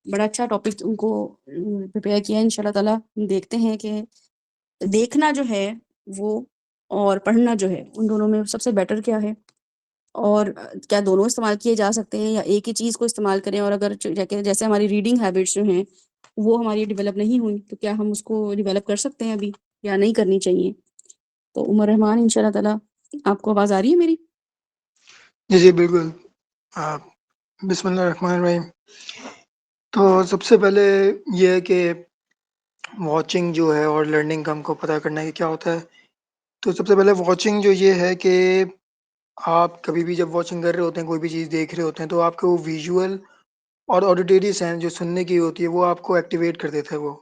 बड़ा अच्छा टॉपिक उनको प्रिपेयर किया है। इंशाल्लाह ताला देखते हैं कि देखना जो है वो और पढ़ना जो है उन दोनों में सबसे बेटर क्या है, और क्या दोनों इस्तेमाल किए जा सकते हैं या एक ही चीज़ को इस्तेमाल करें। और अगर जैसे हमारी रीडिंग हैबिट्स जो हैं वो हमारी डेवलप नहीं हुई तो क्या हम उसको डेवलप कर सकते हैं अभी या नहीं करनी चाहिए। तो उमर रहमान, इंशाल्लाह ताला आपको आवाज़ आ रही है मेरी? जी, जी, बिल्कुल। अ, बिस्मिल्लाहिर्रहमानिर्रहीम। तो सबसे पहले ये है कि वॉचिंग जो है और लर्निंग का हमको पता करना है कि क्या होता है। तो सबसे पहले वॉचिंग जो ये है कि आप कभी भी जब वॉचिंग कर रहे होते हैं, कोई भी चीज़ देख रहे होते हैं, तो आपको वो विज़ुअल और ऑडिटरी सेंस जो सुनने की होती है, वो आपको एक्टिवेट कर देता है वो।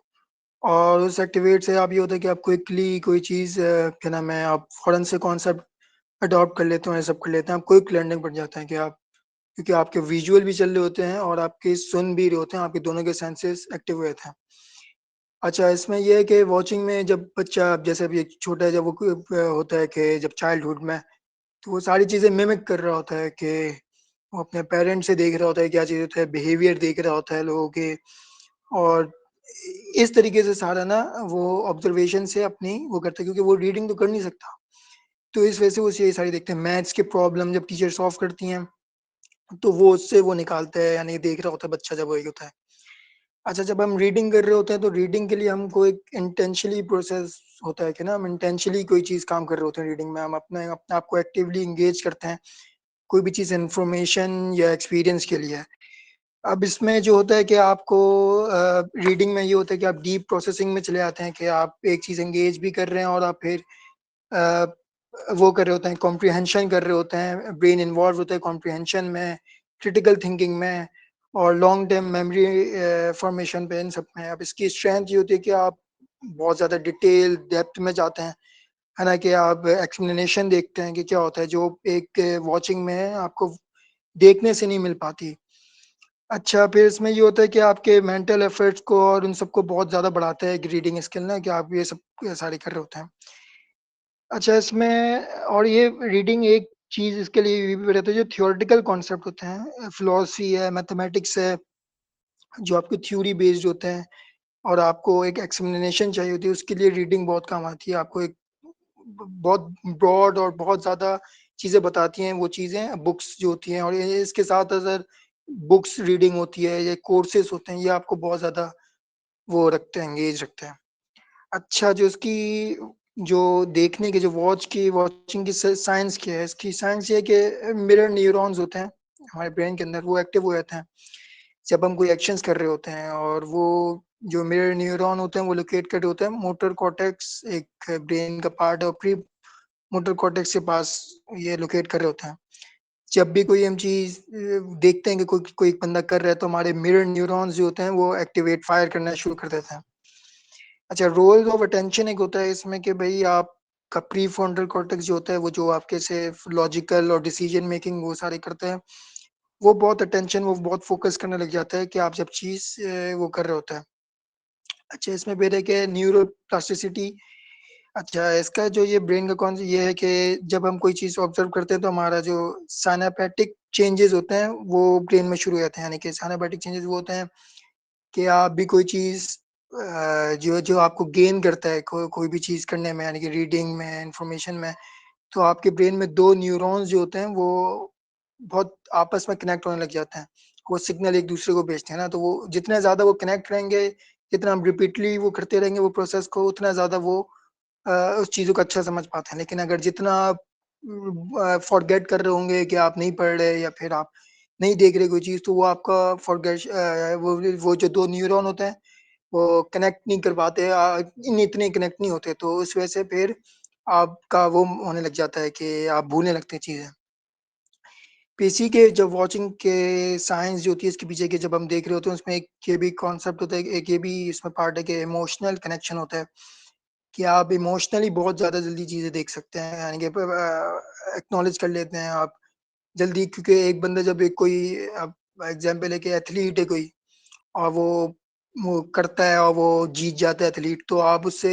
और उस एक्टिवेट से आप ये होता है कि आप क्विकली कोई चीज़ क्या नाम है, आप फ़ौरन से कॉन्सेप्ट अडॉप्ट कर लेते हो, ये सब कर लेते हैं। आप क्विक लर्निंग बन जाते हैं कि आप क्योंकि आपके विजुअल भी चल रहे होते हैं और आपके सुन भी रहे होते हैं, आपके दोनों के सेंसेस एक्टिव हुए थे। अच्छा, इसमें ये है कि वॉचिंग में जब बच्चा जैसे अभी छोटा है, जब वो होता है कि जब चाइल्डहुड में, तो वो सारी चीज़ें मिमिक कर रहा होता है कि वो अपने पेरेंट्स से देख रहा होता है, क्या चीज़ होता है, बिहेवियर देख रहा होता है लोगों के। और इस तरीके से सारा ना वो ऑब्जर्वेशन से अपनी वो करता है, क्योंकि वो रीडिंग तो कर नहीं सकता। तो इस वजह से वो ये सारी देखते हैं। मैथ्स के प्रॉब्लम जब टीचर सॉल्व करती हैं, तो वो उससे वो निकालता है, यानी देख रहा होता है बच्चा जब वही होता है। अच्छा, जब हम रीडिंग कर रहे होते हैं तो रीडिंग के लिए हमको एक इंटेंशनली प्रोसेस होता है कि ना हम इंटेंशनली कोई चीज़ काम कर रहे होते हैं रीडिंग में। हम अपने आप को एक्टिवली एंगेज करते हैं, कोई भी चीज़ इन्फॉर्मेशन या एक्सपीरियंस के लिए। अब इसमें जो होता है कि आपको रीडिंग में ये होता है कि आप डीप प्रोसेसिंग में चले आते हैं कि आप एक चीज़ एंगेज भी कर रहे हैं और आप फिर अ, वो कर रहे होते हैं, कॉम्प्रिहेंशन कर रहे होते हैं, ब्रेन इन्वॉल्व होता है कॉम्प्रिहेंशन में, क्रिटिकल थिंकिंग में और लॉन्ग टर्म मेमोरी फॉर्मेशन पे, इन सब में। अब इसकी स्ट्रेंथ ये होती है कि आप बहुत ज़्यादा डिटेल डेप्थ में जाते हैं, है ना? कि आप एक्सप्लेनेशन देखते हैं कि क्या होता है, जो एक वॉचिंग में आपको देखने से नहीं मिल पाती। अच्छा, फिर इसमें ये होता है कि आपके मेंटल एफर्ट्स को और उन सबको बहुत ज़्यादा बढ़ाता है रीडिंग स्किल ना, कि आप ये सब सारे कर रहे होते हैं। अच्छा, इसमें और ये रीडिंग एक चीज़ इसके लिए ये भी रहता है, जो थ्योरेटिकल कॉन्सेप्ट होते हैं, फिलॉसफी है, मैथमेटिक्स है, जो आपके थ्योरी बेस्ड होते हैं और आपको एक एक्सप्लेनेशन चाहिए होती है, उसके लिए रीडिंग बहुत काम आती है। आपको एक बहुत ब्रॉड और बहुत ज़्यादा चीज़ें बताती हैं वो चीज़ें, बुक्स जो होती हैं। और ये इसके साथ अगर बुक्स रीडिंग होती है या कोर्सेज़ होते हैं, ये आपको बहुत ज़्यादा वो रखते हैं, एंगेज रखते हैं। अच्छा, जो इसकी जो देखने की जो वॉचिंग की साइंस क्या है? इसकी साइंस ये है कि मिरर न्यूरॉन्स होते हैं हमारे ब्रेन के अंदर, वो एक्टिव हो जाते हैं जब हम कोई एक्शंस कर रहे होते हैं। और वो जो मिरर न्यूरॉन होते हैं वो लोकेट कर रहे होते हैं मोटर कॉर्टेक्स, एक ब्रेन का पार्ट है, और प्री मोटर कॉर्टेक्स के पास ये लोकेट कर रहे होते हैं। जब भी कोई हम चीज़ देखते हैं कि कोई कोई एक बंदा कर रहा है, तो हमारे मिरर न्यूरॉन्स जो होते हैं वो एक्टिवेट फायर करना शुरू कर देते हैं। अच्छा, रोल्स ऑफ अटेंशन एक होता है इसमें कि भई आपका प्रीफ्रंटल कॉर्टेक्स जो होता है, वो जो आपके से लॉजिकल और डिसीजन मेकिंग वो सारे करते हैं, वो बहुत अटेंशन, वो बहुत फ़ोकस करने लग जाता है कि आप जब चीज़ वो कर रहे होते हैं। अच्छा, इसमें फिर है कि न्यूरोप्लास्टिसिटी। अच्छा, इसका जो ये ब्रेन का कौन ये है कि जब हम कोई चीज़ ऑब्ज़र्व करते हैं, तो हमारा जो सिनेप्टिक चेंजेज़ होते हैं, वो ब्रेन में शुरू हो जाते हैं। यानी कि सिनेप्टिक चेंजेज़ वो होते हैं कि आप भी कोई चीज़ जो जो आपको गेन करता है कोई भी चीज़ करने में, यानी कि रीडिंग में, इन्फॉर्मेशन में, तो आपके ब्रेन में 2 न्यूरॉन्स जो होते हैं वो बहुत आपस में कनेक्ट होने लग जाते हैं। वो सिग्नल एक-दूसरे को भेजते हैं ना, तो वो जितने ज़्यादा वो कनेक्ट रहेंगे, जितना हम रिपीटली वो करते रहेंगे वो प्रोसेस को, उतना ज़्यादा वो अ, उस चीज़ों को अच्छा समझ पाते हैं। लेकिन अगर जितना आप फॉरगेट कर रहे होंगे कि आप नहीं पढ़ रहे या फिर आप नहीं देख रहे कोई चीज़, तो वो आपका वो जो 2 न्यूरॉन होते हैं, वो कनेक्ट नहीं कर पाते, इतने कनेक्ट नहीं होते, तो उस वजह से फिर आपका वो होने लग जाता है कि आप भूलने लगते हैं चीज़ें। पीसी के जब वॉचिंग के साइंस जो होती है इसके पीछे के जब हम देख रहे होते हैं, उसमें एक ये भी कॉन्सेप्ट होता है, एक ये भी इसमें पार्ट है कि इमोशनल कनेक्शन होता है, कि आप इमोशनली बहुत ज़्यादा जल्दी चीज़ें देख सकते हैं, यानी कि एक्नॉलेज कर लेते हैं आप जल्दी। क्योंकि एक बंदा जब एक कोई अब एग्ज़ाम्पल है कि एथलीट है कोई, और वो करता है और वो जीत जाता है एथलीट, तो आप उससे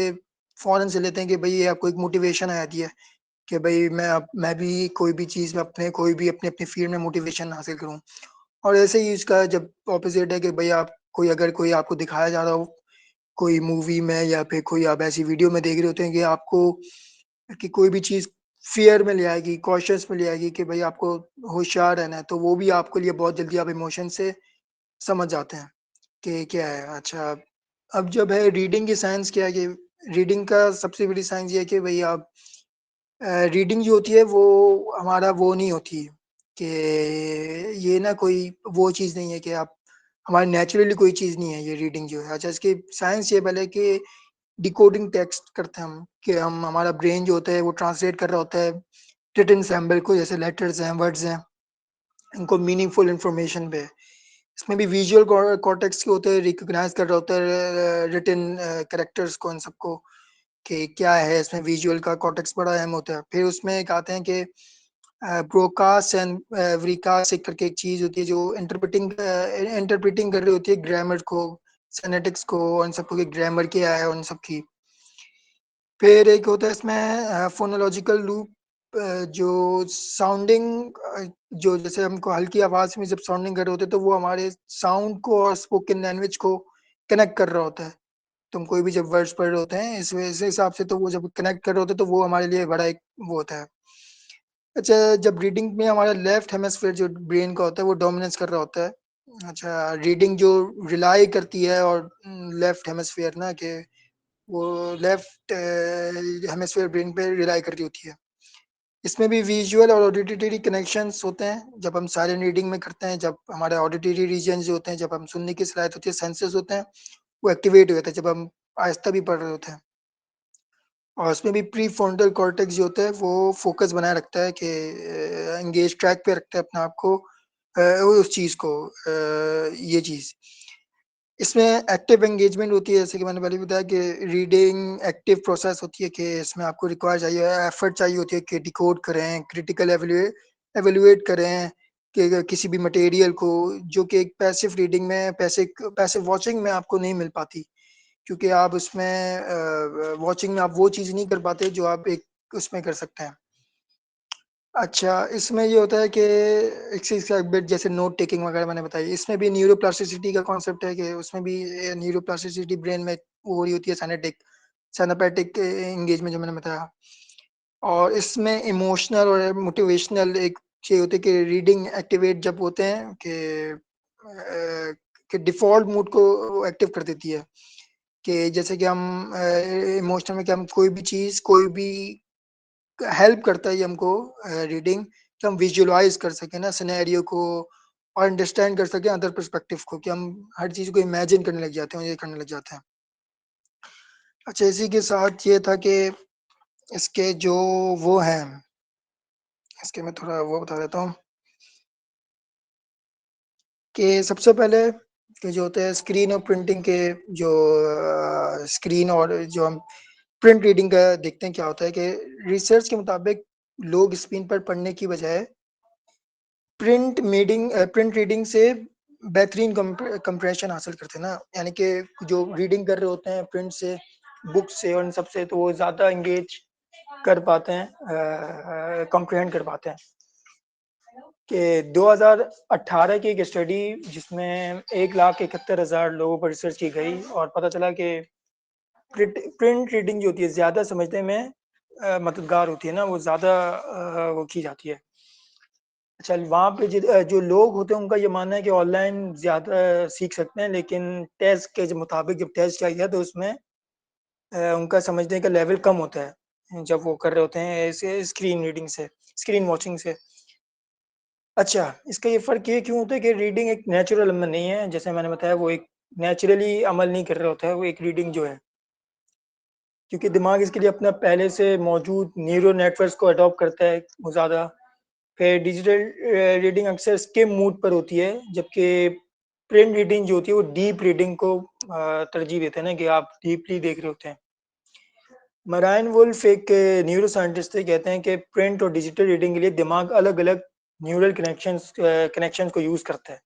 फ़ौरन से लेते हैं कि भई ये आपको एक मोटिवेशन आ जाती है कि भई मैं भी कोई भी चीज़ में कोई भी अपनी-अपनी फ़ील्ड में मोटिवेशन हासिल करूँ। और ऐसे ही इसका जब ऑपोज़िट है कि भई आप कोई अगर कोई आपको दिखाया जा रहा हो, कोई मूवी में या फिर कोई आप ऐसी वीडियो में देख रहे होते हैं कि आपको कि कोई भी चीज़ फ़ियर में ले आएगी, कॉशियस में ले आएगी कि भई आपको होशियार रहना है, तो वो भी आपके लिए बहुत जल्दी आप इमोशन से समझ जाते हैं कि क्या है। अच्छा, अब जब है रीडिंग की साइंस क्या है कि रीडिंग का सबसे बड़ी साइंस ये है कि भई आप रीडिंग जो होती है वो हमारा वो नहीं होती कि ये ना कोई वो चीज़ नहीं है कि आप हमारी नेचुरली कोई चीज़ नहीं है ये रीडिंग जो है। अच्छा, इसकी साइंस ये पहले कि डिकोडिंग टेक्स्ट करते हैं हम कि हम हमारा ब्रेन जो होता है वो ट्रांसलेट कर रहा होता है रिटन सिंबल को, जैसे लेटर्स हैं, वर्ड्स हैं, इनको मीनिंगफुल इन्फॉर्मेशन पे। इसमें भी विजुअल कॉर्टेक्स के होते हैं, रिकॉग्नाइज कर रहा होता है रिटन कैरेक्टर्स को, इन सबको कि क्या है इसमें विजुअल का कॉर्टेक्स बड़ा अहम होता है। फिर उसमें एक आते हैं कि ब्रोकास्ट एंड वरीकास्ट एक करके एक चीज़ होती है जो इंटरप्रेटिंग कर रही होती है ग्रामर को, सेनेटिक्स को, उन सबको कि ग्रामर क्या है उन सब की। फिर एक होता है इसमें फोनोलॉजिकल लूप, जो साउंडिंग, जो जैसे हमको हल्की आवाज़ में जब साउंडिंग कर रहे होते हैं तो वो हमारे साउंड को और स्पोकन लैंग्वेज को कनेक्ट कर रहा होता है। तुम कोई भी जब वर्ड्स पढ़ रहे होते हैं इस हिसाब से, तो वो जब कनेक्ट कर रहे होते हैं तो वो हमारे लिए बड़ा एक वो होता है। अच्छा, जब रीडिंग में हमारा लेफ्ट हेमिस्फीयर जो ब्रेन का होता है वो डोमिनेंस कर रहा होता है। अच्छा, रीडिंग जो रिलाई करती है और लेफ्ट हेमिस्फीयर ना कि वो लेफ्ट हेमिस्फीयर ब्रेन पे रिलाई कर रही होती है। इसमें भी विजुअल और ऑडिटरी कनेक्शंस होते हैं जब हम साइलेंट रीडिंग में करते हैं, जब हमारे ऑडिटरी रीजन जो होते हैं, जब हम सुनने की सलाहियत होती है, सेंसेस होते हैं, वो एक्टिवेट हो जाते हैं जब हम आहिस्ता भी पढ़ रहे होते हैं। और उसमें भी प्रीफ्रंटल कॉर्टेक्स जो होता है वो फोकस बनाए रखता है कि एंगेज ट्रैक पे रखता है अपने आप को, उस चीज़ को, ये चीज़। इसमें एक्टिव एंगेजमेंट होती है, जैसे कि मैंने पहले भी बताया कि रीडिंग एक्टिव प्रोसेस होती है कि इसमें आपको रिक्वायर चाहिए एफर्ट चाहिए होती है कि डिकोड करें, क्रिटिकल एवेल्युएट करें कि किसी भी मटेरियल को, जो कि एक पैसिव रीडिंग में, पैसिव वॉचिंग में आपको नहीं मिल पाती। क्योंकि आप उसमें वॉचिंग में आप वो चीज़ नहीं कर पाते जो आप एक उसमें कर सकते हैं। अच्छा, इसमें ये होता है कि एक चीज़ का बिट जैसे नोट टेकिंग वगैरह मैंने बताई, इसमें भी न्यूरोप्लास्टिसिटी का कॉन्सेप्ट है कि उसमें भी न्यूरोप्लास्टिसिटी ब्रेन में वो हो रही होती है, सिनेप्टिक एंगेजमेंट जो मैंने बताया। और इसमें इमोशनल और मोटिवेशनल एक चीज़ होती है कि रीडिंग एक्टिवेट जब होते हैं कि डिफ़ॉल्ट मूड को एक्टिव कर देती है। कि जैसे कि हम इमोशनल में कि हम कोई भी चीज़, कोई भी हेल्प करता है ये हमको रीडिंग, कि हम विजुअलाइज़ कर सकें ना सिनेरियो को और अंडरस्टैंड कर सकें अदर पर्सपेक्टिव को, कि हम हर चीज़ को इमेजिन करने लग जाते हैं और ये करने लग जाते हैं। अच्छा, इसी के साथ ये था कि इसके जो वो हैं, इसके मैं थोड़ा वो बता देता हूँ कि सबसे पहले कि जो होते हैं स्क्रीन और प्रिंटिंग के जो स्क्रीन और जो हम प्रिंट रीडिंग का देखते हैं क्या होता है कि रिसर्च के मुताबिक लोग स्क्रीन पर पढ़ने की बजाय प्रिंट रीडिंग से बेहतरीन कंप्रेशन हासिल करते हैं ना, यानी कि जो रीडिंग कर रहे होते हैं प्रिंट से, बुक से और इन सब से, तो वो ज़्यादा एंगेज कर पाते हैं, कंप्रहेंड कर पाते हैं। कि 2018 की एक स्टडी जिसमें 1,71,000 लोगों पर रिसर्च की गई और पता चला कि प्रिंट रीडिंग जो होती है ज़्यादा समझने में मददगार होती है ना, वो ज़्यादा वो की जाती है। अच्छा, वहाँ पे जो लोग होते हैं उनका ये मानना है कि ऑनलाइन ज़्यादा सीख सकते हैं, लेकिन टेस्ट के जो मुताबिक जब टेस्ट किया गया तो उसमें उनका समझने का लेवल कम होता है, जब वो कर रहे होते हैं ऐसे स्क्रीन वॉचिंग से। अच्छा, इसका ये फ़र्क ये क्यों होता है कि रीडिंग एक नेचुरल अमल नहीं है, जैसे मैंने बताया वो एक नेचुरली अमल नहीं कर रहा होता है, वो एक रीडिंग जो है। क्योंकि दिमाग इसके लिए अपना पहले से मौजूद न्यूरल नेटवर्क्स को अडॉप्ट करता है वो ज़्यादा। फिर डिजिटल रीडिंग अक्सर स्किम मूड पर होती है, जबकि प्रिंट रीडिंग जो होती है वो डीप रीडिंग को तरजीह देते हैं ना, कि आप डीपली देख रहे होते हैं। मरायन वुल्फ एक न्यूरो साइंटिस्ट थे, कहते हैं कि प्रिंट और डिजिटल रीडिंग के लिए दिमाग अलग-अलग न्यूरल कनेक्शंस को यूज़ करता है।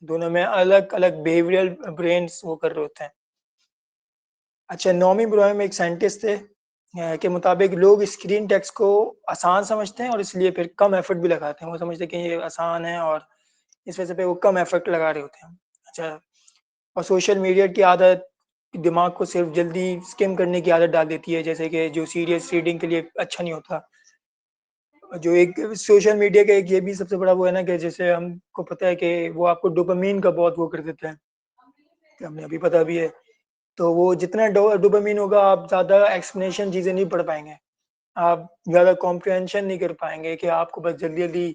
दोनों में अलग-अलग बिहेवियरल ब्रेन्स वो कर रहे होते हैं। अच्छा, नोमी ब्रायम एक साइंटिस्ट थे, के मुताबिक लोग स्क्रीन टेक्स्ट को आसान समझते हैं और इसलिए फिर कम एफर्ट भी लगाते हैं। वो समझते हैं कि ये आसान है और इस वजह से वो कम एफर्ट लगा रहे होते हैं। अच्छा, और सोशल मीडिया की आदत दिमाग को सिर्फ़ जल्दी स्किम करने की आदत डाल देती है, जैसे कि जो सीरियस रीडिंग के लिए अच्छा नहीं होता। जो एक सोशल मीडिया का एक ये भी सबसे बड़ा वो है ना कि जैसे हमको पता है कि वो आपको डोपामाइन का बहुत वो कर देता है, कि हमें अभी पता भी है। तो वो जितना डोपामाइन होगा आप ज़्यादा एक्सप्लेनेशन चीज़ें नहीं पढ़ पाएँगे। आप ज़्यादा कॉम्प्रिहेंशन नहीं कर पाएँगे कि आपको बस जल्दी-जल्दी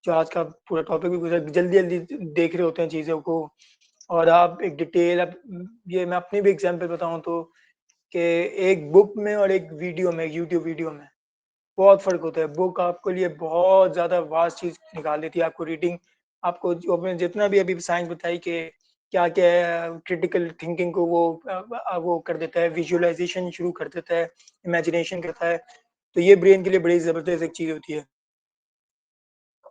जो आज का पूरा टॉपिक भी पूरा जल्दी-जल्दी देख रहे होते हैं चीज़ों को और आप एक डिटेल अब ये मैं अपनी भी एग्ज़ाम्पल बताऊँ तो कि एक बुक में और एक वीडियो में, यूट्यूब वीडियो में बहुत फ़र्क होता है। बुक आपके लिए बहुत ज़्यादा वास्ट चीज़ निकाल देती है, आपको रीडिंग आपको जो आपने जितना भी अभी साइंस बताई कि क्या-क्या क्रिटिकल थिंकिंग को वो कर देता है, विज़ुअलाइज़ेशन शुरू कर देता है, इमेजिनेशन करता है। तो ये ब्रेन के लिए बड़ी ज़बरदस्त एक चीज़ होती है।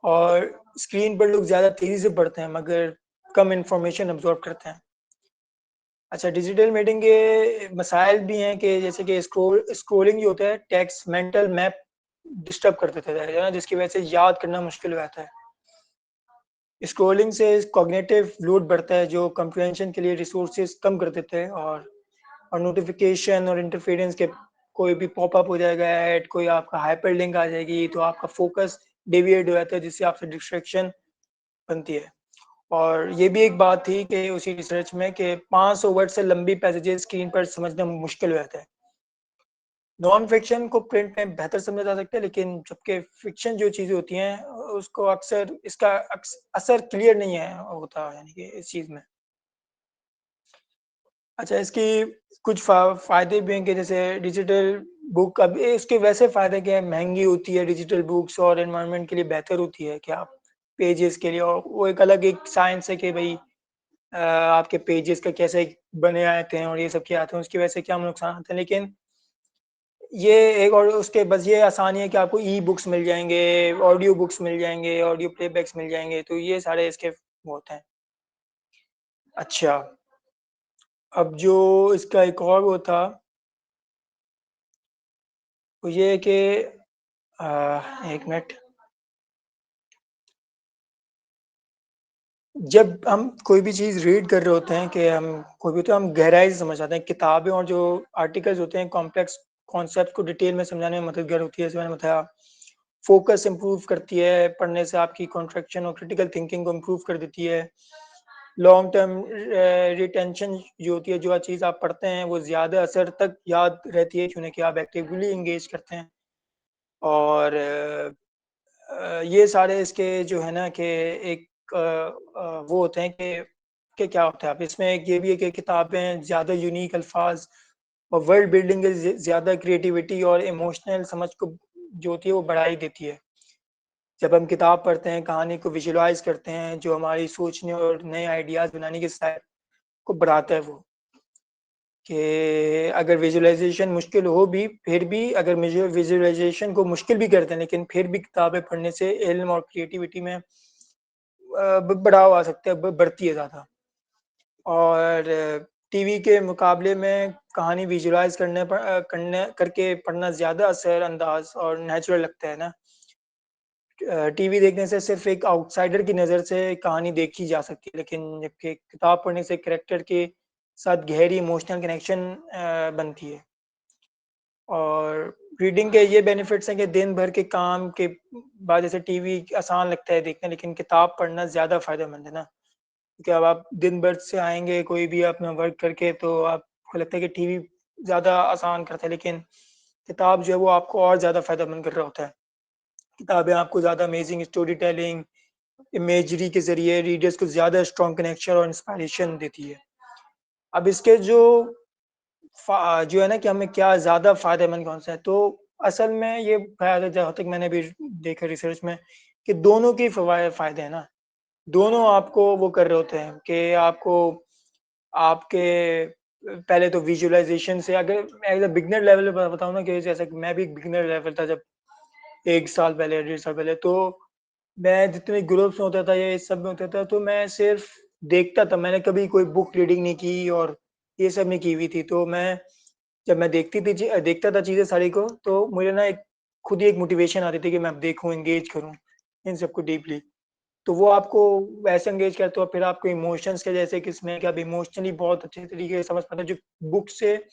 और स्क्रीन पर लोग ज़्यादा तेज़ी से पढ़ते हैं मगर कम इन्फॉर्मेशन अब्ज़ॉर्ब करते हैं। अच्छा डिजिटल मीटिंग के मसाइल भी हैं कि जैसे कि स्क्रॉलिंग जो होता है टेक्स्ट मेंटल मैप डिस्टर्ब कर देता है ना, जिसकी वजह से याद करना मुश्किल हो जाता है। स्क्रॉलिंग से कॉग्निटिव लोड बढ़ता है जो कम्प्रीहेंशन के लिए रिसोर्सेज़ कम कर देते हैं और नोटिफ़िकेशन और इंटरफेरेंस के कोई भी पॉपअप हो जाएगा ऐड, कोई आपका हाइपरलिंक आ जाएगी, तो आपका फ़ोकस डेविएट हो जाता है जिससे आपसे डिस्ट्रैक्शन बनती है। और ये भी एक बात थी कि उसी रिसर्च में कि 500 वर्ड से लंबी पैसेजेज़ स्क्रीन पर समझना मुश्किल हो जाता है। नॉन फ़िक्शन को प्रिंट में बेहतर समझा जा सकता है, लेकिन जबकि फ़िक्शन जो चीज़ें होती हैं उसको अक्सर इसका असर क्लियर नहीं है होता यानी कि इस चीज़ में। अच्छा इसकी कुछ फ़ायदे भी हैं कि जैसे डिजिटल बुक अब इसके वैसे फ़ायदे क्या हैं, महँगी होती है डिजिटल बुक्स और एनवायरनमेंट के लिए बेहतर होती है कि आप पेजेज़ के लिए और वो एक अलग एक साइंस है कि भई आपके पेजेज़ का कैसे बने आते हैं और ये सब क्या आते हैं, उसकी वजह से क्या नुकसान आते हैं। लेकिन ये एक और उसके बस ये आसानी है कि आपको ई-बुक्स मिल जाएँगे, ऑडियो बुक्स मिल जाएँगे, ऑडियो प्लेबैक्स मिल जाएँगे, तो ये सारे इसके वो होते हैं। अच्छा, अब जो इसका एक और वो था, वो ये है कि 1 मिनट जब हम कोई भी चीज़ रीड कर रहे होते हैं कि हम कोई भी तो हम गहराई से समझ आते हैं। किताबें और जो आर्टिकल्स होते हैं कॉम्प्लेक्स कॉन्सेप्ट को डिटेल में समझाने में मददगार होती है, जैसे मैंने बताया। फ़ोकस इम्प्रूव करती है, पढ़ने से आपकी कॉन्ट्रैक्शन और क्रिटिकल थिंकिंग को इम्प्रूव कर देती है। लॉन्ग टर्म रिटेंशन जो होती है, जो चीज़ आप पढ़ते हैं, वो ज़्यादा असर तक याद रहती है, क्योंकि आप एक्टिवली एंगेज करते हैं। और ये सारे इसके जो है ना कि एक वो होते हैं कि क्या होता है, अब इसमें एक ये भी है कि किताबें ज़्यादा यूनिक अल्फ़ाज़ और वर्ल्ड बिल्डिंग के ज़्यादा क्रिएटिविटी और इमोशनल समझ को जो होती है, वो बढ़ा ही देती है। जब हम किताब पढ़ते हैं, कहानी को विजुअलाइज़ करते हैं, जो हमारी सोचने और नए आइडियाज़ बनाने की स्टाइल को बढ़ाता है वो। कि अगर विजुअलाइज़ेशन मुश्किल हो भी, फिर भी अगर विजुअलाइज़ेशन को मुश्किल भी करते हैं, लेकिन फिर भी किताबें पढ़ने से इल्म और क्रिएटिविटी में ब बढ़ाव आ सकता है, ब बढ़ती है ज़्यादा। और टीवी के मुकाबले में कहानी विजुअलाइज़ करने करके पढ़ना ज़्यादा असर-अंदाज़ और नेचुरल लगता है ना। टीवी देखने से सिर्फ़ एक आउटसाइडर की नज़र से कहानी देखी जा सकती है, लेकिन जबकि किताब पढ़ने से कैरेक्टर के साथ गहरी इमोशनल कनेक्शन बनती है। और रीडिंग के ये बेनिफिट्स हैं कि दिन भर के काम के बाद जैसे टीवी आसान लगता है देखना, लेकिन किताब पढ़ना ज़्यादा फ़ायदेमंद है ना। क्योंकि अब आप दिन भर से आएँगे कोई भी अपना वर्क करके तो आपको लगता है कि टीवी ज़्यादा आसान करता है, लेकिन किताब जो है वो आपको और ज़्यादा फ़ायदेमंद कर रहा होता है। किताबें आपको ज़्यादा अमेज़िंग स्टोरी टेलिंग, इमेजरी के ज़रिए रीडर्स को ज़्यादा स्ट्रॉन्ग कनेक्शन और इंस्पिरेशन देती है। अब इसके जो है ना कि हमें क्या ज़्यादा फ़ायदेमंद कौन-सा है, तो असल में ये फ़ायदा जहाँ तक मैंने अभी देखा रिसर्च में कि दोनों के फ़ायदे हैं ना। दोनों आपको वो कर रहे होते हैं कि आपको आपके पहले तो विज़ुअलाइज़ेशन से अगर एज़ अ बिगिनर लेवल पे बताऊँ ना कि जैसा कि मैं भी एक बिगिनर लेवल था जब 1 साल पहले, डेढ़ साल पहले, तो मैं जितने ग्रुप्स में होता था या इस सब में होता था, तो मैं सिर्फ़ देखता था। मैंने कभी कोई बुक रीडिंग नहीं की और ये सब नहीं की हुई थी। तो मैं जब मैं देखता था चीज़ें सारी को, तो मुझे ना एक खुद ही एक मोटिवेशन आती थी कि मैं अब देखूँ, एंगेज करूँ इन सबको डीपली। तो वो आपको वैसे एंगेज करते हो, फिर आपको इमोशंस के जैसे कि इसमें कि आप इमोशनली बहुत अच्छे तरीके से समझ पाते हो, जो बुक से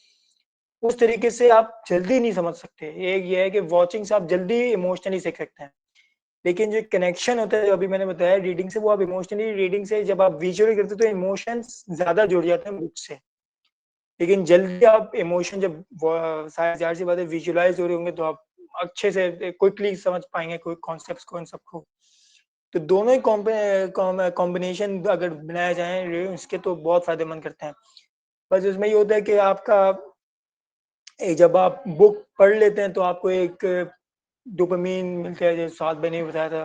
उस तरीके से आप जल्दी नहीं समझ सकते। एक ये है कि वॉचिंग से आप जल्दी इमोशनली सीख सकते हैं। लेकिन जो कनेक्शन होता है, जो अभी मैंने बताया रीडिंग से, वो आप इमोशनली रीडिंग से जब आप विजुअली करते हो तो इमोशंस ज़्यादा जुड़ जाते हैं बुक से। लेकिन जल्दी आप इमोशन जब ज़ाहिर सी बात है विजुअलाइज़ हो रहे होंगे तो आप अच्छे से क्विकली समझ पाएँगे कोई कॉन्सेप्ट्स को इन सबको। तो दोनों ही कॉम्बिनेशन अगर बनाए जाएँ इसके तो बहुत फ़ायदेमंद करते हैं। बस इसमें ये होता है कि आपका जब आप बुक पढ़ लेते हैं तो आपको एक डोपामाइन मिलता है, जैसे साथ मैंने बताया था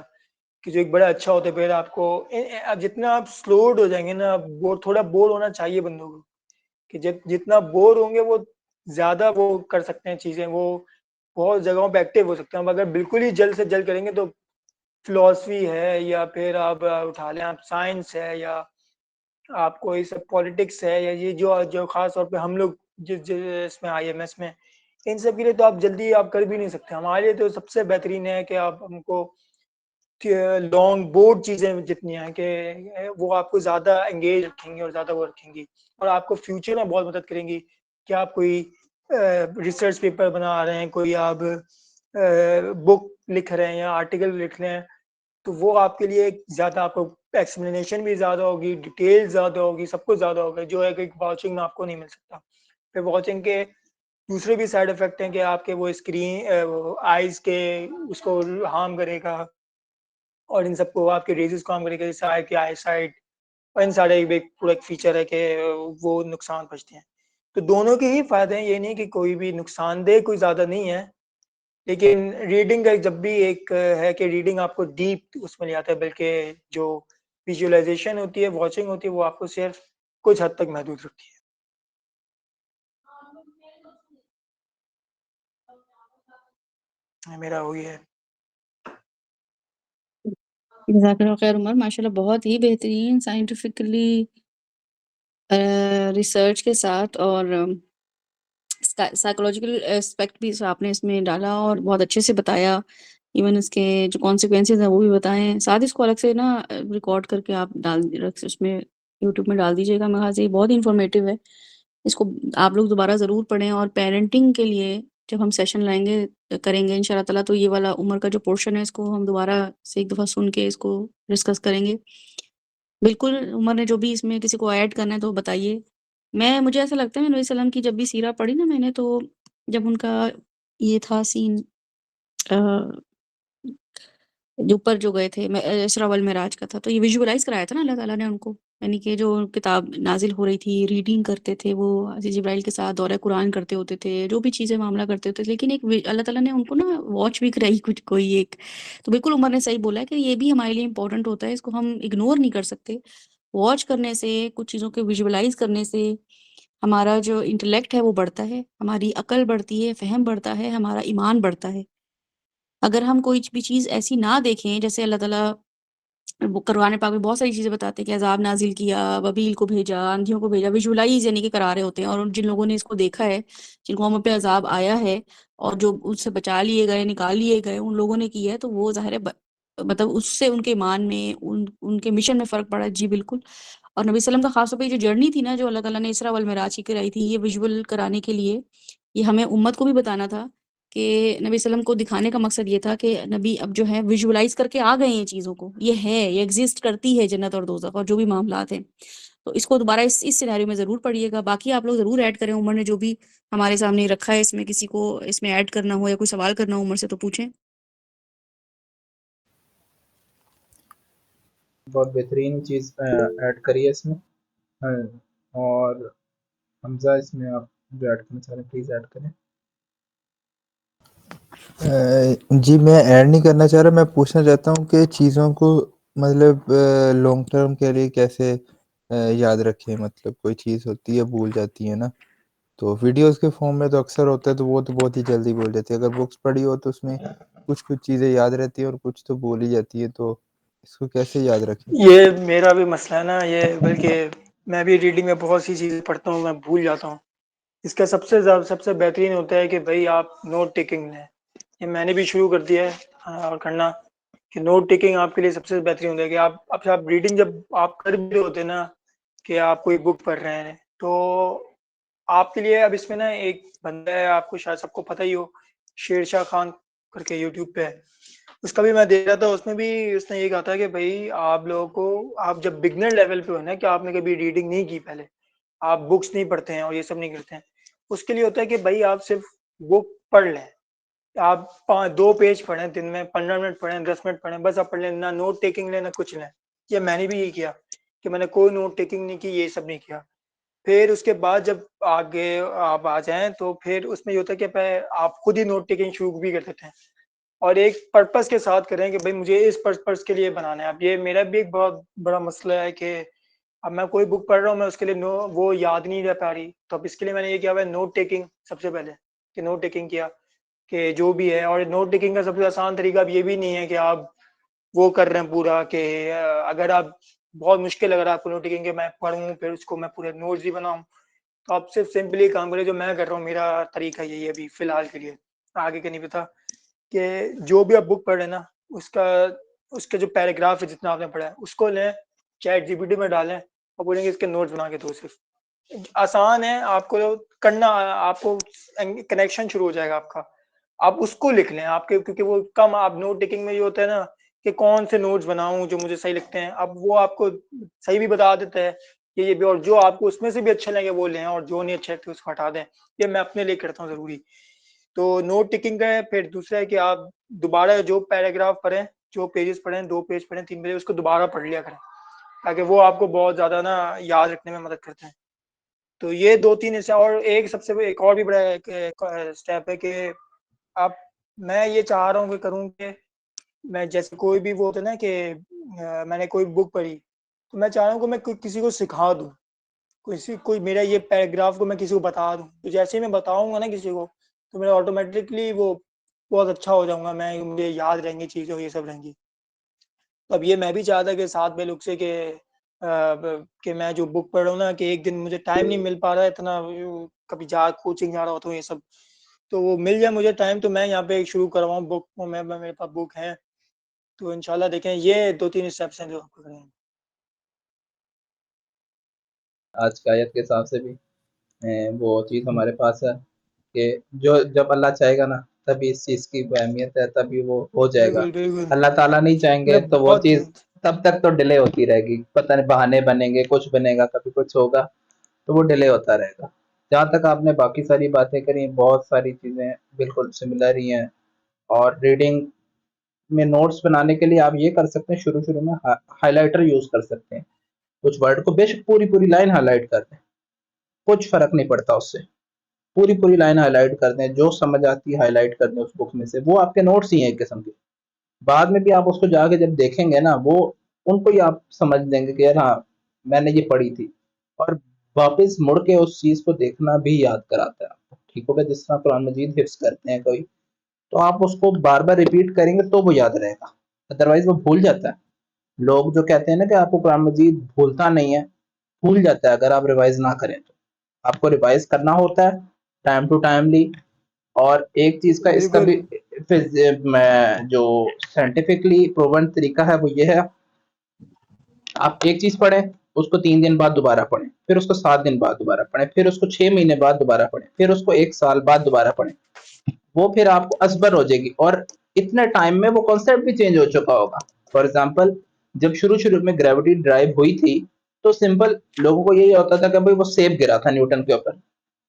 कि जो एक बड़ा अच्छा होता है, फिर आपको जितना आप स्लोड हो जाएँगे ना, थोड़ा बोर होना चाहिए बंदों को, कि जितना बोर होंगे वो ज़्यादा वो कर सकते हैं चीज़ें, वो बहुत जगहों पे एक्टिव हो सकते हैं। अब अगर बिल्कुल ही जल्द से जल्द करेंगे तो फ़िलॉसफ़ी है या फिर आप उठा लें, आप साइंस है या आपको ये सब पॉलिटिक्स है या ये जो जो ख़ास तौर पे हम लोग जिस इसमें आईएमएस में, इन सब के लिए तो आप जल्दी आप कर भी नहीं सकते। हमारे लिए तो सबसे बेहतरीन है कि आप हमको लॉन्ग बोर्ड चीज़ें जितनी हैं कि वो आपको ज़्यादा एंगेज रखेंगी और ज़्यादा वो रखेंगी और आपको फ्यूचर में बहुत मदद करेंगी कि आप कोई रिसर्च पेपर बना रहे हैं, कोई आप बुक लिख रहे हैं या आर्टिकल लिख रहे हैं, तो वो आपके लिए ज़्यादा आपको एक्सप्लेनेशन भी ज़्यादा होगी, डिटेल ज़्यादा होगी, सब कुछ ज़्यादा होगा, जो है कि वॉचिंग में आपको नहीं मिल सकता। फिर वॉचिंग के दूसरे भी साइड इफ़ेक्ट हैं कि आपके वो वो आइज़ के उसको हार्म करेगा और इन सबको आपके रेज़ेस को हार्म करेगा, जैसे आई की आईसाइट और इन सारे एक पूरा एक फ़ीचर है कि वो नुकसान पहुँचते हैं। तो दोनों के ही फ़ायदे हैं, ये नहीं कि कोई भी नुकसानदेह कोई ज़्यादा नहीं है। लेकिन रीडिंग का जब भी एक है कि रीडिंग आपको डीप उसमें ले जाता है, बल्कि जो विजुअलाइज़ेशन होती है, वॉचिंग होती है, वो आपको सिर्फ़ कुछ हद तक महदूद रखती है। मेरा वही है। जज़ाकल्लाह खैर उमर, माशाल्लाह बहुत ही बेहतरीन साइंटिफिकली रिसर्च के साथ और साइकोलॉजिकल एस्पेक्ट भी आपने इसमें डाला और बहुत अच्छे से बताया। इवन इसके जो कॉन्सिक्वेंसेज़ हैं वो भी बताएँ। साथ ही इसको अलग से ना रिकॉर्ड करके आप डाल रख उसमें यूट्यूब में डाल दीजिएगा। मेरे ख़्याल से ये बहुत इन्फॉर्मेटिव है। इसको आप लोग दोबारा ज़रूर पढ़ें और पेरेंटिंग के लिए जब हम सेशन लाएँगे करेंगे इंशाअल्लाह ताला, तो ये वाला उमर का जो पोर्शन है इसको हम दोबारा से एक दफ़ा सुन के इसको डिस्कस करेंगे। बिल्कुल, उमर ने जो भी इसमें किसी को ऐड करना है तो बताइए। मुझे ऐसा लगता है मैंने नबी सल्लम की जब भी सीरा पढ़ी ना मैंने, तो जब उनका ये था सीन अ, जो ऊपर जो गए थे इसरा वल मिराज का था, तो ये विजुअलाइज़ कराया था ना अल्लाह ताला ने उनको। यानी कि जो किताब नाज़िल हो रही थी, रीडिंग करते थे वो हज़रत जिब्राइल के साथ दौरे कुरान करते होते थे, जो भी चीज़ें मामला करते होते थे। लेकिन एक अल्लाह ताला ने उनको ना वॉच भी कराई कुछ कोई एक। तो बिल्कुल उमर ने सही बोला है कि ये भी हमारे लिए इम्पोर्टेंट होता है, इसको हम इग्नोर नहीं कर सकते। वॉच करने से, कुछ चीज़ों को विजुअलाइज़ करने से हमारा जो इंटेलेक्ट है वो बढ़ता है, हमारी अकल बढ़ती है, फ़हम बढ़ता है, हमारा ईमान बढ़ता है। अगर हम कोई भी चीज़ ऐसी ना देखें, जैसे अल्लाह ताला वो कुरान पाक में बहुत सारी चीज़ें बताते हैं कि अज़ाब नाज़िल किया, वबील को भेजा, आँधियों को भेजा, विजुअलाइज़ यानी कि करा रहे होते हैं। और जिन लोगों ने इसको देखा है, जिन कौमों पे अज़ाब आया है और जो उससे बचा लिए गए, निकाल लिए गए, उन लोगों ने किया है, तो वो ज़ाहिर है मतलब उससे उनके ईमान में, उनके मिशन में फ़र्क पड़ा। जी, बिल्कुल। और नबी सल्लम का ख़ास तौर पे ये जो जर्नी थी ना, जो अल्लाह ताला ने इसरा वल मिराज की कराई थी, ये विजुअल कराने के लिए, ये हमें उम्मत को भी बताना था कि नबी सल्लम को दिखाने का मकसद ये था कि नबी अब जो है विजुअलाइज़ करके आ गए हैं चीज़ों को। ये है, ये एग्ज़िस्ट करती है जन्नत और दोज़ख और जो भी मामलात हैं। तो इसको दोबारा इस सिनेरियो में ज़रूर पढ़िएगा। बाकी आप लोग ज़रूर ऐड करें, उमर ने जो भी हमारे सामने रखा है, इसमें किसी को इसमें ऐड करना हो या कोई सवाल करना हो उमर से तो पूछें। बहुत बेहतरीन चीज़ ऐड करी है इसमें। और हमज़ा इसमें आप जो ऐड करना चाह रहे हैं प्लीज़ ऐड करें। जी, मैं ऐड नहीं करना चाह रहा, मैं पूछना चाहता हूँ कि चीज़ों को मतलब लॉन्ग टर्म के लिए कैसे याद रखें? मतलब कोई चीज़ होती है, भूल जाती है ना, तो वीडियोज़ के फ़ॉर्म में तो अक्सर होता है, तो वो तो बहुत ही जल्दी भूल जाती है। अगर बुक्स पढ़ी हो तो उसमें कुछ-कुछ चीज़ें याद रहती हैं और कुछ तो भूल ही जाती है, तो इसको कैसे याद रखें? ये मेरा भी मसला है ना, ये बल्कि मैं भी रीडिंग में बहुत सी चीज़ें पढ़ता हूँ, मैं भूल जाता हूँ। इसका सबसे बेहतरीन होता है कि भई आप नोट टेकिंग लें। ये मैंने भी शुरू कर दिया है और करना। कि नोट टेकिंग आपके लिए सबसे बेहतरीन होता है कि आप रीडिंग जब आप कर भी रहे होते हैं ना, कि आप कोई बुक पढ़ रहे हैं, तो आपके लिए अब इसमें ना एक बंदा है, आपको शायद सबको पता ही हो, शेरशाह खान करके यूट्यूब पे है। उसका भी मैं देख रहा था, उसमें भी उसने ये कहा था कि भाई आप लोगों को, आप जब बिगिनर लेवल पे हो ना, कि आपने कभी रीडिंग नहीं की पहले, आप बुक्स नहीं पढ़ते हैं और ये सब नहीं करते हैं, उसके लिए होता है कि भाई आप सिर्फ बुक पढ़ लें। आप 2 पेज पढ़ें दिन में, 15 मिनट पढ़ें, 10 मिनट पढ़ें, बस आप पढ़ लें, ना नोट टेकिंग लें, ना कुछ लें। ये मैंने भी यही किया कि मैंने कोई नोट टेकिंग नहीं की, ये सब नहीं किया। फिर उसके बाद जब आगे आप आ जाएँ, तो फिर उसमें ये होता है कि आप खुद ही नोट टेकिंग शुरू भी कर देते हैं और एक पर्पज़ के साथ करें कि भई मुझे इस पर्पज़ के लिए बनाना है। अब ये मेरा भी एक बहुत बड़ा मसला है कि अब मैं कोई बुक पढ़ रहा हूँ, मैं उसके लिए वो याद नहीं रह पा रही। तो अब इसके लिए मैंने ये किया हुआ है नोट टेकिंग सबसे पहले, कि नोट टेकिंग किया कि जो भी है, और नोट टेकिंग का सबसे आसान तरीका अब ये भी नहीं है कि आप वो कर रहे हैं पूरा कि अगर आप बहुत मुश्किल अगर आपको नोट टेकिंग कि मैं पढ़ूँ, फिर उसको मैं पूरे नोट्स ही बनाऊँ। तो आप सिर्फ़ सिंपली काम करें जो मैं कर रहा हूँ, मेरा तरीका यही है अभी फ़िलहाल के लिए, आगे का नहीं पता। कि जो भी आप बुक पढ़ रहे हैं ना, उसका उसके जो पैराग्राफ है जितना आपने पढ़ा है, उसको लें, चैट जीपीटी में डालें और बोलेंगे इसके नोट्स बना के दो सिर्फ़। आसान है, आपको करना, आपको कनेक्शन शुरू हो जाएगा आपका। आप उसको लिख लें, आपके क्योंकि वो कम, आप नोट टेकिंग में ये होता है ना कि कौन से नोट्स बनाऊँ जो मुझे सही लगते हैं। अब वो आपको सही भी बता देता है कि ये भी, और जो आपको उसमें से भी अच्छे लगे वो लें और जो नहीं अच्छे लगते उसको हटा दें। ये मैं अपने लिए करता हूँ ज़रूरी। तो नोट टेकिंग का है, फिर दूसरा है कि आप दोबारा जो पैराग्राफ पढ़ें, जो पेजेज़ पढ़ें, 2 पेज पढ़ें, 3 पेज, उसको दोबारा पढ़ लिया करें, ताकि वो आपको बहुत ज़्यादा ना याद रखने में मदद करते हैं। तो ये 2-3 ऐसे, और एक सबसे एक और भी बड़ा एक स्टेप है कि आप मैं ये चाह रहा हूँ कि करूँ कि मैं जैसे कोई भी वो होता है ना कि मैंने कोई बुक पढ़ी, तो मैं चाह रहा हूँ कि मैं किसी को सिखा दूँ। कोई मेरा ये पैराग्राफ को मैं किसी को बता दूँ। तो जैसे ही मैं बताऊँगा ना किसी को, तो मेरा ऑटोमैटिकली वो बहुत अच्छा हो जाऊँगा मैं, मुझे याद रहेंगी चीज़ें और ये सब रहेंगी। तो अब ये मैं भी चाहता कि साथ में लोग से कि कि मैं जो बुक पढ़ रहा हूँ ना, कि एक दिन मुझे टाइम नहीं मिल पा रहा है इतना, कभी कोचिंग जा रहा होता हूँ ये सब, तो वो मिल जाए मुझे टाइम, तो मैं यहाँ पे शुरू करवाऊँ बुक, मैं मेरे पास बुक है। तो इंशाल्लाह देखें, ये 2-3 स्टेप्स हैं जो आपको करने हैं। आज की आयत के हिसाब से भी वो चीज़ हमारे पास है कि जो जब अल्लाह चाहेगा ना, तभी इस चीज़ की अहमियत है, तभी वो हो जाएगा। बिल्कुल, बिल्कुल। अल्लाह ताला नहीं चाहेंगे मतलब तो वो बहुत चीज़ तब तक तो डिले होती रहेगी। पता नहीं बहाने बनेंगे, कुछ बनेगा, कभी कुछ होगा, तो वो डिले होता रहेगा। जहाँ तक आपने बाकी सारी बातें करी, बहुत सारी चीज़ें बिल्कुल सिमिलर ही हैं। और रीडिंग में नोट्स बनाने के लिए आप ये कर सकते हैं, शुरू-शुरू में हाइलाइटर यूज़ कर सकते हैं। कुछ वर्ड को बेशक पूरी-पूरी लाइन हाइलाइट कर दें, कुछ फ़र्क नहीं पड़ता उससे। पूरी-पूरी लाइन हाइलाइट कर दें, जो समझ आती है हाइलाइट कर दें उस बुक में से, वो आपके नोट्स ही हैं एक किस्म के। बाद में भी आप उसको जाके जब देखेंगे ना, वो उनको ही आप समझ लेंगे कि यार हाँ, मैंने ये पढ़ी थी। और वापस मुड़ के उस चीज़ को देखना भी याद कराता है आपको। ठीक हो गया? जिस तरह कुरान मजीद हिफ्ज़ करते हैं कोई, तो आप उसको बार-बार रिपीट करेंगे तो वो याद रहेगा, अदरवाइज़ वो भूल जाता है। लोग जो कहते हैं ना कि आपको कुरान मजीद भूलता नहीं है, भूल जाता है अगर आप रिवाइज़ ना करें तो। आपको रिवाइज़ करना होता है टाइम टू टाइमली। और एक चीज़ का इसका भी बिल्कुल। जो साइंटिफिकली प्रूवन तरीका है वो ये है, आप एक चीज़ पढ़ें, उसको 3 दिन बाद दोबारा पढ़ें, फिर उसको 7 दिन बाद दोबारा पढ़ें, फिर उसको 6 महीने बाद दोबारा पढ़ें, फिर उसको 1 साल बाद दोबारा पढ़ें। वो फिर आपको असबर हो जाएगी और इतने टाइम में वो कॉन्सेप्ट भी चेंज हो चुका होगा। फॉर एग्ज़ाम्पल, जब शुरू-शुरू में ग्रेविटी ड्राइव हुई थी, तो सिंपल लोगों को यही होता था कि भाई वो सेब गिरा था न्यूटन के ऊपर।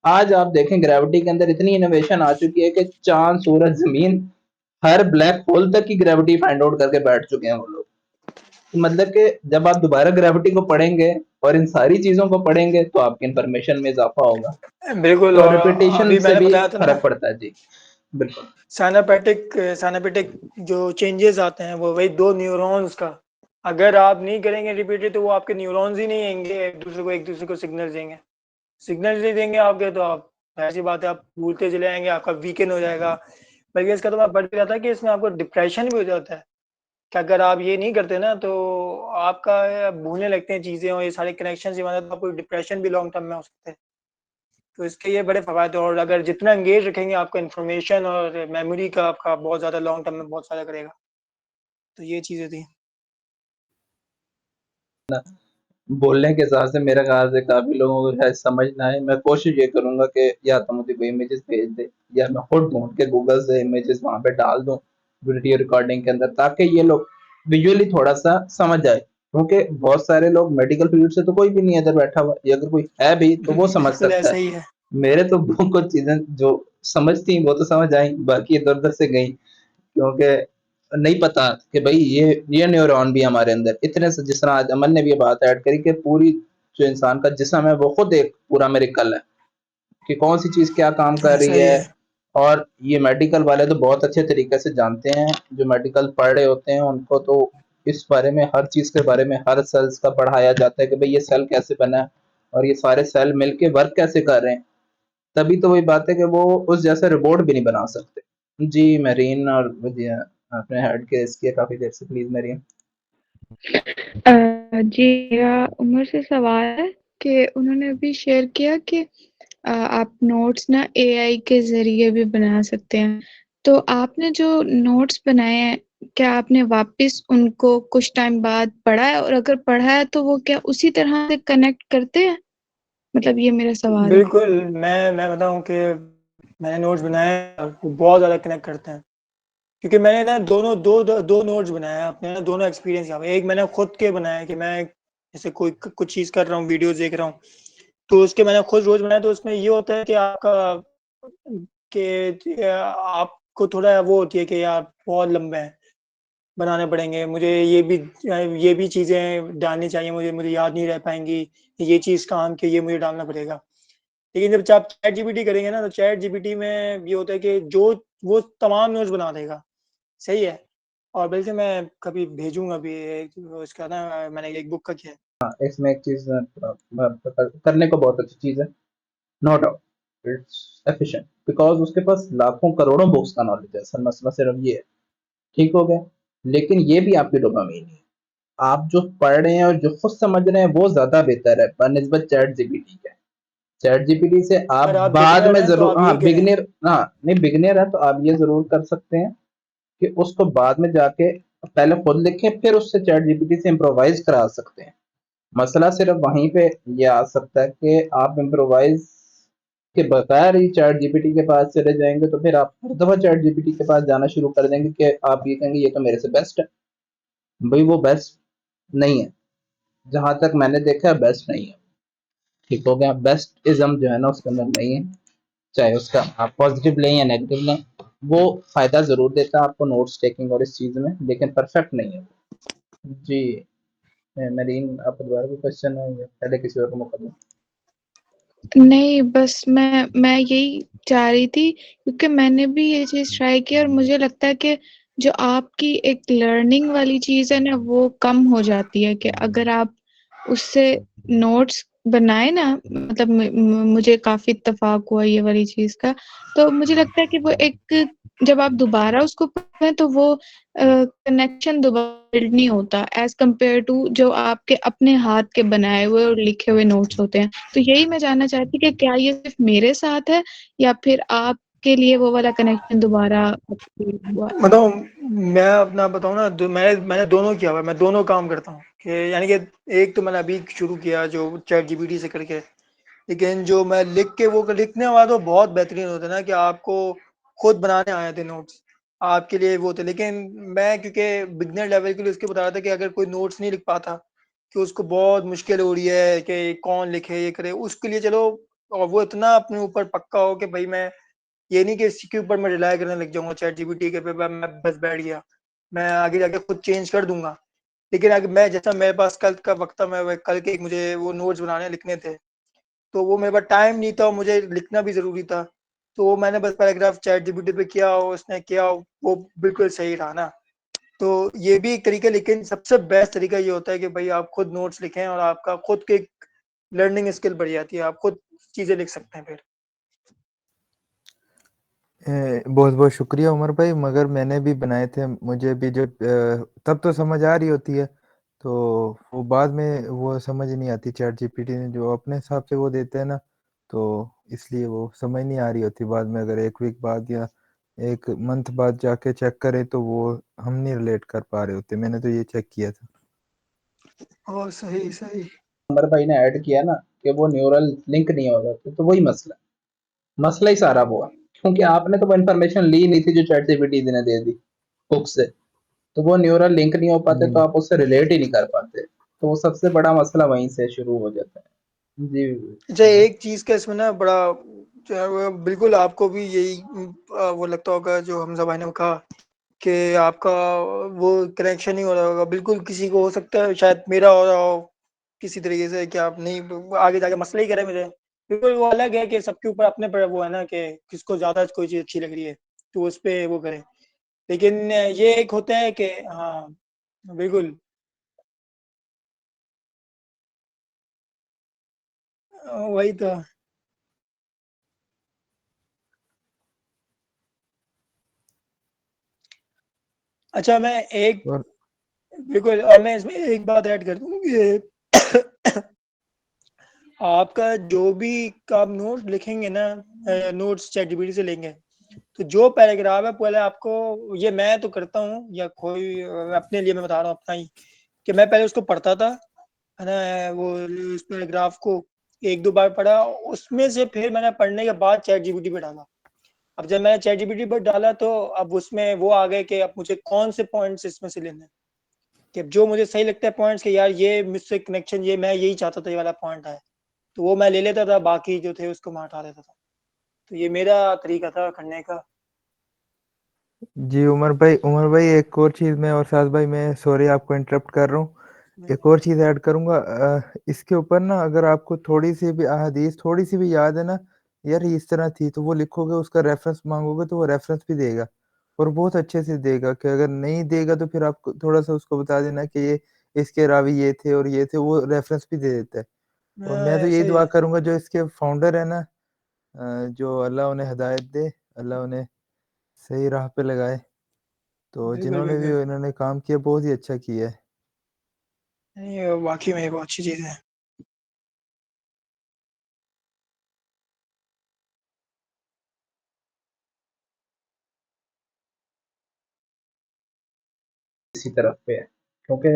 आज आप देखें ग्रेविटी के अंदर इतनी इनोवेशन आ चुकी है कि चाँद, सूरज, ज़मीन, हर ब्लैक होल तक की ग्रेविटी फाइंड आउट करके बैठ चुके हैं वो लोग। तो मतलब कि जब आप दोबारा ग्रेविटी को पढ़ेंगे और इन सारी चीज़ों को पढ़ेंगे तो आपकी इन्फॉर्मेशन में इज़ाफ़ा होगा। बिल्कुल, तो और रिपिटिशन अभी से मैंने भी बताया था ना, फ़र्क पड़ता है। जी, बिल्कुल। साइनापेटिक जो चेंजेस आते हैं, वो वही 2 न्यूरॉन्स का, अगर आप नहीं करेंगे रिपीटेड, तो वो आपके न्यूरॉन्स ही नहीं आएँगे एक दूसरे को सिग्नल देंगे। सिग्नल नहीं देंगे आपके, तो आप ऐसी बात है, आप भूलते चले जाएँगे, आपका वीकेंड हो जाएगा। बल्कि इसका तो मैं पढ़ के रहा था कि इसमें आपको डिप्रेशन भी हो जाता है, कि अगर आप ये नहीं करते ना, तो आपका भूलने लगते हैं चीज़ें और ये सारे कनेक्शंस ही बना, तो आपको डिप्रेशन भी लॉन्ग टर्म में हो सकते हैं। तो इसके ये बड़े फ़वायद हैं, और अगर जितना एंगेज रखेंगे आपका इन्फॉर्मेशन और मेमोरी का, आपका बहुत ज़्यादा लॉन्ग टर्म में बहुत फ़ायदा करेगा। तो ये चीज़ें थी। बोलने के हिसाब से मेरे ख्याल से काफ़ी लोगों को शायद समझ ना आए। मैं कोशिश ये करूँगा कि या तो मुझे कोई इमेजेस भेज दे या मैं खुद ढूँढ के गूगल से इमेजेस वहाँ पे डाल दूँ वीडियो रिकॉर्डिंग के अंदर, ताकि ये लोग विजुअली थोड़ा-सा समझ जाए। क्योंकि बहुत सारे लोग मेडिकल फील्ड से तो कोई भी नहीं है इधर बैठा हुआ, या अगर कोई है भी तो वो समझ बिल्कुल सकता ऐसा है। ही है। मेरे तो वो कुछ चीज़ें जो समझ थी वो तो समझ आई, बाकी इधर-उधर से गई। क्योंकि नहीं पता कि भाई ये न्यूरॉन भी हमारे अंदर इतने से, जिस तरह आज अमन ने भी ये बात ऐड करी कि पूरी जो इंसान का जिस्म है वो खुद एक पूरा मिरेकल है कि कौन सी चीज़ क्या काम कर ऐसा रही ही है। है। और ये मेडिकल वाले तो बहुत अच्छे तरीके से जानते हैं, जो मेडिकल पढ़ रहे होते हैं उनको तो इस बारे में, हर चीज़ के बारे में, हर सेल्स का पढ़ाया जाता है कि भाई ये सेल कैसे बना है और ये सारे सेल मिलके वर्क कैसे कर रहे हैं। तभी तो वही बात है कि वो उस जैसा रिपोर्ट भी नहीं बना सकते। जी मेरीन और विजय, आपने ऐड किया इसकी काफ़ी देर से, प्लीज़ मेरीन। जी, मेरा उमर से सवाल है कि उन्होंने अभी शेयर किया कि आप नोट्स ना एआई के ज़रिए भी बना सकते हैं। तो आपने जो नोट्स बनाए हैं, क्या आपने वापस उनको कुछ टाइम बाद पढ़ा है? और अगर पढ़ा है तो वो क्या उसी तरह से कनेक्ट करते हैं? मतलब ये मेरा सवाल है। बिल्कुल, मैं बताऊँ कि मैंने नोट्स बनाए हैं, वो बहुत ज़्यादा कनेक्ट करते हैं। क्योंकि मैंने ना दो नोट्स बनाए हैं अपने ना, दोनों एक्सपीरियंस यहाँ पे। एक मैंने खुद के बनाए कि मैं जैसे कोई कुछ चीज़ कर रहा हूँ, वीडियोज़ देख रहा हूँ, तो उसके मैंने खुद रोज़ बनाए। तो उसमें ये होता है कि आपका कि आपको थोड़ा वो होती है कि यार बहुत लंबे हैं, बनाने पड़ेंगे, मुझे ये भी चीज़ें डालनी चाहिए, मुझे याद नहीं रह पाएँगी, ये चीज़ काम की, ये मुझे डालना पड़ेगा। लेकिन जब आप चैट जीपीटी करेंगे ना, तो चैट जीपीटी में ये होता है कि जो वो तमाम नोट्स बना देगा, सही है। और बल्कि मैं कभी भेजूँगा भी एक उसका ना, मैंने एक बुक का किया है। हाँ, इसमें एक चीज़ करने को बहुत अच्छी चीज़ है, no doubt, it's efficient because उसके पास लाखों करोड़ों बुक्स का नॉलेज है। असल मसला सिर्फ ये है, ठीक हो गया? लेकिन ये भी आपकी डोपामाइन है। आप जो पढ़ रहे हैं और जो खुद समझ रहे हैं वो ज़्यादा बेहतर है बनिस्बत चैट जीपीटी के। चैट जीपीटी से आप अगर आप बाद बिगिनर में हैं तो ज़रूर, आप हाँ यही करें। बिगिनर, हाँ नहीं बिगिनर है तो आप ये ज़रूर कर सकते हैं कि उसको बाद में जाके पहले खुद लिखें, फिर उससे चैट जीपीटी से इम्प्रोवाइज़ करा सकते हैं। मसला सिर्फ वहीं पे ये आ सकता है कि आप इम्प्रोवाइज़ के बगैर ही चैट जीपीटी के पास चले जाएँगे तो फिर आप हर दफ़ा चैट जीपीटी के पास जाना शुरू कर देंगे कि आप ये कहेंगे ये तो मेरे से बेस्ट है। भई वो बेस्ट नहीं है। जहाँ तक मैंने देखा है बेस्ट नहीं है। ठीक हो गया? बेस्टिज़्म जो है ना उसके अंदर नहीं है। चाहे उसका आप पॉज़िटिव लें या नेगेटिव लें, वो फ़ायदा ज़रूर देता है आपको नोट्स टेकिंग और इस चीज़ में, लेकिन परफेक्ट नहीं है। जी, नरीन आपका दोबारा कोई क्वेश्चन है या पहले किसी और को मौका दूँ? नहीं, बस मैं यही चाह रही थी क्योंकि मैंने भी ये चीज़ ट्राई की और मुझे लगता है कि जो आपकी एक लर्निंग वाली चीज़ है ना, वो कम हो जाती है कि अगर आप उससे नोट्स बनाए ना, मतलब मुझे काफ़ी इत्तेफ़ाक हुआ ये वाली चीज़ का। तो मुझे लगता है कि वो एक जब आप दोबारा उसको पढ़ें तो वो कनेक्शन दोबारा बिल्ड नहीं होता एज़ कम्पेयर टू जो आपके अपने हाथ के बनाए हुए और लिखे हुए नोट्स होते हैं। तो यही मैं जानना चाहती कि क्या ये सिर्फ़ मेरे साथ है या फिर आपके लिए वो वाला कनेक्शन दोबारा हुआ है? बताऊँ, मैं अपना बताऊँ ना, तो मैंने दोनों किया हुआ है, मैं दोनों काम करता हूँ कि यानी कि एक तो मैंने अभी शुरू किया जो चैट जीपीटी से करके, लेकिन जो मैं लिख के वो लिखने वाला तो बहुत बेहतरीन होता है ना कि आपको खुद बनाने आए थे नोट्स, आपके लिए वो थे। लेकिन मैं क्योंकि बिगिनर लेवल के लिए उसको बता रहा था कि अगर कोई नोट्स नहीं लिख पाता, कि उसको बहुत मुश्किल हो रही है कि कौन लिखे, ये करे, उसके लिए चलो, और वो इतना अपने ऊपर पक्का हो कि भाई मैं ये नहीं कि इसी के ऊपर मैं रिलाय करने लग जाऊँगा चैट जीपीटी के पे मैं बस बैठ गया। मैं आगे जाके खुद चेंज कर दूँगा। लेकिन अगर मैं जैसा मेरे पास कल का वक़्त था, मैं कल के मुझे वो नोट्स बनाने लिखने थे, तो वो मेरे पास टाइम नहीं था और मुझे लिखना भी ज़रूरी था। तो वो मैंने बस पैराग्राफ चैट जीपीटी पे किया और उसने किया, वो बिल्कुल सही रहा ना। तो ये भी एक तरीका, लेकिन सबसे बेस्ट तरीका ये होता है कि भाई आप खुद नोट्स लिखें और आपका खुद की लर्निंग स्किल बढ़ जाती है। आप खुद चीज़ें लिख सकते हैं फिर। बहुत-बहुत शुक्रिया उमर भाई, मगर मैंने भी बनाए थे, मुझे भी जब तब तो समझ आ रही होती है, तो वो बाद में वो समझ नहीं आती, चैट जीपीटी ने जो अपने हिसाब से वो देते हैं ना, तो इसलिए वो समझ नहीं आ रही होती बाद में, अगर 1 वीक बाद या एक मंथ बाद जाके चेक करें तो वो हम नहीं रिलेट कर पा रहे होते। मैंने तो ये चेक किया था। सही, सही। उमर भाई ने ऐड किया ना कि वो न्यूरल लिंक नहीं हो रहे, तो वही मसला ही सारा वो है, क्योंकि आपने तो वो इन्फॉर्मेशन ली नहीं थी जो चैट जीपीटी ने दे दी बुक से, तो वो न्यूरल लिंक नहीं हो पाते, तो आप उससे रिलेट ही नहीं कर पाते, तो वो सबसे बड़ा मसला वहीं से शुरू हो जाता है जी। अच्छा, एक चीज़ का इसमें ना बड़ा जो है वो बिल्कुल आपको भी यही वो लगता होगा जो हमज़ा भाई ने कहा कि आपका वो कनेक्शन नहीं हो रहा होगा। बिल्कुल किसी को हो सकता है, शायद मेरा हो रहा हो किसी तरीके से कि आप नहीं आगे जाके मसला ही करे मेरे। बिल्कुल वो अलग है कि सबके ऊपर अपने पर वो है ना कि किसको ज़्यादा कोई चीज़ अच्छी लग रही है, तो उस पे वो करे। लेकिन ये एक होता है कि हाँ, बिल्कुल। वही तो। अच्छा, मैं एक और बिल्कुल मैं इसमें एक बात ऐड कर दूँ कि आपका जो भी आप नोट लिखेंगे ना, नोट्स चैटजीपीटी से लेंगे, तो जो पैराग्राफ है पहले आपको, ये मैं तो करता हूँ या कोई अपने लिए मैं बता रहा हूँ अपना ही, कि मैं पहले उसको पढ़ता था, है ना, वो उस पैराग्राफ को 1-2 बार पढ़ा, उसमें से फिर मैंने पढ़ने के बाद चैटजीपीटी पे डाला। अब जब मैंने चैटजीपीटी पर डाला तो अब उसमें वो आ गए कि अब मुझे कौन से पॉइंट्स इसमें से लेने हैं, कि जो मुझे सही लगता है पॉइंट्स के, यार ये मुझसे कनेक्शन, ये मैं यही चाहता था, ये वाला पॉइंट है, तो वो मैं ले लेता था, बाकी जो थे उसको मैं हटा देता था। तो ये मेरा तरीका था करने का। जी उमर भाई एक और चीज़ मैं, और साथ भाई मैं सॉरी आपको इंटरप्ट कर रहा हूँ। एक और चीज़ ऐड करूँगा इसके ऊपर ना, अगर आपको थोड़ी-सी भी अहादीस थोड़ी-सी भी याद है ना, यार ये इस तरह थी, तो वो लिखोगे, उसका रेफ़रेंस माँगोगे तो वो रेफ़रेंस भी देगा, और बहुत अच्छे से देगा। कि अगर नहीं देगा तो फिर आप थोड़ा-सा उसको बता देना कि ये इसके रावी ये थे और ये थे, वो रेफ़रेंस भी दे देता है। और मैं तो यही सही दुआ है। करूँगा जो इसके फाउंडर है ना, जो अल्लाह उन्हें हिदायत दे, अल्लाह उन्हें सही राह पे लगाए। तो बिल्कुल, जिन्होंने भी बिल्कुल। इन्होंने काम किया, बहुत ही अच्छा किया है। ये वाक़ई में बहुत अच्छी चीज़ है। इसी तरफ पे है, क्योंकि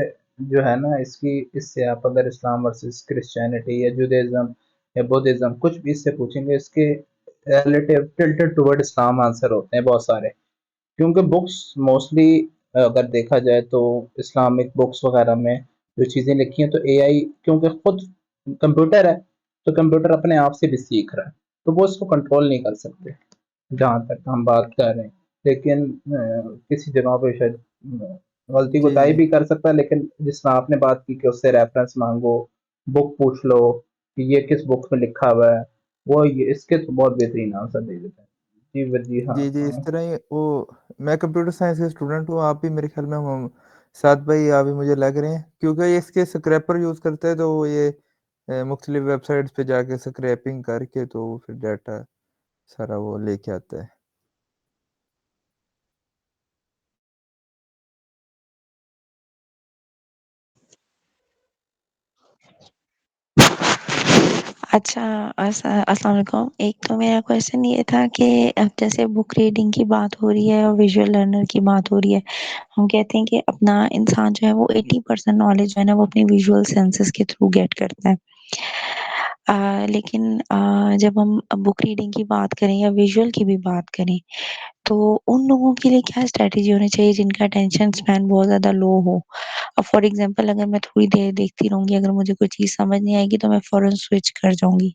जो है ना इसकी, इससे आप अगर इस्लाम वर्सेस क्रिश्चियनिटी या जुडाइज्म या बुद्धिज्म कुछ भी इससे पूछेंगे, इसके रिलेटिव टिल्टेड टुवर्ड इस्लाम आंसर होते हैं बहुत सारे, क्योंकि बुक्स मोस्टली अगर देखा जाए तो इस्लामिक बुक्स वगैरह में जो चीज़ें लिखी हैं, तो एआई क्योंकि खुद कंप्यूटर है, तो कंप्यूटर अपने आप से भी सीख रहा है, तो वो इसको कंट्रोल नहीं कर सकते जहाँ तक हम बात कर रहे हैं। लेकिन किसी जगह पे शायद गलती जी, कोताही जी। भी कर सकता है, लेकिन जिस तरह आपने बात की कि उससे रेफरेंस मांगो, बुक पूछ लो कि ये किस बुक में लिखा हुआ है, वो ये इसके तो बहुत बेहतरीन आंसर दे देता है। जी हाँ जी, जी, इस तरह ही वो, मैं कंप्यूटर साइंस के स्टूडेंट हूँ, आप भी मेरे ख़्याल में हम साथ भाई आप भी मुझे लग रहे हैं, क्योंकि ये इसके स्क्रैपर यूज़ करते हैं, तो वो ये मुख्तलिफ़ वेबसाइट्स पे जाके स्क्रैपिंग करके तो फिर डाटा सारा वो लेके आता है। अच्छा, अस्सलाम वालेकुम। एक तो मेरा क्वेश्चन ये था कि अब जैसे बुक रीडिंग की बात हो रही है और विजुअल लर्नर की बात हो रही है, हम कहते हैं कि अपना इंसान जो है वो 80% नॉलेज जो है ना वो अपनी विजुअल सेंसेस के थ्रू गेट करता है। लेकिन जब हम बुक रीडिंग की बात करें या विजुअल की भी बात करें, तो उन लोगों के लिए क्या स्ट्रैटेजी होनी चाहिए जिनका अटेंशन स्पैन बहुत ज़्यादा लो हो? अब फॉर एग्ज़ाम्पल अगर मैं थोड़ी देर देखती रहूँगी, अगर मुझे कोई चीज़ समझ नहीं आएगी तो मैं फ़ौरन स्विच कर जाऊँगी।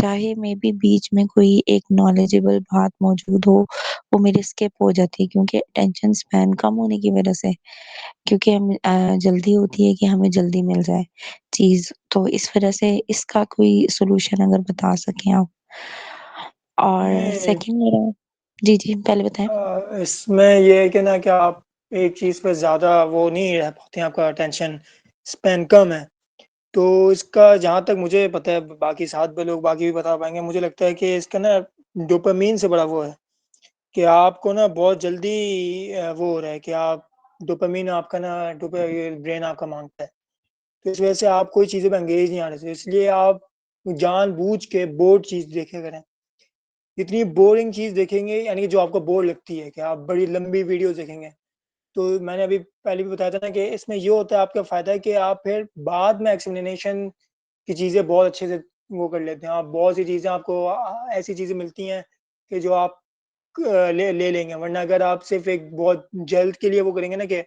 चाहे मेबी बीच में कोई एक नॉलेजेबल बात मौजूद हो, वो मेरी स्किप हो जाती है क्योंकि अटेंशन स्पैन कम होने की वज़ह से, क्योंकि हम जल्दी होती है कि हमें जल्दी मिल जाए चीज़, तो इस वज़ह से इसका कोई सॉल्यूशन अगर बता सकें आप? और नहीं, सेकंड मेरा जी, जी, पहले बताएँ। इसमें ये है कि ना कि आप एक चीज़ पे ज़्यादा वो नहीं रह पाते हैं, आपका अटेंशन स्पैन कम है। तो इसका जहाँ तक मुझे पता है, बाकी साथ भी लोग बाकी भी बता पाएँगे, मुझे लगता है कि इसका ना डोपामाइन से बड़ा वो है कि आपको ना बहुत जल्दी वो हो रहा है कि आप डोपामाइन आपका ना ये ब्रेन आपका माँगता है। तो इस वज़ह से आप कोई चीज़ों में एंगेज नहीं आने से, इसलिए आप जानबूझ के बोर्ड चीज़ देखा करें। जितनी बोरिंग चीज़ देखेंगे यानी कि जो आपको बोर लगती है कि आप बड़ी लंबी वीडियोज़ देखेंगे, तो मैंने अभी पहले भी बताया था ना कि इसमें ये होता है आपका फ़ायदा कि आप फिर बाद में एक्सप्लेनेशन की चीज़ें बहुत अच्छे से वो कर लेते हैं। आप बहुत सी चीज़ें आपको ऐसी चीज़ें मिलती हैं कि जो आप ले ले लेंगे, वरना अगर आप सिर्फ़ एक बहुत जल्द के लिए वो करेंगे ना कि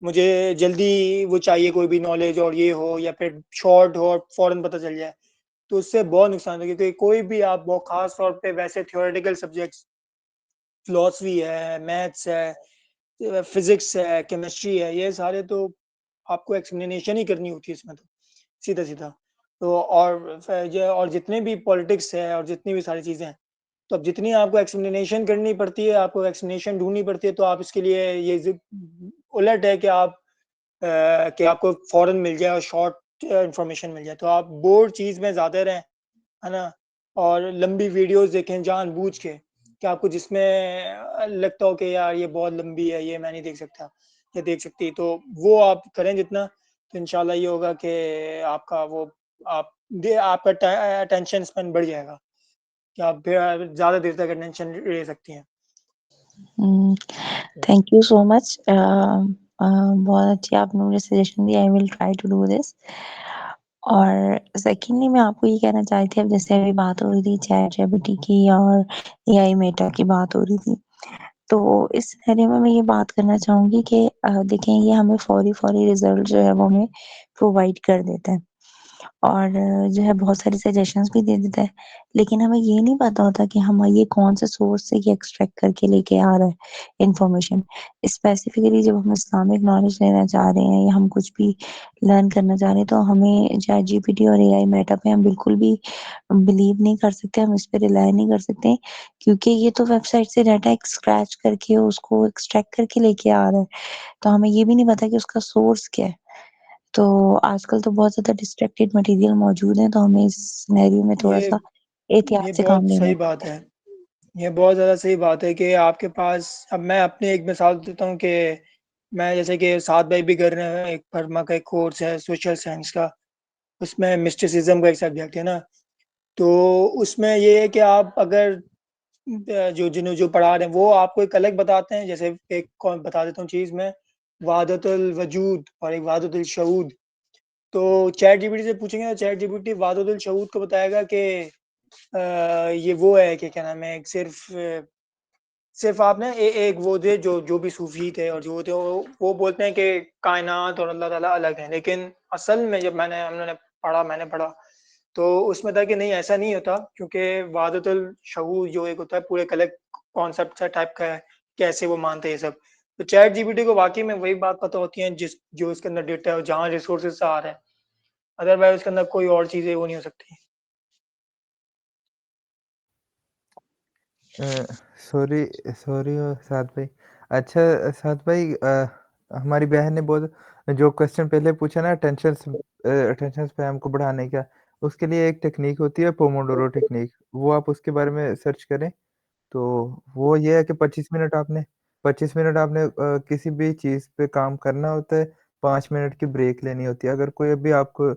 मुझे जल्दी वो चाहिए कोई भी नॉलेज और ये हो या फिर शॉर्ट हो और फ़ौरन पता चल जाए, तो उससे बहुत नुकसान है क्योंकि कोई भी आप बहुत ख़ास तौर पे वैसे थ्योरेटिकल सब्जेक्ट्स फ़िलॉसफ़ी है, मैथ्स है, फ़िज़िक्स है, केमिस्ट्री है, ये सारे तो आपको एक्सप्लेनेशन ही करनी होती है इसमें तो, सीधा-सीधा। तो और फ ज और जितने भी पॉलिटिक्स है और जितनी भी सारी चीज़ें हैं, तो अब जितनी आपको एक्सप्लेनेशन करनी पड़ती है, आपको एक्सप्लेनेशन ढूँढनी पड़ती है, तो आप इसके लिए ये उलट है कि कि आपको फ़ौरन मिल जाए और शॉर्ट इन्फॉर्मेशन मिल जाए। तो आप बोर चीज़ में ज़्यादा रहें, है ना? और लंबी वीडियोज़ देखें जानबूझ के, कि आपको जिसमें लगता हो कि यार ये बहुत लंबी है, ये मैं नहीं देख सकता या देख सकती, तो वो आप करें जितना, तो इंशाल्लाह ये होगा कि आपका वो आप आपका अटेंशन स्पैन बढ़ जाएगा, कि आप फिर ज़्यादा देर तक अटेंशन ले सकती हैं। Thank you so much. बहुत अच्छी आपने मुझे सजेशन दी। I will try to do this. और सेकंडली मैं आपको ये कहना चाहती थी, अब जैसे अभी बात हो रही थी चैट जीपीटी की और एआई मेटा की बात हो रही थी, तो इस सिनेरियो में मैं ये बात करना चाहूंगी कि देखें, ये हमें फौरी रिजल्ट जो है वो हमें प्रोवाइड कर देता है और जो है बहुत सारी सजेशंस भी दे देता है, लेकिन हमें ये नहीं पता होता कि हम ये कौन से सोर्स से ये एक्सट्रैक्ट करके लेके आ रहा है इंफॉर्मेशन। स्पेसिफिकली जब हम इस्लामिक नॉलेज लेना चाह रहे हैं या हम कुछ भी लर्न करना चाह रहे हैं, तो हमें चैट जीपीटी और एआई मेटा पे हम बिल्कुल भी बिलीव नहीं कर सकते, हम इस पे रिलाई नहीं कर सकते, क्योंकि ये तो वेबसाइट से डाटा स्क्रैच करके उसको एक्सट्रैक्ट करके लेके आ रहा है, तो हमें ये भी नहीं पता कि उसका सोर्स क्या है। तो आजकल तो बहुत ज़्यादा डिस्ट्रैक्टेड मटेरियल मौजूद है, तो हमें इस सिनेरियो में ये थोड़ा-सा एहतियात ये से काम बहुत लेना सही चाहिए। बात है। ये बहुत ज़्यादा सही बात है कि आपके पास अब मैं अपनी एक मिसाल देता हूँ कि मैं जैसे कि साथ भाई भी कर रहे हैं, एक फर्मा का एक कोर्स है सोशल साइंस का, उसमें मिस्टिसिज़्म का एक सब्जेक्ट है ना, तो उसमें ये है कि आप अगर जो पढ़ा रहे हैं वो आपको एक अलग बताते हैं, जैसे एक कौन बता देता हूँ चीज़ मैं, वहदतुल वजूद और एक वहदतुल शहूद। तो चैट जीपीटी से पूछेंगे तो चैट जीपीटी वहदतुल शहूद को बताएगा कि ये वो है कि क्या नाम है, एक सिर्फ़ आप ना एक वो थे जो भी सूफ़ी थे और जो थे वो बोलते हैं कि कायनात और अल्लाह ताला अलग हैं। लेकिन असल में जब मैंने पढ़ा, तो उसमें था कि नहीं ऐसा नहीं होता, क्योंकि वहदतुल शहूद जो एक होता है पूरे एक अलग कॉन्सेप्ट सा टाइप का है, कैसे वो मानते हैं ये सब। तो चैट जीपीटी को वाक़ई में वही बात पता होती है जो इसके अंदर डेटा है और जहाँ रिसोर्सेज़ से आ रहा है। अदरवाइज़ उसके अंदर कोई और चीज़ें वो नहीं हो सकती। सॉरी सॉरी साद भाई। अच्छा साद भाई, हमारी बहन ने बहुत जो क्वेश्चन पहले पूछा ना अटेंशन स्पैम को बढ़ाने का, उसके लिए एक टेक्नीक होती है पोमोडोरो टेक्निक, वो आप उसके बारे में सर्च करें। तो वो ये है कि 25 मिनट आपने किसी भी चीज़ पे काम करना होता है, 5 मिनट की ब्रेक लेनी होती है। अगर कोई अभी आपको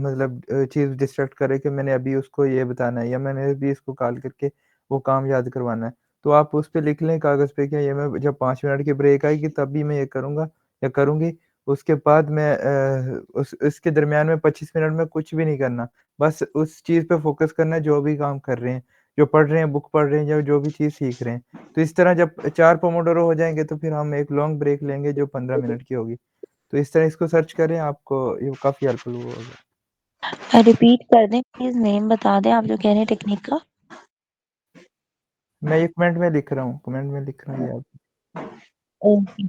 मतलब चीज़ डिस्ट्रैक्ट करे कि मैंने अभी उसको ये बताना है या मैंने अभी इसको कॉल करके वो काम याद करवाना है, तो आप उस पे लिख लें कागज़ पे कि ये मैं जब 5 मिनट की ब्रेक आएगी तभी मैं ये करूँगा या करूँगी। उसके बाद मैं उस इसके दरमियान में 25 मिनट में कुछ भी नहीं करना। बस उस चीज़ पे फ़ोकस करना है जो भी काम कर रहे हैं। जो पढ़ रहे हैं, बुक पढ़ रहे हैं या जो भी चीज़ सीख रहे हैं। तो इस तरह जब 4 पोमोडोरो हो जाएँगे तो फिर हम एक लॉन्ग ब्रेक लेंगे जो 15 मिनट की होगी। तो इस तरह इसको सर्च करें, आपको ये काफ़ी हेल्पफुल वो होगा। रिपीट कर दें प्लीज़, नेम बता दें आप जो कह रहे हैं टेक्निक का? मैं ये कमेंट में लिख रहा हूँ, कमेंट में लिख रहा हूँ ये आप। ओके,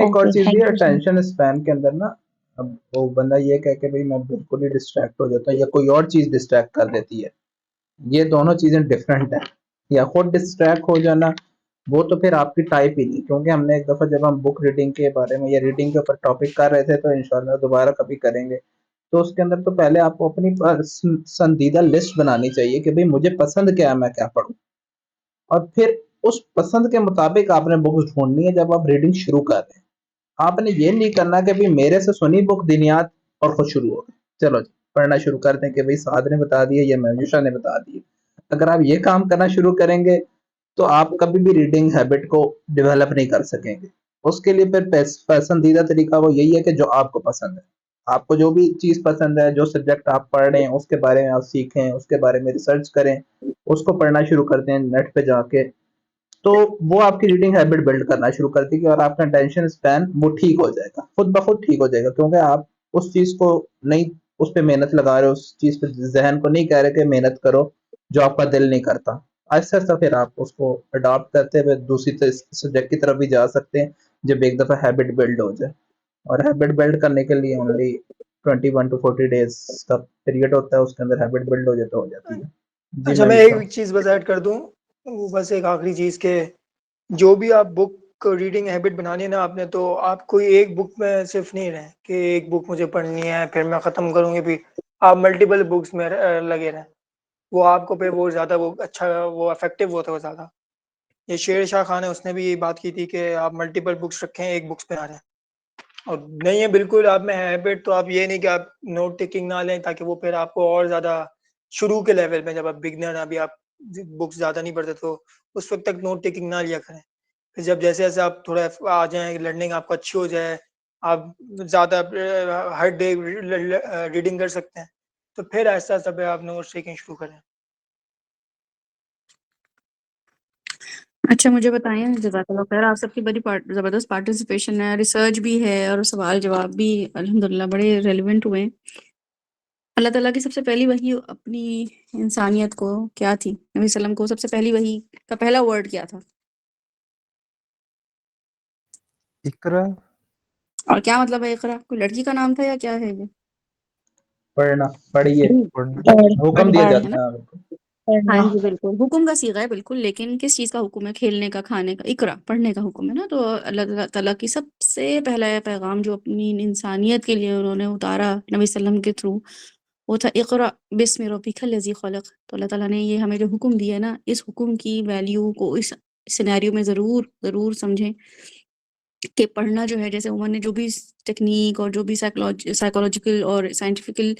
एक और ओके, चीज़ भी थैंक है यू सो अटेंशन स्पैन के अंदर ना, अब वो बंदा ये कह के भई मैं बिल्कुल ही डिस्ट्रैक्ट हो जाता हूँ या कोई और चीज़ डिस्ट्रैक्ट कर देती है। ये दोनों चीज़ें डिफरेंट हैं। या खुद डिस्ट्रैक्ट हो जाना, वो तो फिर आपकी टाइप ही नहीं, क्योंकि हमने एक दफ़ा जब हम बुक रीडिंग के बारे में या रीडिंग के ऊपर टॉपिक कर रहे थे, तो इंशाल्लाह दोबारा कभी करेंगे। तो उसके अंदर तो पहले आपको अपनी पसंदीदा लिस्ट बनानी चाहिए कि भई मुझे पसंद क्या है, मैं क्या पढूँ? और फिर उस पसंद के मुताबिक आपने बुक्स ढूँढनी है जब आप रीडिंग शुरू कर रहे हैं। आपने ये नहीं करना कि भई मेरे से सुनी बुक दिनियात और खुद शुरू हो गए। चलो जी, पढ़ना शुरू कर दें कि भई साद ने बता दिया या महबूशा ने बता दिया। अगर आप ये काम करना शुरू करेंगे, तो आप कभी भी रीडिंग हैबिट को डेवलप नहीं कर सकेंगे। उसके लिए फिर पसंदीदा तरीका वो यही है कि जो आपको पसंद है। आपको जो भी चीज़ पसंद है, जो सब्जेक्ट आप पढ़ रहे हैं, उसके बारे में आप सीखें, उसके बारे में रिसर्च करें, उसको पढ़ना शुरू कर दें नेट पे जाके। तो वो आपकी रीडिंग हैबिट बिल्ड करना शुरू कर देगी और आपका अटेंशन स्पैन वो ठीक हो जाएगा, खुद ब खुद ठीक हो जाएगा, क्योंकि आप उस चीज़ को नहीं, उस पे मेहनत लगा रहे हो, उस चीज़ पे ज़हन को नहीं कह रहे कि मेहनत करो, जो आपका दिल नहीं करता। आहिस्ता-आहिस्ता फिर आप उसको अडॉप्ट करते हुए दूसरी सब्जेक्ट की तरफ भी जा सकते हैं, जब एक दफ़ा हैबिट बिल्ड हो जाए। और हैबिट बिल्ड करने के लिए ओनली 21 टू 40 डेज़ का पीरियड होता है, उसके अंदर हैबिट बिल्ड हो जाए तो हो जाती है। जी, अच्छा, मैं नवीद साहब। एक चीज़ बस ऐड कर दूँ, वो बस एक आखिरी चीज़ के जो भी आप बुक रीडिंग हैबिट बनानी है ना आपने, तो आप कोई एक बुक में सिर्फ नहीं रहें कि एक बुक मुझे पढ़नी है फिर मैं ख़त्म करूँगी, फिर आप मल्टीपल बुक्स में लगे रहें। वो आपको फिर वो ज़्यादा वो अच्छा वो इफ़ेक्टिव होता है वो ज़्यादा। ये शेर शाह खान है, उसने भी यही बात की थी कि आप मल्टीपल बुक्स रखें, एक बुक्स पे ना रहें। और नहीं है बिल्कुल आप में हैबिट, तो आप ये नहीं कि आप नोट टेकिंग ना लें, ताकि वो फिर आपको और ज़्यादा शुरू के लेवल में, जब आप बिगिनर अभी आप बुक्स ज़्यादा नहीं पढ़ते, तो उस वक़्त तक नोट टेकिंग ना लिया करें। फिर जब जैसे-जैसे आप थोड़ा आ जाएँ, लर्निंग आपको अच्छी हो जाए, आप ज़्यादा हर डे रीडिंग कर सकते हैं, तो फिर आहिस्ता-आहिस्ता फिर आप नोट्स टेकिंग शुरू करें। अच्छा, मुझे बताएँ, जज़ाकल्लाह खैर, आप सबकी बड़ी ज़बरदस्त पार्टिसिपेशन है, रिसर्च भी है और सवाल-जवाब भी अल्हम्दुलिल्लाह बड़े रेलेवेंट हुए। अल्लाह ताला की सबसे पहली वही अपनी इंसानियत को क्या थी? नबी सल्लम को सबसे पहली वही का पहला वर्ड क्या था? इकरा। और क्या मतलब है इक़रा? कोई लड़की का नाम था या क्या है ये? पढ़ना, पढ़िए, पढ़ना। हुक्म दिए पढ़ है जाते ना? हैं आपको। हाँ जी, बिल्कुल, हुक्म का सीगा है बिल्कुल, लेकिन किस चीज़ का हुक्म है? खेलने का, खाने का, इक़रा पढ़ने का हुक्म है ना? तो अल्लाह ताला की सबसे पहला पैगाम जो अपनी इंसानियत के लिए उन्होंने उतारा नबी सल्लम के थ्रू, वो था इक़रा बिस्मि रब्बिकल लज़ी ख़लक़। तो अल्लाह ताला ने ये हमें जो हुक्म दिया है ना, इस हुक्म की वैल्यू को इस सिनेरियो में ज़रूर समझें कि पढ़ना जो है, जैसे उमर ने जो भी टेक्नीक और जो भी साइकोलॉजिकल और साइंटिफिकल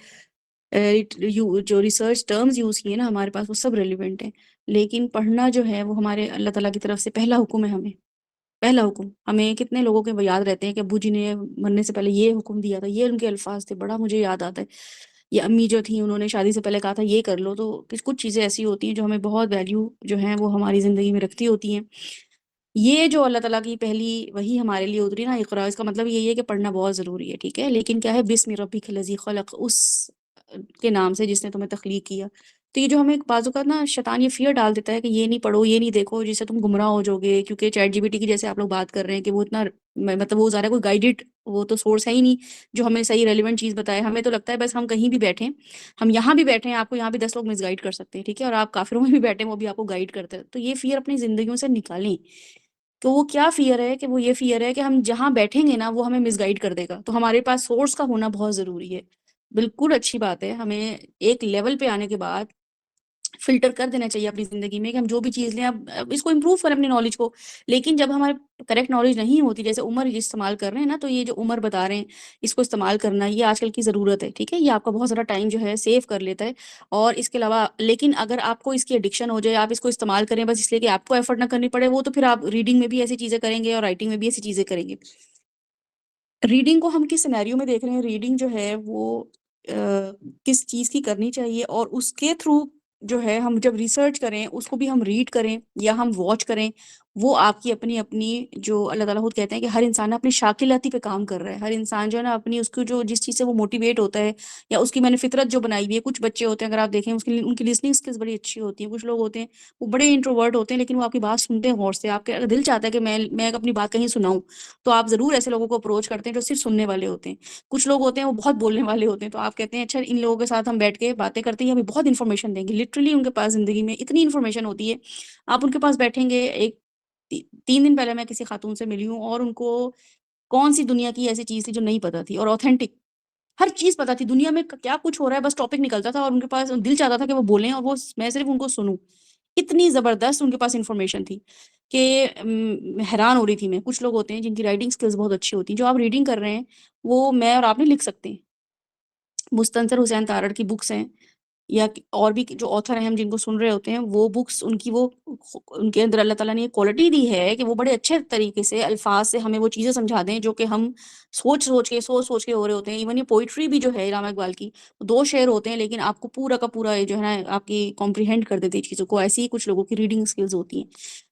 जो रिसर्च टर्म्स यूज़ किए ना हमारे पास, वो सब रेलिवेंट हैं। लेकिन पढ़ना जो है वो हमारे अल्लाह ताला की तरफ से पहला हुक्म है हमें, पहला हुक्म। हमें कितने लोगों के वो याद रहते हैं कि अब्बू जी ने मरने से पहले ये हुक्म दिया था, ये उनके अल्फाज़ थे, बड़ा मुझे याद आता है। या अम्मी जो थी उन्होंने शादी से पहले कहा था ये कर लो, तो कुछ चीज़ें ऐसी होती हैं जो हमें बहुत वैल्यू जो है वो हमारी ज़िंदगी में रखती होती हैं। ये जो अल्लाह ताला की पहली वही हमारे लिए उतरी ना इक़रा, इसका मतलब यही है कि पढ़ना बहुत ज़रूरी है, ठीक है? लेकिन क्या है, बिस्मि रब्बिकल लज़ी ख़लक़, उस के नाम से जिसने तुम्हें तख़लीक़ किया। तो ये जो हमें बाज़ औक़ात ना शैतान ये फ़ियर डाल देता है कि ये नहीं पढ़ो, ये नहीं देखो, जिससे तुम गुमराह हो जाओगे, क्योंकि चैट जीपीटी की जैसे आप लोग बात कर रहे हैं कि वो इतना मतलब वो ज़्यादा कोई गाइडेड वो तो सोर्स है ही नहीं, जो हमें सही रेलेवेंट चीज़ बताए। हमें तो लगता है बस हम कहीं भी बैठें, हम यहाँ भी बैठे हैं, आपको यहाँ भी 10 लोग मिसगाइड कर सकते हैं, ठीक है? और आप काफ़िरों में भी बैठे हैं, वो भी आपको गाइड करते हैं। तो ये फ़ियर अपनी ज़िंदगियों से निकालें। तो वो क्या फ़ियर है कि वो ये फ़ियर है कि हम जहाँ बैठेंगे ना, वो हमें मिसगाइड कर देगा। तो हमारे पास सोर्स का होना बहुत ज़रूरी है। बिल्कुल अच्छी बात है, हमें एक लेवल पे आने के बाद फ़िल्टर कर देना चाहिए अपनी ज़िंदगी में कि हम जो भी चीज़ लें, अब इसको इम्प्रूव करें अपनी नॉलेज को। लेकिन जब हमारे करेक्ट नॉलेज नहीं होती, जैसे उमर इस्तेमाल कर रहे हैं ना, तो ये जो उमर बता रहे हैं, इसको इस्तेमाल करना, ये आजकल की ज़रूरत है, ठीक है? ये आपका बहुत ज़्यादा टाइम जो है सेव कर लेता है। और इसके अलावा लेकिन अगर आपको इसकी एडिक्शन हो जाए, आप इसको इस्तेमाल करें बस इसलिए कि आपको एफ़र्ट ना करनी पड़े, वो तो फिर आप रीडिंग में भी ऐसी चीज़ें करेंगे और राइटिंग में भी ऐसी चीज़ें करेंगे। रीडिंग को हम किस सिनेरियो में देख रहे हैं, रीडिंग जो है वो किस चीज़ की करनी चाहिए, और उसके थ्रू जो है हम जब रिसर्च करें, उसको भी हम रीड करें या हम वॉच करें, वो आपकी अपनी-अपनी जो अल्लाह ताला खुद कहते हैं कि हर इंसान ना अपनी शाकिलाती पे काम कर रहा है। हर इंसान जो है ना अपनी उसको जो जिस चीज़ से वो मोटिवेट होता है या उसकी मैंने फ़ितरत जो बनाई हुई है। कुछ बच्चे होते हैं, अगर आप देखें उसकी उनकी लिसनिंग स्किल्स बड़ी अच्छी होती हैं। कुछ लोग होते हैं, वो बड़े इंट्रोवर्ट होते हैं, लेकिन वो आपकी बात सुनते हैं गौर से। आपके अगर दिल चाहता है कि मैं अपनी बात कहीं सुनाऊँ, तो आप ज़रूर ऐसे लोगों को अप्रोच करते हैं जो सिर्फ़ सुनने वाले होते हैं। कुछ लोग होते हैं वो बहुत बोलने वाले होते हैं, तो आप कहते हैं अच्छा इन लोगों के साथ हम बैठ के बातें करते हैं, ये हमें बहुत इन्फॉर्मेशन देंगे। लिटरली उनके पास ज़िंदगी में इतनी इन्फॉर्मेशन होती है, आप उनके पास बैठेंगे। एक 3 दिन पहले मैं किसी खातून से मिली हूँ और उनको कौन-सी दुनिया की ऐसी चीज़ थी जो नहीं पता थी, और ऑथेंटिक हर चीज़ पता थी। दुनिया में क क्या कुछ हो रहा है, बस टॉपिक निकलता था और उनके पास दिल चाहता था कि वो बोलें और वो मैं सिर्फ़ उनको सुनूँ। इतनी ज़बरदस्त उनके पास इन्फॉर्मेशन थी कि हैरान हो रही थी मैं। कुछ लोग होते हैं जिनकी राइटिंग स्किल्स बहुत अच्छी होती हैं। जो आप रीडिंग कर रहे हैं, वो मैं और आप नहीं लिख सकते। मुस्तंसर हुसैन तारड़ की बुक्स हैं। या और भी जो ऑथर हैं हम जिनको सुन रहे होते हैं, वो बुक्स उनके अंदर अल्लाह ताला ने ये क्वालिटी दी है कि वो बड़े अच्छे तरीके से अल्फाज से हमें वो चीज़ें समझा दें जो कि हम सोच सोच के हो रहे होते हैं। इवन ये पोइट्री भी जो है इलामा इकबाल की, 2 शेर होते हैं लेकिन आपको पूरा का पूरा ये जो है ना आपकी कॉम्प्रिहेंड कर देती है चीज़ों को। ऐसी ही कुछ लोगों की रीडिंग स्किल्स होती हैं।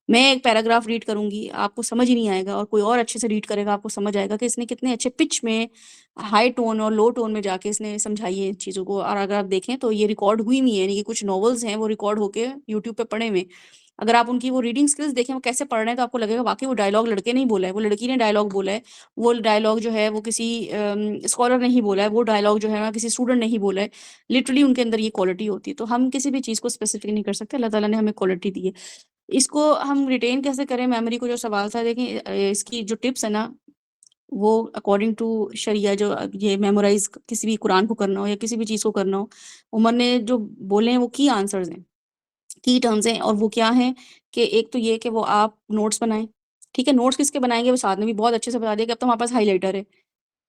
मैं एक पैराग्राफ रीड करूँगी, आपको समझ ही नहीं आएगा, और कोई और अच्छे से रीड करेगा, आपको समझ आएगा कि इसने कितने अच्छे पिच में, हाई टोन और लो टोन में जाके इसने समझाई है चीज़ों को। और अगर आप देखें तो ये रिकॉर्ड हुई हुई है, यानी कि कुछ नॉवेल्स हैं वो रिकॉर्ड होके यूट्यूब पे पड़े हुए हैं। अगर आप उनकी वो रीडिंग स्किल्स देखें वो कैसे पढ़ रहे हैं, तो आपको लगेगा वाक़ई वो डायलॉग लड़के ने ही बोला है, वो लड़की ने डायलॉग बोला है। वो डायलॉग जो है वो किसी स्कॉलर ने ही बोला है, वो डायलॉग जो है ना किसी स्टूडेंट ने ही बोला है। लिटरली उनके अंदर ये क्वालिटी होती है। तो हम किसी भी चीज़ को स्पेसिफिक नहीं कर सकते, अल्लाह ताला ने हमें क्वालिटी दी है। इसको हम रिटेन कैसे करें मेमोरी को, जो सवाल था, देखिए इसकी जो टिप्स है ना, वो अकॉर्डिंग टू शरिया, जो ये मेमोराइज किसी भी कुरान को करना हो या किसी भी चीज़ को करना हो, उमर ने जो बोले हैं वो की आंसर्स हैं, की टर्म्स हैं। और वो क्या हैं कि एक तो ये कि वो आप नोट्स बनाएं। ठीक है, नोट्स किसके बनाएंगे, वो साथ में भी बहुत अच्छे से बता दिया कि अब तो हमारे पास हाईलाइटर है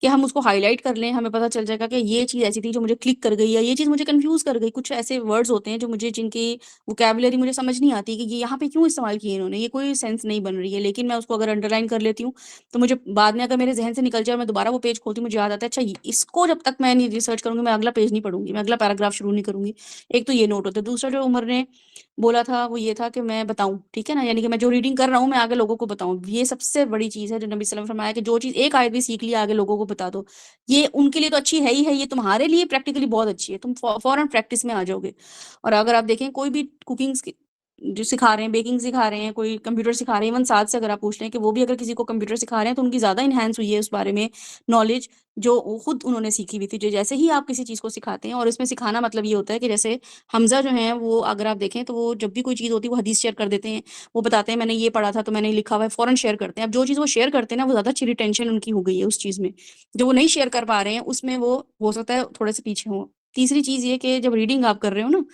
कि हम उसको हाइलाइट कर लें, हमें पता चल जाएगा कि ये चीज़ ऐसी थी जो मुझे क्लिक कर गई, या ये चीज़ मुझे कंफ्यूज कर गई। कुछ ऐसे वर्ड्स होते हैं जो मुझे, जिनकी वोकैबुलरी मुझे समझ नहीं आती कि ये यहाँ पे क्यों इस्तेमाल किए इन्होंने, ये कोई सेंस नहीं बन रही है, लेकिन मैं उसको अगर अंडरलाइन कर लेती हूँ तो मुझे बाद में अगर मेरे जहन से निकल जाए और मैं दोबारा वो पेज खोलती हूँ, मुझे याद आता है अच्छा इसको जब तक मैं नहीं रिसर्च करूंगी मैं अगला पेज नहीं पढ़ूंगी, मैं अगला पैराग्राफ शुरू नहीं करूंगी। एक तो ये नोट होता है। दूसरा जो उमर ने बोला था वो ये था कि मैं बताऊं, ठीक है ना, यानी कि मैं जो रीडिंग कर रहा हूँ मैं आगे लोगों को बताऊं। ये सबसे बड़ी चीज़ है जो नबी सल्लल्लाहु अलैहि वसल्लम ने फरमाया कि जो चीज़ एक आयत भी सीख लिया आगे लोगों को बता दो। ये उनके लिए तो अच्छी है ही है, ये तुम्हारे लिए प्रैक्टिकली बहुत अच्छी है, तुम फौरन प्रैक्टिस में आ जाओगे। और अगर आप देखें कोई भी कुकिंग जो सिखा रहे हैं, बेकिंग सिखा रहे हैं, कोई कंप्यूटर सिखा रहे हैं, इवन साथ से अगर आप पूछ रहे हैं कि वो भी अगर किसी को कंप्यूटर सिखा रहे हैं तो उनकी ज़्यादा इन्हांस हुई है उस बारे में नॉलेज, जो वो खुद उन्होंने सीखी हुई थी। जो जैसे ही आप किसी चीज़ को सिखाते हैं, और इसमें सिखाना मतलब ये होता है कि जैसे हमज़ा जो हैं वो अगर आप देखें तो वो जब भी कोई चीज़ होती है वो हदीस शेयर कर देते हैं। वो बताते हैं मैंने ये पढ़ा था तो मैंने लिखा हुआ है, फ़ौरन शेयर करते हैं। अब जो चीज़ वो शेयर करते हैं ना वो ज़्यादा अच्छी रिटेंशन उनकी हो गई है उस चीज़ में। जो वो नहीं शेयर कर पा रहे हैं उसमें वो हो सकता है थोड़े से पीछे हों। तीसरी चीज़ ये कि जब रीडिंग आप कर रहे हो ना,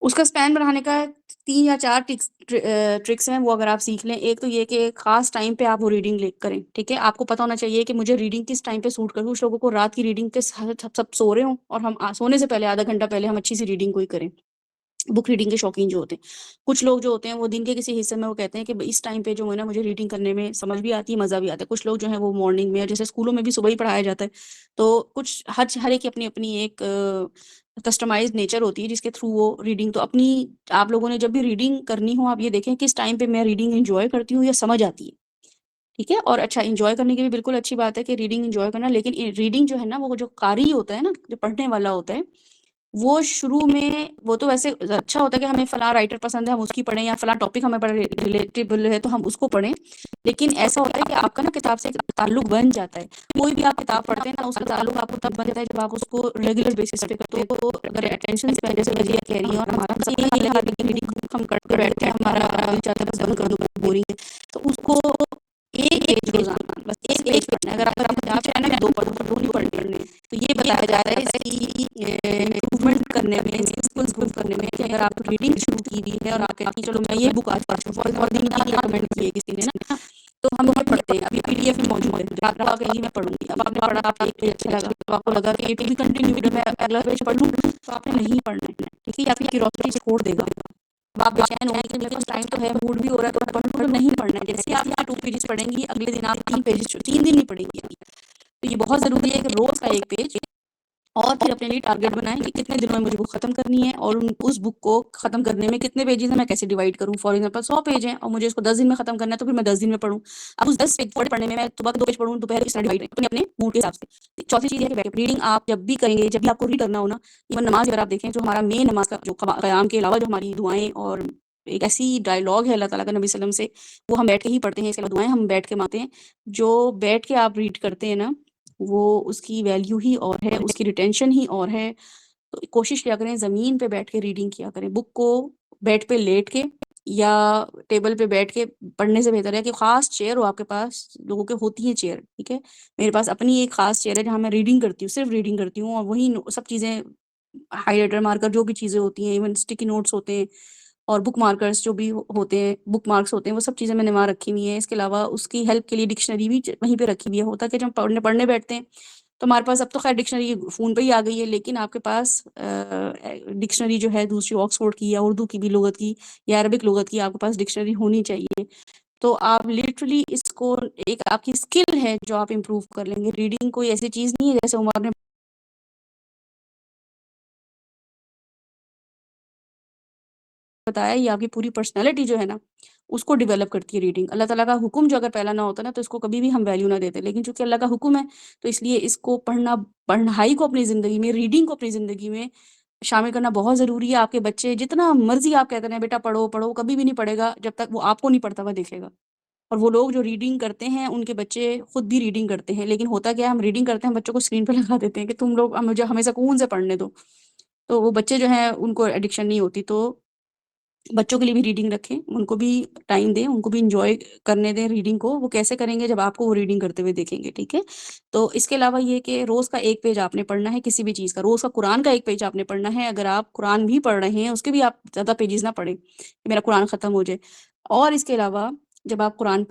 उसका स्पैन बढ़ाने का 3 या 4 ट्रिक्स हैं, वो अगर आप सीख लें। एक तो ये कि ख़ास टाइम पे आप वो रीडिंग करें, ठीक है? आपको पता होना चाहिए कि मुझे रीडिंग किस टाइम पे सूट करे। कुछ लोगों को रात की रीडिंग के सब सो रहे हों और हम सोने से पहले आधा घंटा पहले हम अच्छी सी रीडिंग कोई करें। बुक रीडिंग के शौकीन जो होते हैं। कुछ लोग जो होते हैं वो दिन के किसी हिस्से में वो कहते हैं कि इस टाइम पे जो है ना मुझे रीडिंग करने में समझ भी आती है, मज़ा भी आता है। कुछ लोग जो हैं वो मॉर्निंग में, जैसे स्कूलों में भी सुबह ही पढ़ाया जाता है। तो कुछ हर एक की अपनी-अपनी एक कस्टमाइज़्ड नेचर होती है जिसके थ्रू वो रीडिंग, तो अपनी आप लोगों ने जब भी रीडिंग करनी हो आप ये देखें किस टाइम पे मैं रीडिंग एन्जॉय करती हूँ या समझ आती है। ठीक है? और अच्छा, एन्जॉय करने की भी बिल्कुल अच्छी बात है कि रीडिंग एन्जॉय करना, लेकिन रीडिंग जो है ना वो जो कारी होता है ना, जो पढ़ने वाला होता है, वो शुरू में वो तो वैसे अच्छा होता है कि हमें फलाँ राइटर पसंद है, हम उसकी पढ़ें, या फलाँ टॉपिक हमें बड़ा रिलेटेबल है तो हम उसको पढ़ें। लेकिन ऐसा होता है कि आपका ना किताब से एक ताल्लुक बन जाता है। कोई भी आप किताब पढ़ते हैं ना उसका ताल्लुक आपको तब बन जाता है जब आप उसको रेगुलर बेसिस पे करते हो। तो अगर अटेंशन स्पैन जैसे वज़ीर कह रही हैं और हमारा सबका ये हाल है कि रीडिंग हम करते बैठते हैं, हमारा दिल चाहता है बस बंद कर दो, बोरिंग है। तो उसको एक पेज रोज़ाना, बस एक पेज पढ़ना है। अगर आपका किताब है ना 2 पढ़ो, 2 नहीं पढ़ने। तो ये बताया जा रहा है इसकी इम्प्रूवमेंट करने में, इसकी स्किल्स इम्प्रूव करने में, कि अगर आप रीडिंग शुरू की हुई है और आप कहती हैं चलो मैं ये बुक आज पढ़ती हूँ, फॉर एग्जाम्पल दिन की रिकमेंड की है किसी ने ना, तो हम ये पढ़ते हैं। अभी पीडीएफ में मौजूद है, रात को आप कहेंगी मैं पढ़ूँगी। अब आपने पढ़ा, आप एक पेज अच्छा लगा तो आपको लगा कि ये भी कंटिन्यू मैं अगला पेज पढ़ लूँ, तो आपने नहीं पढ़ना है। ठीक है? या फिर क्यूरोसिटी से छोड़ देगा। अब आप बेचैन होंगी कि मेरे पास टाइम तो है, मूड भी हो रहा है तो मैं पढ़ लूँ, तो नहीं पढ़ना है। जैसे ही आप यहाँ 2 पेजेस पढ़ेंगी, अगले दिन आप 3 पेजेस, 3 दिन नहीं पढ़ेंगी। तो ये बहुत ज़रूरी है कि रोज़ का 1 पेज, और फिर अपने लिए टारगेट बनाएँ कि कितने दिनों में मुझे बुक खत्म करनी है, और उस बुक को खत्म करने में कितने पेजेस हैं, मैं कैसे डिवाइड करूँ। फॉर एग्जांपल 100 पेज हैं और मुझे इसको 10 दिन में खत्म करना है, तो फिर मैं 10 दिन में पढ़ूँ। अब उस 10 पेज पढ़ने में मैं सुबह के 2 पेज पढ़ूँ, दोपहर के इस तरह डिवाइड करें, अपने मूड के हिसाब से। चौथी चीज़ है कि बैकअप रीडिंग आप जब भी करेंगे, जब भी आपको रीड करना हो ना, इवन नमाज़ अगर आप देखें, जो हमारा मेन नमाज़ का जो क़याम के अलावा जो हमारी दुआएँ और एक ऐसी डायलॉग है अल्लाह ताला का नबी सल्लम से, वो हम बैठ के ही पढ़ते हैं। इसके अलावा दुआएँ हम बैठ के माँगते हैं। जो बैठ के आप रीड करते हैं ना, वो उसकी वैल्यू ही और है, उसकी रिटेंशन ही और है। तो कोशिश किया करें ज़मीन पे बैठ के रीडिंग किया करें। बुक को बेड पे लेट के या टेबल पे बैठ के पढ़ने से बेहतर है कि ख़ास चेयर हो आपके पास। लोगों के होती है चेयर, ठीक है? मेरे पास अपनी एक ख़ास चेयर है जहाँ मैं रीडिंग करती हूँ, सिर्फ़ रीडिंग करती हूँ, और वही सब चीज़ें, हाइलाइटर, मार्कर, जो भी चीज़ें होती हैं, इवन स्टिकी नोट्स होते हैं और बुक मार्कर्स जो भी होते हैं, बुक मार्क्स होते हैं, वो सब चीज़ें मैंने वहाँ रखी हुई हैं। इसके अलावा उसकी हेल्प के लिए डिक्शनरी भी वहीं पे रखी हुई है। होता है कि जब हम पढ़ने बैठते हैं तो हमारे पास अब तो खैर डिक्शनरी फ़ोन पे ही आ गई है, लेकिन आपके पास डिक्शनरी जो है दूसरी ऑक्सफोर्ड की या उर्दू की भी लुगत की या अरबिक लुगत की आपके पास डिक्शनरी होनी चाहिए। तो आप लिटरली इसको एक आपकी स्किल है जो आप इम्प्रूव कर लेंगे। रीडिंग कोई ऐसी चीज़ नहीं है, जैसे उमर ने बताया, ये आपकी पूरी पर्सनैलिटी जो है ना, उसको डेवलप करती है रीडिंग। अल्लाह ताला का हुक्म जो अगर पहला ना होता ना, तो इसको कभी भी हम वैल्यू ना देते। लेकिन चूँकि अल्लाह का हुक्म है, तो इसलिए इसको पढ़ाई को अपनी ज़िंदगी में, रीडिंग को अपनी ज़िंदगी में शामिल करना बहुत ज़रूरी है। आपके बच्चे जितना मर्ज़ी आप कहते रहें, बेटा पढ़ो, पढ़ो, कभी भी नहीं पढ़ेगा जब तक वो आपको नहीं पढ़ता हुआ देखेगा। और वो लोग जो रीडिंग करते हैं, उनके बच्चे खुद भी रीडिंग करते हैं। लेकिन होता क्या है, हम रीडिंग करते हैं, बच्चों को स्क्रीन पे लगा देते हैं कि तुम लोग मुझे हमें सुकून से पढ़ने दो। तो वो बच्चे जो हैं, उनको एडिक्शन नहीं होती। तो बच्चों के लिए भी रीडिंग रखें, उनको भी टाइम दें, उनको भी एन्जॉय करने दें रीडिंग को। वो कैसे करेंगे, जब आपको वो रीडिंग करते हुए देखेंगे, ठीक है? तो इसके अलावा ये कि रोज़ का 1 पेज आपने पढ़ना है किसी भी चीज़ का। रोज़ का कुरान का 1 पेज आपने पढ़ना है। अगर आप कुरान भी पढ़ रहे हैं, उसके भी आप ज़्यादा पेजेज़ ना पढ़ें कि मेरा कुरान ख़त्म हो जाए। और इसके अलावा जब आप कुरान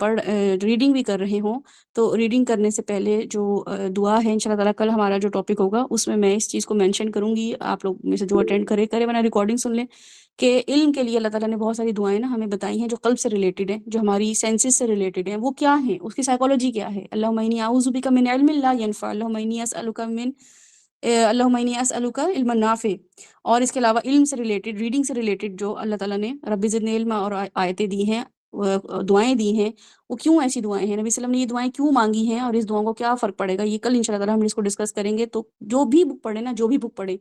रीडिंग भी कर रहे हों, तो रीडिंग करने से पहले जो दुआ है, इंशाअल्लाह ताला कल हमारा जो टॉपिक होगा, उसमें मैं इस चीज़ को मेंशन करूँगी। आप लोग में से जो अटेंड करे, वरना रिकॉर्डिंग सुन लें। कि इल्म के लिए अल्लाह ताला ने बहुत सारी दुआएँ ना हमें बताई हैं, जो क़ल्ब से रिलेटेड हैं, जो हमारी सेंसेस से रिलेटेड हैं। वो क्या हैं? उसकी साइकोलॉजी क्या है? अल्लाहुम्मा इन्नी अऊज़ु बिका मिन इल्मिन ला यनफ़अ, अल्लाहुम्मा इन्नी असअलुका अल्लाहुम्मा इन्नी असअलुका इल्मन नाफ़ि। और इसके अलावा इल्म से रिलेटेड, रीडिंग से रिलेटेड जो अल्लाह ताला ने रब्बि ज़िदनी इल्मा और आयतें दी हैं, दुआएँ दी हैं, वो क्यों ऐसी दुआएँ हैं? नबी सल्लल्लाहु अलैहि वसल्लम ने ये दुआएँ क्यों माँगी हैं और इस दुआओं को क्या फ़र्क पड़ेगा? ये कल इंशाअल्लाह ताला हम इसको डिस्कस करेंगे। तो जो भी बुक पढ़े ना, जो भी बुक पढ़े,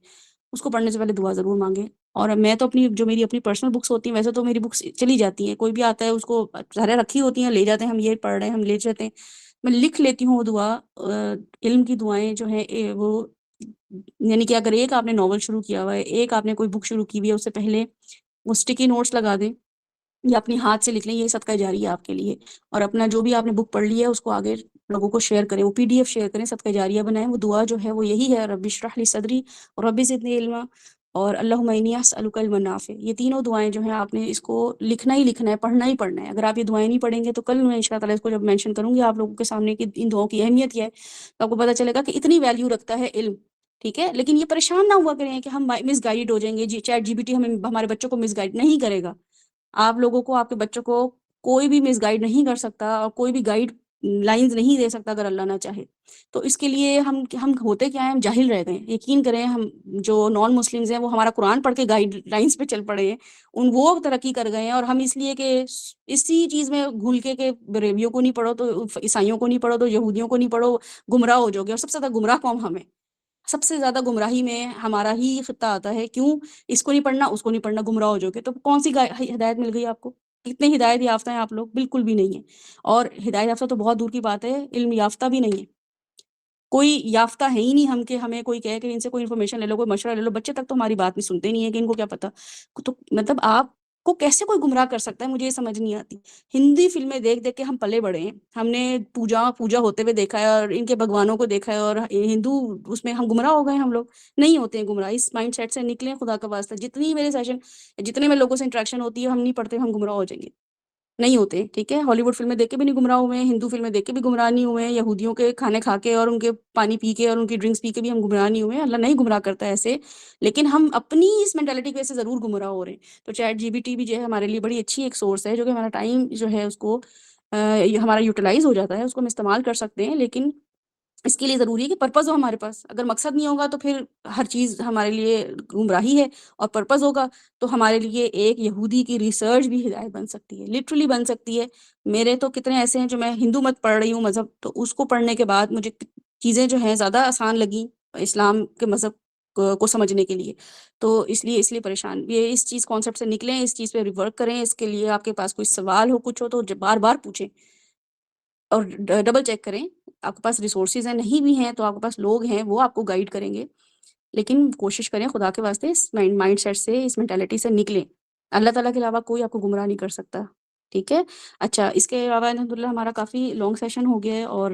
उसको पढ़ने से पहले दुआ ज़रूर माँगे। और मैं तो अपनी जो मेरी अपनी पर्सनल बुक्स होती हैं, वैसे तो मेरी बुक्स चली जाती हैं, कोई भी आता है उसको सारे रखी होती हैं, ले जाते हैं, हम ये पढ़ रहे हैं, हम ले जाते हैं। मैं लिख लेती हूँ वो दुआ, इल्म की दुआएँ जो हैं वो, यानी कि अगर एक आपने नॉवल शुरू किया हुआ है, एक आपने कोई बुक शुरू की हुई है, उससे पहले वो स्टिकी नोट्स लगा दें या अपने हाथ से लिख लें, ये सदका जारिया है आपके लिए। और अपना जो भी आपने बुक पढ़ ली है, उसको आगे लोगों को शेयर करें, वो पीडीएफ शेयर करें, सदका जारिया बनाएँ। वो दुआ जो है वो यही है, रब्बि इश्रह ली सदरी और रब्बि ज़िदनी इल्मा और अल्लाहुम्मा इन्नी अस्अलुका इल्मन नाफ़ि। ये तीनों दुआएँ जो हैं, आपने इसको लिखना ही लिखना है, पढ़ना ही पढ़ना है। अगर आप ये दुआएँ नहीं पढ़ेंगे, तो कल मैं इंशाअल्लाह ताला इसको जब मेंशन करूँगी आप लोगों के सामने कि इन दुआओं की अहमियत क्या है, तो आपको पता चलेगा कि इतनी वैल्यू रखता है इल्म, ठीक है? लेकिन ये परेशान ना हुआ करें कि हम मिसगाइड हो जाएँगे, चैट जीपीटी हमें हमारे बच्चों को मिसगाइड नहीं करेगा। आप लोगों को, आपके बच्चों को कोई भी मिसगाइड नहीं कर सकता और कोई भी गाइड लाइन्स नहीं दे सकता अगर अल्लाह ना चाहे। तो इसके लिए हम होते क्या हैं, हम जाहिल रह गए हैं। यकीन करें, हम जो नॉन मुस्लिम्स हैं, वो हमारा कुरान पढ़ के गाइडलाइंस पे चल पड़े हैं। वो तरक्की कर गए हैं और हम इसलिए कि इसी चीज़ में घुल के अरबियों को नहीं पढ़ो, तो ईसाइयों को नहीं पढ़ो, तो यहूदियों को नहीं पढ़ो, गुमराह हो जाओगे। और सबसे ज़्यादा गुमराह कौम हम हैं। सबसे ज़्यादा गुमराही में हमारा ही खित्ता आता है। क्यों? इसको नहीं पढ़ना, उसको नहीं पढ़ना, गुमराह हो जाओगे। तो कौन-सी हिदायत मिल गई आपको? कितने हिदायत याफ़्ता हैं आप लोग? बिल्कुल भी नहीं है। और हिदायत याफ़्ता तो बहुत दूर की बात है, इल्म याफ़्ता भी नहीं है। कोई याफ़्ता है ही नहीं हम कि हमें कोई कहे कि इनसे कोई इन्फॉर्मेशन ले लो, कोई मशवरा ले लो। बच्चे तक तो हमारी बात नहीं सुनते नहीं है कि इनको क्या पता। तो मतलब आपको कैसे कोई गुमराह कर सकता है, मुझे ये समझ नहीं आती। हिंदी फ़िल्में देख-देख के हम पले बड़े हैं। हमने पूजा पूजा होते हुए देखा है और इनके भगवानों को देखा है और हिंदू उसमें हम गुमराह हो गए हैं हम लोग। नहीं होते हैं गुमराह, इस माइंडसेट से निकलें खुदा का वास्ता। जितनी मेरे सेशन, जितने में लोगों से इंटरेक्शन होती है, हम नहीं पढ़ते, हम गुमराह हो जाएँगे। नहीं होते, ठीक है? हॉलीवुड फ़िल्में देख के भी नहीं गुमराह हुए हैं, हिंदू फ़िल्में देख के भी गुमराह नहीं हुए हैं, यहूदियों के खाने खा के और उनके पानी पी के और उनकी ड्रिंक्स पी के भी हम गुमराह नहीं हुए हैं। अल्लाह नहीं गुमराह करता है ऐसे, लेकिन हम अपनी इस मेंटालिटी की वजह से ज़रूर गुमराह हो रहे हैं। तो चैट जीपीटी भी जो है हमारे लिए बड़ी अच्छी एक सोर्स है, जो कि हमारा टाइम जो है उसको ये हमारा यूटिलाइज़ हो जाता है, उसको हम इस्तेमाल कर सकते हैं। लेकिन इसके लिए ज़रूरी है कि पर्पज़ हो हमारे पास। अगर मकसद नहीं होगा, तो फिर हर चीज़ हमारे लिए गुमराही है। और पर्पज़ होगा, तो हमारे लिए एक यहूदी की रिसर्च भी हिदायत बन सकती है, लिटरली बन सकती है। मेरे तो कितने ऐसे हैं, जो मैं हिंदू मत पढ़ रही हूँ मज़हब, तो उसको पढ़ने के बाद मुझे चीज़ें जो हैं ज़्यादा आसान लगीं इस्लाम के मज़हब को समझने के लिए। तो इसलिए परेशान ये इस चीज़ कॉन्सेप्ट से निकलें, इस चीज़ पे रिवर्क करें। इसके लिए आपके पास कोई सवाल हो, कुछ हो, तो बार-बार पूछें और डबल चेक करें। आपके पास रिसोर्सेज़ हैं, नहीं भी हैं, तो आपके पास लोग हैं, वो आपको गाइड करेंगे। लेकिन कोशिश करें खुदा के वास्ते, इस माइंडसेट से, इस मेंटालिटी से निकलें। अल्लाह ताला के अलावा कोई आपको गुमराह नहीं कर सकता, ठीक है? अच्छा, इसके अलावा अल्हम्दुलिल्लाह हमारा काफ़ी लॉन्ग सेशन हो गया है और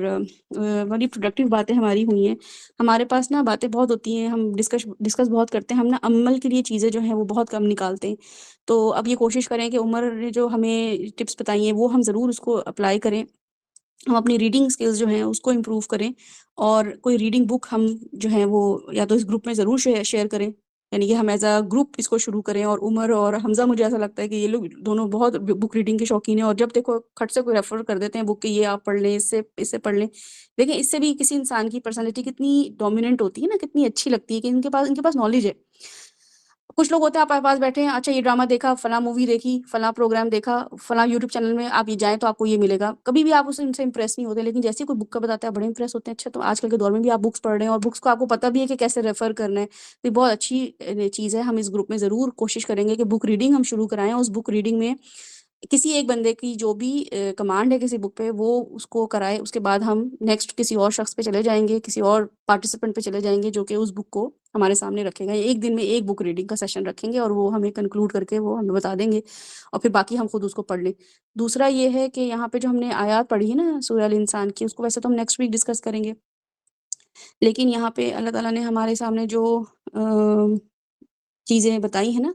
बड़ी प्रोडक्टिव बातें हमारी हुई हैं। हमारे पास ना बातें बहुत होती हैं, हम डिस्कस बहुत करते हैं, हम ना अमल के लिए चीज़ें जो हैं वो बहुत कम निकालते हैं। तो अब ये कोशिश करें कि उमर ने जो हमें टिप्स बताई हैं, वो हम ज़रूर उसको अप्लाई करें। हम अपनी रीडिंग स्किल्स जो हैं उसको इम्प्रूव करें, और कोई रीडिंग बुक हम जो है वो या तो इस ग्रुप में ज़रूर शेयर करें, यानी कि हम एज अ ग्रुप इसको शुरू करें। और उमर और हमजा, मुझे ऐसा लगता है कि ये लोग दोनों बहुत बुक रीडिंग के शौकीन हैं, और जब देखो खट से कोई रेफर कर देते हैं बुक कि ये आप पढ़ लें, इससे पढ़ लें। देखिए, इससे भी किसी इंसान की पर्सनैलिटी कितनी डोमिनेंट होती है ना, कितनी अच्छी लगती है कि इनके पास नॉलेज है। कुछ लोग होते हैं आपके पास बैठे हैं, अच्छा ये ड्रामा देखा, फलां मूवी देखी, फलां प्रोग्राम देखा, फलां यूट्यूब चैनल में आप ये जाएँ तो आपको ये मिलेगा। कभी भी आप उनसे इम्प्रेस नहीं होते, लेकिन जैसे ही कोई बुक का बताता है बड़े इम्प्रेस होते हैं। अच्छा, तो आजकल के दौर में भी आप बुक्स पढ़ रहे हैं और बुक्स को आपको पता भी है कि कैसे रेफ़र करना है, तो ये बहुत अच्छी चीज़ है। हम इस ग्रुप में ज़रूर कोशिश करेंगे कि बुक रीडिंग हम शुरू कराएँ, और उस बुक रीडिंग में किसी एक बंदे की जो भी कमांड है किसी बुक पे, वो उसको कराए। उसके बाद हम नेक्स्ट किसी और शख्स पे चले जाएँगे, किसी और पार्टिसिपेंट पे चले जाएँगे जो कि उस बुक को हमारे सामने रखेगा। एक दिन में एक बुक रीडिंग का सेशन रखेंगे और वो हमें कंक्लूड करके वो हमें बता देंगे, और फिर बाकी हम खुद उसको पढ़ लें। दूसरा ये है कि यहाँ पे जो हमने आयत पढ़ी है ना सूरह अल इंसान की, उसको वैसे तो हम नेक्स्ट वीक डिस्कस करेंगे। लेकिन यहाँ पे अल्लाह ताला ने हमारे सामने जो चीज़ें बताई हैं ना,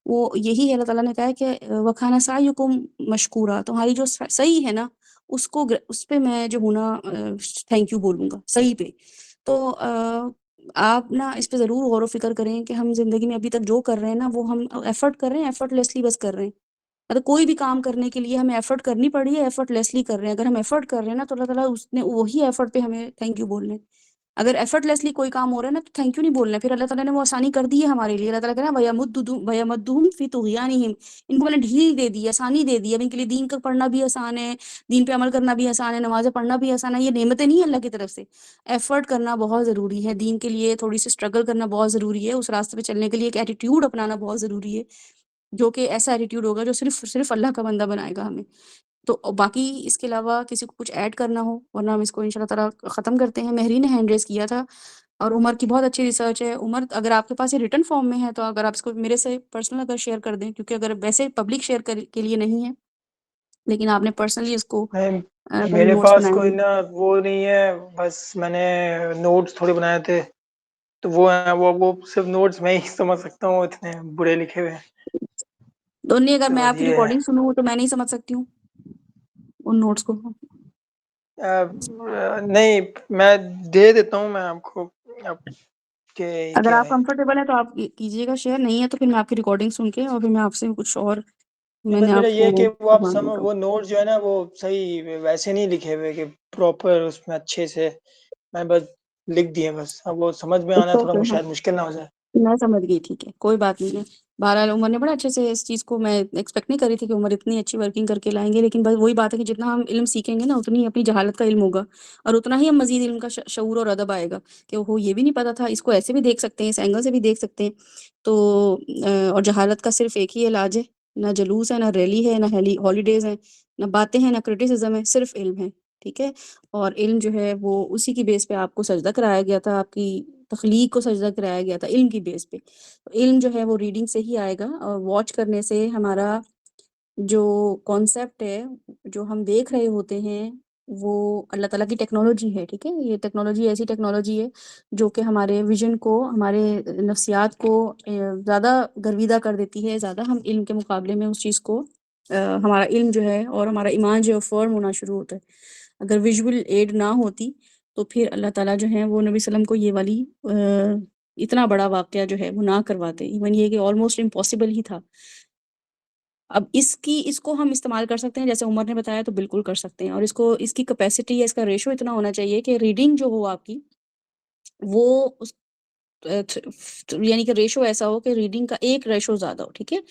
वो यही है, अल्लाह ताला ने कहा है कि वखाना सायुकुम मशकूरा, तुम्हारी जो सही है ना, उसको उस पे मैं जो हूँ ना थैंक यू बोलूँगा, सही पे। तो आप ना इस पे ज़रूर गौर व फ़िक्र करें कि हम ज़िंदगी में अभी तक जो कर रहे हैं ना, वो हम एफ़र्ट कर रहे हैं, एफ़र्टलेसली बस कर रहे हैं। मतलब कोई भी काम करने के लिए हमें एफ़र्ट करनी पड़ी है, एफ़र्टलेसली कर रहे हैं। अगर हम एफ़र्ट कर रहे हैं ना, तो अल्लाह ताला उसने वही एफ़र्ट पे हमें थैंक यू बोलना है। अगर एफर्टलेसली कोई काम हो रहा है ना, तो थैंक यू नहीं बोलना है। फिर अल्लाह ताला ने वो आसानी कर दी है हमारे लिए। अल्लाह ताला कह रहा है वयमुद्दुहुम फी तुग़यानिहिम, इनको मैंने ढील दे दी है, आसानी दे दी है। अब इनके लिए दीन का पढ़ना भी आसान है, दीन पे अमल करना भी आसान है, नमाज़ें पढ़ना भी आसान है। ये नेमतें नहीं है अल्लाह की तरफ से। एफर्ट करना बहुत ज़रूरी है, दीन के लिए थोड़ी-सी स्ट्रगल करना बहुत ज़रूरी है। उस रास्ते पे चलने के लिए एक एटीट्यूड अपनाना बहुत ज़रूरी है, जो कि ऐसा एटीट्यूड होगा जो सिर्फ़ अल्लाह का बंदा बनाएगा हमें। तो बाकी इसके अलावा किसी को कुछ ऐड करना हो, वरना हम इसको इंशाल्लाह ताला ख़त्म करते हैं। मेहरी ने हैंड रेज़ किया था, और उमर की बहुत अच्छी रिसर्च है। उमर, अगर आपके पास ये रिटन फॉर्म में है, तो अगर आप इसको मेरे से पर्सनल अगर शेयर कर दें, क्योंकि अगर वैसे पब्लिक शेयर के लिए नहीं है, लेकिन आपने पर्सनली इसको नहीं, कहीं मेरे नोट्स पास बनाए कोई हैं। ना वो नहीं है, बस मैंने नोट्स थोड़े बनाए थे, तो वो हैं, वो सिर्फ़ नोट्स मैं ही समझ सकता हूँ, इतने बुरे लिखे हुए हैं। तो नहीं, अगर तो मैं बस आपकी ये है। रिकॉर्डिंग सुनूँ, तो मैं नहीं समझ सकती हूँ उन नोट्स को। नहीं, मैं दे देता हूँ मैं आपको, अब के अगर क्या आप है। कंफर्टेबल हैं, तो आप कीजिएगा शेयर, नहीं है तो फिर मैं आपकी रिकॉर्डिंग सुन के और फिर मैं आपसे कुछ और नहीं, बस मैंने मेरा ये है कि आपको वो आप मांगने का। वो नोट्स जो है ना, वो सही वैसे नहीं लिखे हुए कि प्रॉपर उसमें अच्छे से, मैं बस लिख दिए बस। अब वो समझ में आना इट्स थोड़ा ओके, हाँ। शायद मुश्किल ना हो जाए। मैं समझ गई, ठीक है, कोई बात नहीं है। बहरहाल उमर ने बड़ा अच्छे से इस चीज़ को, मैं एक्सपेक्ट नहीं कर रही थी कि उमर इतनी अच्छी वर्किंग करके लाएँगे, लेकिन बस वही बात है कि जितना हम इल्म सीखेंगे ना, उतनी ही अपनी जहालत का इल्म होगा, और उतना ही हम मज़ीद इल्म का शऊर और अदब आएगा कि ओहो! ये भी नहीं पता था, इसको ऐसे भी देख सकते हैं, इस एंगल से भी देख सकते हैं। तो और जहालत का सिर्फ़ एक ही इलाज है, ना जुलूस है, ना रैली है, ना हॉलिडेज़ हैं, ना बातें हैं, ना क्रिटिसिज़्म है, सिर्फ़ इल्म है, ठीक है? और इल्म जो है वो उसी की बेस पे आपको सजदा कराया गया था, आपकी तख्लीक को सजदा कराया गया था, इल्म की बेस पे। इल्म जो है वो रीडिंग से ही आएगा, और वॉच करने से हमारा जो कॉन्सेप्ट है, जो हम देख रहे होते हैं, वो अल्लाह ताला की टेक्नोलॉजी है, ठीक है? ये टेक्नोलॉजी ऐसी टेक्नोलॉजी है जो कि हमारे विज़न को, हमारे नफ्सियात को ज़्यादा गर्विदा कर देती है, ज़्यादा हम इल्म के मुकाबले में उस चीज़ को हमारा इल्म जो है और हमारा ईमान जो है फ़र्म होना शुरू होता है। अगर विजुअल एड ना होती, तो फिर अल्लाह ताला जो है वो नबी सल्लम को ये वाली इतना बड़ा वाक़या जो है वो ना करवाते। इवन ये कि ऑलमोस्ट इम्पॉसिबल ही था। अब इसको हम इस्तेमाल कर सकते हैं, जैसे उमर ने बताया, तो बिल्कुल कर सकते हैं, और इसकी कैपेसिटी या इसका रेशियो इतना होना चाहिए कि रीडिंग जो हो आपकी, वो उस यानी कि रेशियो ऐसा हो कि रीडिंग का एक रेशियो ज़्यादा हो, ठीक है?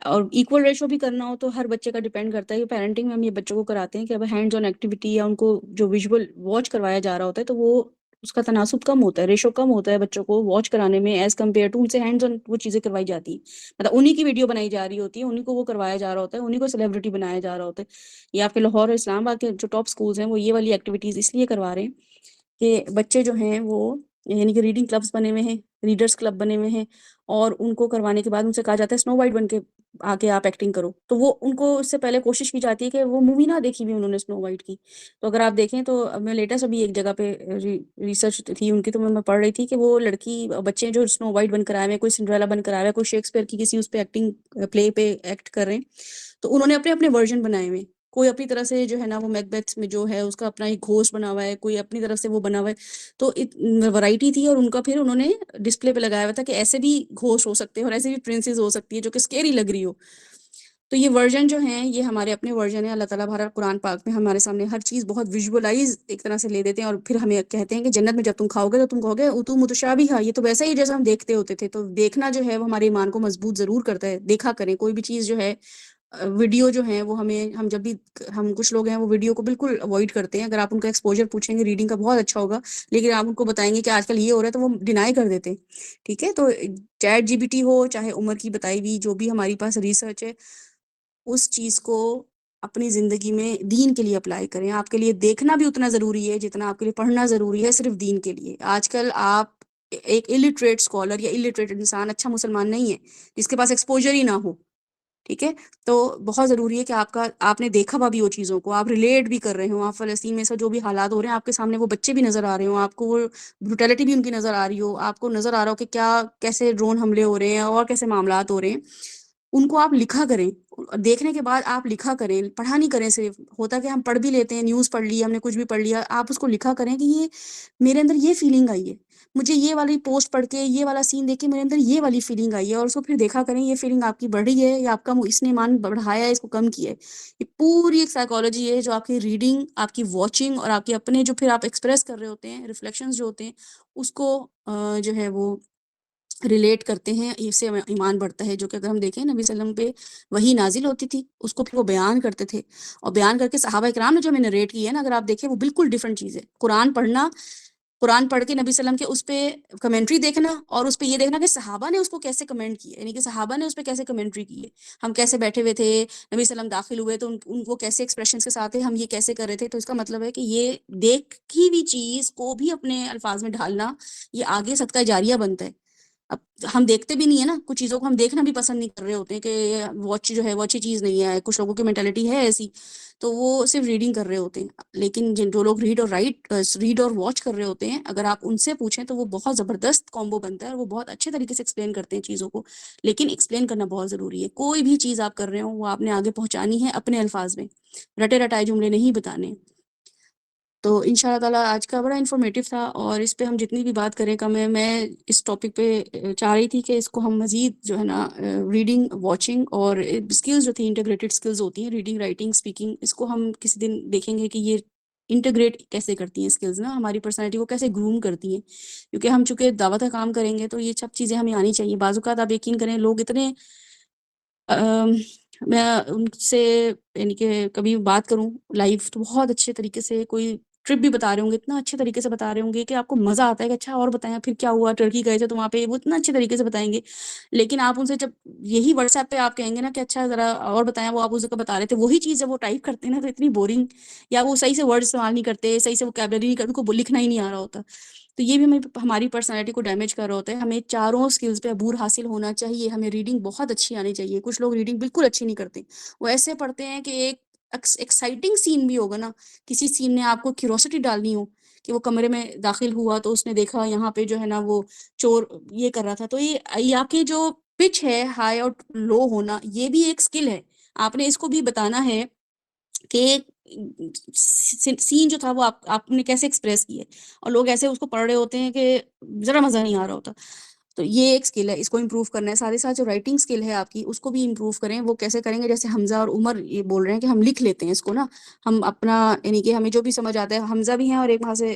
और इक्वल रेशियो भी करना हो तो हर बच्चे का डिपेंड करता है कि पेरेंटिंग में हम ये बच्चों को कराते हैं कि अब हैंड्स ऑन एक्टिविटी या उनको जो विजुअल वॉच करवाया जा रहा होता है, तो वो उसका तनासुब कम होता है, रेशियो कम होता है बच्चों को वॉच कराने में एज़ कम्पेयर टू उनसे हैंड्स ऑन वो चीज़ें करवाई जाती हैं। मतलब उन्हीं की वीडियो बनाई जा रही होती है, उन्हीं को वो करवाया जा रहा होता है, उन्हीं को सेलिब्रिटी बनाया जा रहा होता है। ये आपके लाहौर और इस्लामाबाद के जो टॉप स्कूल्स हैं, वो ये वाली एक्टिविटीज़ इसलिए करवा रहे हैं कि बच्चे जो हैं वो, यानी कि रीडिंग क्लब्स बने हुए हैं, रीडर्स क्लब बने हुए हैं, और उनको करवाने के बाद उनसे कहा जाता है स्नो वाइट बन के आके आप एक्टिंग करो। तो वो उनको इससे पहले कोशिश की जाती है कि वो मूवी ना देखी हुई उन्होंने स्नो वाइट की। तो अगर आप देखें तो मैं लेटेस्ट अभी एक जगह पे रिसर्च थी उनकी, तो मैं पढ़ रही थी कि वो लड़की बच्चे जो स्नो वाइट बनकर आए हुए हैं, कोई सिंड्रेला बनकर आया हुआ है, कोई शेक्सपियर की किसी उस पे एक्टिंग प्ले पे एक्ट कर रहे हैं। तो उन्होंने अपने-अपने वर्ज़न बनाए हुए हैं। कोई अपनी तरह से जो है ना वो मैकबेथ में जो है उसका अपना एक घोस्ट बना हुआ है, कोई अपनी तरफ से वो बना हुआ है। तो वैरायटी थी और उनका फिर उन्होंने डिस्प्ले पे लगाया हुआ था कि ऐसे भी घोस्ट हो सकते हैं और ऐसे भी प्रिंसेस हो सकती है जो कि स्केरी लग रही हो। तो ये वर्जन जो हैं ये हमारे अपने वर्जन है। अल्लाह ताला बाहर कुरान पाक में हमारे सामने हर चीज़ बहुत विजुअलाइज एक तरह से ले देते हैं और फिर हमें कहते हैं कि जन्नत में जब तुम खाओगे तो तुम कहोगे उतू मुतशाबिहा, ये तो वैसा ही जैसा हम देखते होते थे। तो देखना जो है वो हमारे ईमान को मजबूत जरूर करता है। देखा करें कोई भी चीज़ जो है, वीडियो जो है वो हमें, हम जब भी, हम कुछ लोग हैं वो वीडियो को बिल्कुल अवॉइड करते हैं। अगर आप उनका एक्सपोजर पूछेंगे रीडिंग का बहुत अच्छा होगा, लेकिन आप उनको बताएंगे कि आजकल ये हो रहा है तो वो डिनाई कर देते हैं। ठीक है, तो चैट जीपीटी हो चाहे उमर की बताई हुई जो भी हमारी पास रिसर्च है, उस चीज को अपनी जिंदगी में दीन के लिए अप्लाई करें। आपके लिए देखना भी उतना जरूरी है जितना आपके लिए पढ़ना जरूरी है, सिर्फ दीन के लिए। आजकल आप एक इलिटरेट स्कॉलर या इलिटरेट इंसान अच्छा मुसलमान नहीं है जिसके पास एक्सपोजर ही ना हो। ठीक है, तो बहुत जरूरी है कि आपने देखा हुआ भी वो चीजों को, आप रिलेट भी कर रहे हो। आप फलस्तीन में से जो भी हालात हो रहे हैं आपके सामने वो बच्चे भी नजर आ रहे हो, आपको वो ब्रुटैलिटी भी उनकी नजर आ रही हो, आपको नजर आ रहा हो कि क्या कैसे ड्रोन हमले हो रहे हैं और कैसे मामलात हो रहे हैं, उनको आप लिखा करें। देखने के बाद आप लिखा करें, पढ़ा नहीं करें। सिर्फ होता कि हम पढ़ भी लेते हैं, न्यूज़ पढ़ ली, हमने कुछ भी पढ़ लिया, आप उसको लिखा करें कि ये मेरे अंदर ये फीलिंग आई है, मुझे ये वाली पोस्ट पढ़ के, ये वाला सीन देख के मेरे अंदर ये वाली फीलिंग आई है, और उसको फिर देखा करें ये फीलिंग आपकी बढ़ रही है या आपका इसने ईमान बढ़ाया है, इसको कम किया है। ये पूरी एक साइकोलॉजी है जो आपकी रीडिंग, आपकी वॉचिंग और आपके अपने जो फिर आप एक्सप्रेस कर रहे होते हैं, रिफ्लेक्शंस जो होते हैं, उसको जो है वो रिलेट करते हैं, इससे ईमान बढ़ता है। जो कि अगर हम देखें नबी सल्लम पे वही नाजिल होती थी, उसको फिर वो बयान करते थे, और बयान करके सहाबा इकराम ने जो हमें नरेट की है ना, अगर आप देखें वो बिल्कुल डिफरेंट चीज़ है। कुरान पढ़ना, कुरान पढ़ के नबी सल्लम के उस पे कमेंट्री देखना, और उस पे ये देखना कि सहाबा ने उसको कैसे कमेंट किया, यानी कि सहाबा ने उस पे कैसे कमेंट्री की है। हम कैसे बैठे हुए थे, नबी सल्लम दाखिल हुए तो उनको कैसे एक्सप्रेशन के साथ थे, हम ये कैसे कर रहे थे। तो इसका मतलब है कि ये देखी हुई चीज़ को भी अपने अल्फाज में ढालना, ये आगे सदका जारिया बनता है। अब हम देखते भी नहीं है ना, कुछ चीज़ों को हम देखना भी पसंद नहीं कर रहे होते हैं कि वॉच जो है वो अच्छी चीज़ नहीं है। कुछ लोगों की मेंटालिटी है ऐसी, तो वो सिर्फ रीडिंग कर रहे होते हैं। लेकिन जो लोग रीड और वॉच कर रहे होते हैं, अगर आप उनसे पूछें तो वो बहुत ज़बरदस्त कॉम्बो बनता है और वो बहुत अच्छे तरीके से एक्सप्लेन करते हैं चीज़ों को। लेकिन एक्सप्लेन करना बहुत ज़रूरी है। कोई भी चीज़ आप कर रहे हो वो आपने आगे पहुँचानी है अपने अल्फाज में, रटे रटाए जुमले नहीं बताने। तो इंशाल्लाह ताला आज का बड़ा इन्फॉर्मेटिव था, और इस पे हम जितनी भी बात करें कम है। मैं इस टॉपिक पे चाह रही थी कि इसको हम मज़ीद जो है ना, रीडिंग, वॉचिंग और स्किल्स जो थी, इंटीग्रेटेड स्किल्स होती हैं, रीडिंग, राइटिंग, स्पीकिंग, इसको हम किसी दिन देखेंगे कि ये इंटीग्रेट कैसे करती हैं स्किल्स ना, हमारी पर्सनैलिटी को कैसे ग्रूम करती हैं। क्योंकि हम चूँकि दावत का काम करेंगे तो ये सब चीज़ें हमें आनी चाहिए। बाज़ औक़ात आप यकीन करें लोग इतने अम, मैं उनसे, यानी कि कभी बात करूँ लाइव तो बहुत अच्छे तरीके से कोई ट्रिप भी बता रहे होंगे, इतना अच्छे तरीके से बता रहे होंगे कि आपको मज़ा आता है कि अच्छा और बताएँ फिर क्या हुआ, टर्की गए थे तो वहाँ पे वो इतना अच्छे तरीके से बताएँगे। लेकिन आप उनसे जब यही व्हाट्सएप पे आप कहेंगे ना कि अच्छा ज़रा और बताएँ, वो आप उस जगह बता रहे थे, वही चीज़ जब वो टाइप करते हैं ना तो इतनी बोरिंग, या वो सही से वर्ड इस्तेमाल नहीं करते, सही से वोकैब्युलरी नहीं करते, उनको लिखना ही नहीं आ रहा होता। तो ये भी हमें हमारी पर्सनैलिटी को डैमेज कर रहा होता है। हमें चारों स्किल्स पे अबूर हासिल होना चाहिए। हमें रीडिंग बहुत अच्छी आनी चाहिए। कुछ लोग रीडिंग बिल्कुल अच्छी नहीं करते। वो ऐसे पढ़ते हैं कि एक एक्साइटिंग सीन भी होगा ना, किसी सीन ने आपको क्यूरोसिटी डालनी हो कि वो कमरे में दाखिल हुआ तो उसने देखा यहाँ पे जो है ना वो चोर ये कर रहा था। तो ये आपकी जो पिच है, हाई और लो होना, ये भी एक स्किल है। आपने इसको भी बताना है कि सीन जो था वो आपने कैसे एक्सप्रेस किया, और लोग ऐसे उसको पढ़ रहे होते हैं कि ज़रा मज़ा नहीं आ रहा होता। तो ये एक स्किल है, इसको इम्प्रूव करना है। साथ ही साथ जो राइटिंग स्किल है आपकी, उसको भी इम्प्रूव करें। वो कैसे करेंगे, जैसे हमज़ा और उमर ये बोल रहे हैं कि हम लिख लेते हैं इसको ना, हम अपना, यानी कि हमें जो भी समझ आता है। हमज़ा भी हैं और एक वहाँ से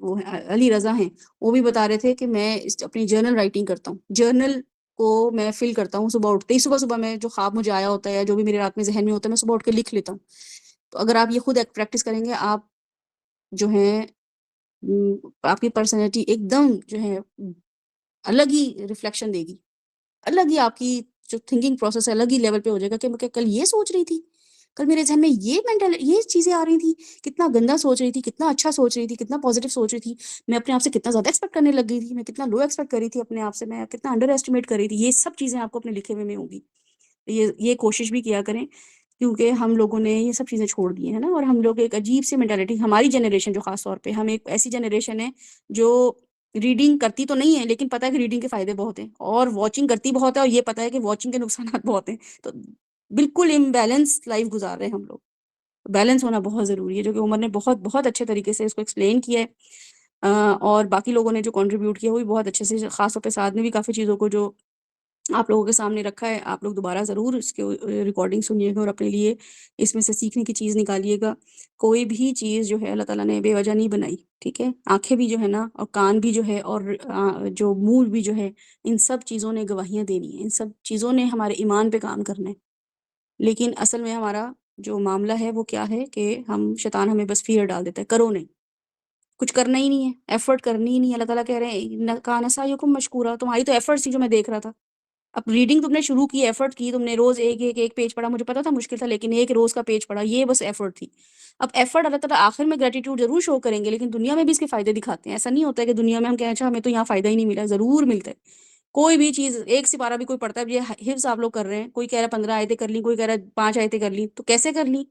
वो अली रज़ा हैं, वो भी बता रहे थे कि मैं अपनी जर्नल राइटिंग करता हूँ। जर्नल को मैं फिल करता हूँ सुबह उठते ही, सुबह में जो ख्वाब मुझे आया होता है या जो भी मेरे रात में जहन में होता है, मैं सुबह उठ के लिख लेता हूँ। तो अगर आप ये खुद प्रैक्टिस करेंगे, आप जो है आपकी पर्सनैलिटी एकदम जो है अलग ही रिफ्लेक्शन देगी, अलग ही आपकी जो थिंकिंग प्रोसेस है अलग ही लेवल पे हो जाएगा कि मैं कल ये सोच रही थी, कल मेरे ज़हन में ये चीज़ें आ रही थी, कितना गंदा सोच रही थी, कितना अच्छा सोच रही थी, कितना पॉजिटिव सोच रही थी, मैं अपने आप से कितना ज़्यादा एक्सपेक्ट करने लग गई थी, मैं कितना लो एक्सपेक्ट कर रही थी अपने आप से, मैं कितना अंडर एस्टिमेट कर रही थी। ये सब चीज़ें आपको अपने लिखे हुए में होंगी। ये कोशिश भी किया करें, क्योंकि हम लोगों ने ये सब चीज़ें छोड़ दी हैं ना, और हम लोग एक अजीब सी मेंटालिटी, हमारी जनरेशन जो खास तौर पे, हम एक ऐसी जनरेशन है जो रीडिंग करती तो नहीं है, लेकिन पता है कि रीडिंग के फायदे बहुत हैं, और वॉचिंग करती बहुत है, और ये पता है कि वॉचिंग के नुकसानात बहुत हैं। तो बिल्कुल इम्बैलेंस लाइफ गुजार रहे हैं हम लोग। बैलेंस होना बहुत ज़रूरी है, जो कि उमर ने बहुत बहुत अच्छे तरीके से इसको एक्सप्लेन किया है। और बाकी लोगों ने जो कंट्रीब्यूट किया वो भी बहुत अच्छे से, ख़ास तौर पे साद ने भी काफ़ी चीज़ों को जो आप लोगों के सामने रखा है, आप लोग दोबारा ज़रूर इसके रिकॉर्डिंग सुनिएगा और अपने लिए इसमें से सीखने की चीज़ निकालिएगा। कोई भी चीज़ जो है अल्लाह ताला ने बेवजह नहीं बनाई, ठीक है? आँखें भी जो है ना, और कान भी जो है, और जो मुँह भी जो है, इन सब चीज़ों ने गवाहियाँ देनी है, इन सब चीज़ों ने हमारे ईमान पे काम करना है। लेकिन असल में हमारा जो मामला है वो क्या है कि शैतान हमें बस फ़ियर डाल देता है, करो नहीं, कुछ करना ही नहीं है, एफ़र्ट करनी ही नहीं है। अल्लाह ताला कह रहे हैं न कान सअयुकुम मशकूरा, तुम्हारी तो एफ़र्ट्स थी जो मैं देख रहा था। अब रीडिंग तुमने शुरू की, एफ़र्ट की, तुमने रोज़ एक पेज पढ़ा, मुझे पता था मुश्किल था, लेकिन एक रोज़ का पेज पढ़ा, ये बस एफ़र्ट थी। अब एफ़र्ट अल्लाह ताला आखिर में ग्रैटिट्यूड ज़रूर शो करेंगे, लेकिन दुनिया में भी इसके फ़ायदे दिखाते हैं। ऐसा नहीं होता है कि दुनिया में हम कहें अच्छा हमें तो यहाँ फ़ायदा ही नहीं मिला, ज़रूर मिलता है। कोई भी चीज़, एक सिपारा भी कोई पढ़ता है, ये हिफ्ज़ आप लोग कर रहे हैं, कोई कह रहा है 15 आयतें कर ली, कोई कह रहा है 5 आयतें कर ली, तो कैसे कर ली?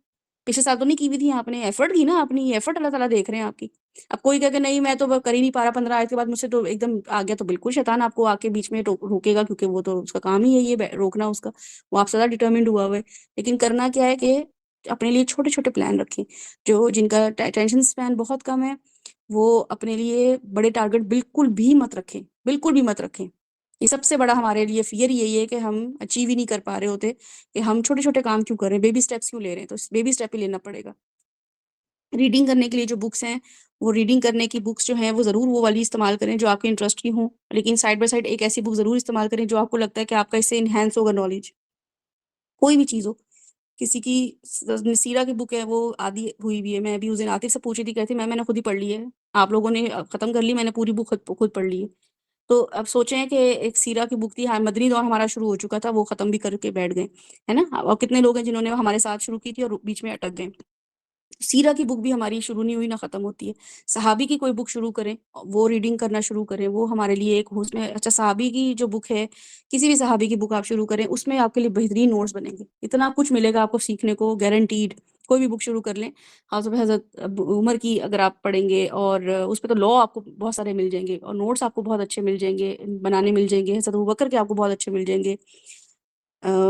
पिछले साल तो नहीं की हुई थी आपने, एफ़र्ट की ना आपने, ये एफ़र्ट अल्लाह ताला देख रहे हैं आपकी। अब कोई कहे कि नहीं मैं तो कर ही नहीं पा रहा, 15 आयत के बाद मुझसे तो एकदम आ गया, तो बिल्कुल शैतान आपको आके बीच में रोकेगा, क्योंकि वो तो उसका काम ही है ये रोकना उसका, वो आप सदा डिटर्मिन्ड हुआ हुआ है। लेकिन करना क्या है कि अपने लिए छोटे-छोटे प्लान रखें। जो जिनका अटेंशन स्पैन बहुत कम है, वो अपने लिए बड़े टारगेट बिल्कुल भी मत रखें, बिल्कुल भी मत रखें। ये सबसे बड़ा हमारे लिए फ़ियर यही है कि हम अचीव ही नहीं कर पा रहे होते, कि हम छोटे-छोटे काम क्यों कर रहे हैं, बेबी स्टेप्स क्यों ले रहे हैं, तो बेबी स्टेप ही लेना पड़ेगा। रीडिंग करने के लिए जो बुक्स हैं, वो रीडिंग करने की बुक्स जो हैं, वो ज़रूर वो वाली इस्तेमाल करें जो आपके इंटरेस्ट की हों, लेकिन साइड बाय साइड एक ऐसी बुक ज़रूर इस्तेमाल करें जो आपको लगता है कि आपका इससे एनहांस होगा नॉलेज। कोई भी चीज़ हो, किसी की सीरा की बुक है, वो आधी हुई हुई है, मैं अभी उस दिन आतिफ़ से पूछ रही थी, कहती मैंने खुद ही पढ़ ली है। आप लोगों ने खत्म कर ली, मैंने पूरी बुक खुद पढ़ ली है। तो अब सोचें कि एक सीरा की बुक थी, हाँ, मदनी दौर हमारा शुरू हो चुका था, वो खत्म भी करके बैठ गए, है ना? और कितने लोग हैं जिन्होंने हमारे साथ शुरू की थी और बीच में अटक गए। सीरा की बुक भी हमारी शुरू नहीं हुई ना ख़त्म होती है। सहाबी की कोई बुक शुरू करें, वो रीडिंग करना शुरू करें, वो हमारे लिए एक उसमें अच्छा सहाबी की जो बुक है, किसी भी सहाबी की बुक आप शुरू करें, उसमें आपके लिए बेहतरीन नोट्स बनेंगे। इतना कुछ मिलेगा आपको सीखने को गारंटीड। कोई भी बुक शुरू कर लें, ख़ास तौर पे हज़रत उमर की अगर आप पढ़ेंगे, और उसपे तो लॉ आपको बहुत सारे मिल जाएँगे और नोट्स आपको बहुत अच्छे मिल जाएँगे, बनाने मिल जाएँगे। हज़रत अबू बकर के आपको बहुत अच्छे मिल जाएँगे।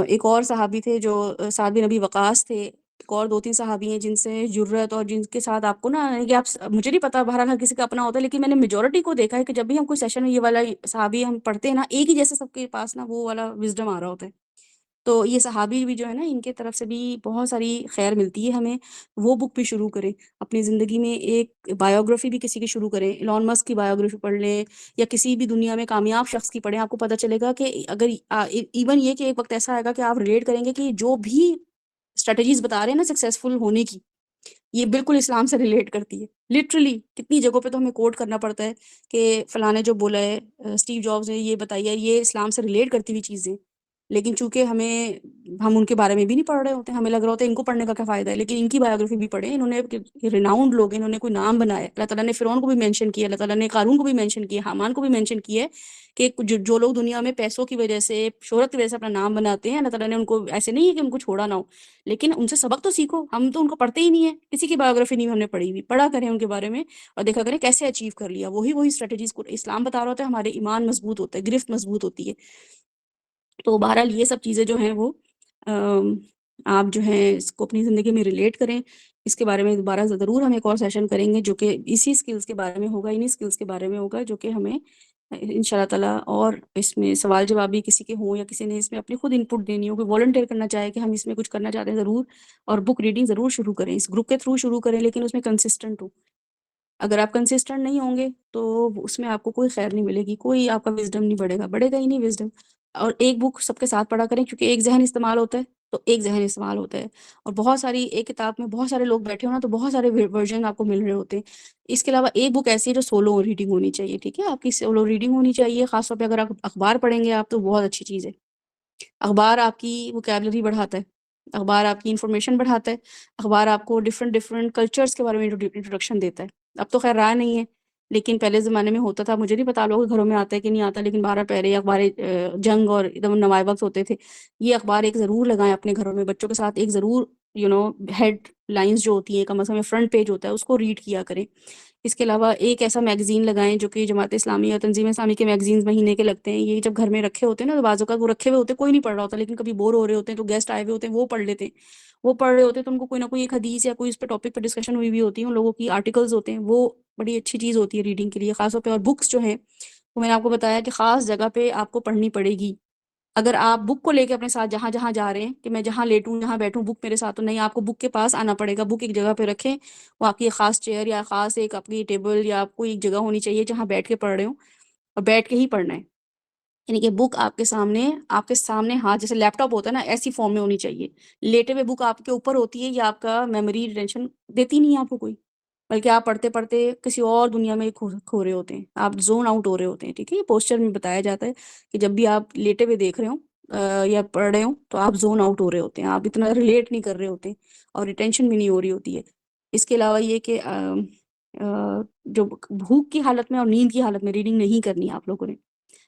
एक और सहाबी थे जो साद बिन अबी वक़ास थे। एक और 2-3 सहाबी हैं जिनसे जुर्रत और जिनके साथ आपको ना ये आप मुझे नहीं पता, बहरहाल हर किसी का अपना होता है, लेकिन मैंने मेजॉरिटी को देखा है कि जब भी हम कोई सेशन में ये वाला सहाबी हम पढ़ते हैं ना, एक ही जैसे सबके पास ना वो वाला विज़डम आ रहा होता है। तो ये सहाबी भी जो है ना, इनके तरफ से भी बहुत सारी खैर मिलती है हमें। वो बुक भी शुरू करें। अपनी ज़िंदगी में एक बायोग्राफ़ी भी किसी की शुरू करें। इलॉन मस्क की बायोग्राफ़ी पढ़ लें, या किसी भी दुनिया में कामयाब शख़्स की पढ़ें। आपको पता चलेगा कि अगर इवन ये कि एक वक़्त ऐसा आएगा कि आप रिलेट करेंगे कि जो भी स्ट्रैटेजीज़ बता रहे हैं ना सक्सेसफुल होने की, ये बिल्कुल इस्लाम से रिलेट करती है। लिटरली कितनी जगहों पे तो हमें कोट करना पड़ता है कि फलाँ ने जो बोला है, स्टीव जॉब्स ने ये बताई है, ये इस्लाम से रिलेट करती हुई चीज़ें। लेकिन चूँकि हम उनके बारे में भी नहीं पढ़ रहे होते हैं, हमें लग रहा होता है इनको पढ़ने का क्या फ़ायदा है, लेकिन इनकी बायोग्राफ़ी भी पढ़ें। इन्होंने रिनाउंड लोग हैं, इन्होंने कोई नाम बनाया है। अल्लाह ताला ने फ़िरौन को भी मेंशन किया, अल्लाह ताला ने क़ारून को भी मेंशन किया, हामान को भी मेंशन किया है कि जो लोग दुनिया में पैसों की वज़ह से, शोहरत की वज़ह से अपना नाम बनाते हैं, अल्लाह ताला ने उनको ऐसे नहीं है कि उनको छोड़ा ना हो, लेकिन उनसे सबक तो सीखो। हम तो उनको पढ़ते ही नहीं है, किसी की बायोग्राफ़ी नहीं हमने पढ़ी हुई। पढ़ा करें उनके बारे में और देखा करें कैसे अचीव कर लिया। वही स्ट्रैटेजीज़ को इस्लाम बता रहा होता है, हमारे ईमान मज़बूत होता है, गिरफ्त मज़बूत होती है। तो बहरहाल ये सब चीज़ें जो हैं वो अम, आप जो है इसको अपनी ज़िंदगी में रिलेट करें। इसके बारे में दोबारा ज़रूर हम एक और सेशन करेंगे जो कि इसी स्किल्स के बारे में होगा, इन्हीं स्किल्स के बारे में होगा, जो कि हमें इंशाल्लाह ताला, और इसमें सवाल-जवाब भी किसी के हों या किसी ने इसमें अपनी खुद इनपुट देनी हो, कोई वॉलंटियर करना चाहे कि हम इसमें कुछ करना चाहते हैं, ज़रूर। और बुक रीडिंग ज़रूर शुरू करें, इस ग्रुप के थ्रू शुरू करें, लेकिन उसमें कंसिस्टेंट हो। अगर आप कंसिस्टेंट नहीं होंगे, तो उसमें आपको कोई खैर नहीं मिलेगी, कोई आपका विज़डम नहीं बढ़ेगा, बढ़ेगा ही नहीं विज़डम। और एक बुक सबके साथ पढ़ा करें, क्योंकि एक ज़हन इस्तेमाल होता है, तो एक ज़हन इस्तेमाल होता है। और बहुत सारी एक किताब में बहुत सारे लोग बैठे हो ना, तो बहुत सारे वर्ज़न आपको मिल रहे होते हैं। इसके अलावा एक बुक ऐसी है जो सोलो रीडिंग होनी चाहिए, ठीक है? आपकी सोलो रीडिंग होनी चाहिए, ख़ास तौर पे अगर आप अखबार पढ़ेंगे आप, तो बहुत अच्छी चीज़ है। अखबार आपकी वोकैब्युलरी बढ़ाता है, अखबार आपकी इन्फॉर्मेशन बढ़ाता है, अखबार आपको डिफरेंट कल्चर्स के बारे में इंट्रोडक्शन देता है। अब तो खैर रहा नहीं है, लेकिन पहले ज़माने में होता था, मुझे नहीं पता आप लोगों के घरों में आता है कि नहीं आता, लेकिन बहरहाल पहले ये अखबार जंग और एकदम नवाए वक़्त होते थे। ये अखबार एक ज़रूर लगाएँ अपने घरों में, बच्चों के साथ एक ज़रूर हेडलाइन्स जो होती हैं, कम से कम फ्रंट पेज होता है, उसको रीड किया करें। इसके अलावा एक ऐसा मैगज़ीन लगाएँ जो कि जमात इस्लामी या तंज़ीम इस्लामी के मैगज़ीन्स महीने के लगते हैं। ये जब घर में रखे होते हैं ना, तो बाज़ औक़ात वो रखे हुए होते हैं, कोई नहीं पढ़ रहा होता, लेकिन कभी बोर हो रहे होते हैं, तो गेस्ट आए हुए होते हैं, वो पढ़ लेते हैं। वो पढ़ रहे होते हैं, तो उनको कोई ना कोई एक हदीस या कोई इस पे टॉपिक पे डिस्कशन हुई होती है, उन लोगों की आर्टिकल्स होते हैं, वो बड़ी अच्छी चीज़ होती है रीडिंग के लिए ख़ास तौर पे। और बुक्स जो हैं, वो मैंने आपको बताया कि ख़ास जगह पे आपको पढ़नी पड़ेगी। अगर आप बुक को लेके अपने साथ जहाँ-जहाँ जा रहे हैं कि मैं जहाँ लेटूँ, जहाँ बैठूँ, बुक मेरे साथ, तो नहीं, आपको बुक के पास आना पड़ेगा। बुक एक जगह पे रखें, वो आपकी एक ख़ास चेयर या ख़ास एक आपकी टेबल या कोई एक जगह होनी चाहिए जहाँ बैठ के पढ़ रहे हो, और बैठ के ही पढ़ना है। यानी कि बुक आपके सामने हाथ, जैसे लैपटॉप होता है ना, ऐसी फ़ॉर्म में होनी चाहिए। लेटे हुए बुक आपके ऊपर होती है, ये आपका मेमोरी रिटेंशन देती नहीं है आपको कोई, बल्कि आप पढ़ते-पढ़ते किसी और दुनिया में खो खो रहे होते हैं, आप ज़ोन आउट हो रहे होते हैं, ठीक है? ये पोस्चर में बताया जाता है कि जब भी आप लेटे हुए देख रहे हो या पढ़ रहे हो, तो आप ज़ोन आउट हो रहे होते हैं, आप इतना रिलेट नहीं कर रहे होते और रिटेंशन भी नहीं हो रही होती है। इसके अलावा ये कि जो भूख की हालत में और नींद की हालत में रीडिंग नहीं करनी है आप लोगों ने।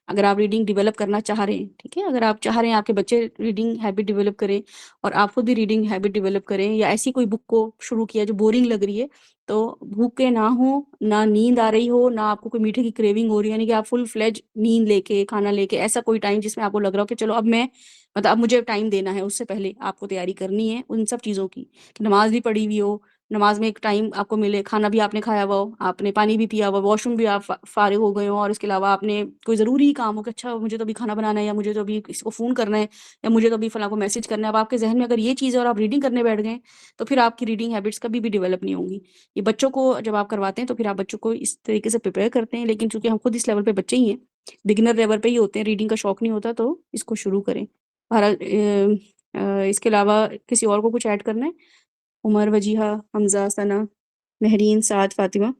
अगर आप रीडिंग डेवलप करना चाह रहे हैं, ठीक है? अगर आप चाह रहे हैं आपके बच्चे रीडिंग हैबिट डेवलप करें और आप खुद भी रीडिंग हैबिट डेवलप करें, या ऐसी कोई बुक को शुरू किया जो बोरिंग लग रही है, तो भूखे ना हो, ना नींद आ रही हो, ना आपको कोई मीठे की क्रेविंग हो रही है, यानी कि आप फुल फ्लेज नींद लेके, खाना लेके, ऐसा कोई टाइम जिसमें आपको लग रहा हो कि चलो अब मैं, मतलब अब मुझे टाइम देना है, उससे पहले आपको तैयारी करनी है उन सब चीज़ों की। कि नमाज़ भी पढ़ी हुई हो, नमाज़ में एक टाइम आपको मिले, खाना भी आपने खाया हुआ हो, आपने पानी भी पिया हुआ, वॉशरूम भी आप फारिग हो गए हो, और इसके अलावा आपने कोई ज़रूरी काम हो कि अच्छा मुझे तो अभी खाना बनाना है, या मुझे तो अभी किसी को फ़ोन करना है, या मुझे तो अभी फलाँ को मैसेज करना है। अब आपके ज़हन में अगर ये चीज़ है और आप रीडिंग करने बैठ गए, तो फिर आपकी रीडिंग हैबिट्स कभी भी डेवलप नहीं होंगी। ये बच्चों को जब आप करवाते हैं, तो फिर आप बच्चों को इस तरीके से प्रिपेयर करते हैं, लेकिन चूँकि हम खुद इस लेवल पे बच्चे ही हैं, बिगिनर लेवल पे ही होते हैं, रीडिंग का शौक नहीं होता, तो इसको शुरू करें। बहरहाल इसके अलावा किसी और को कुछ ऐड करना है? उमर, वजीहा, हमज़ा, सना, महरीन, साद, फातिमा?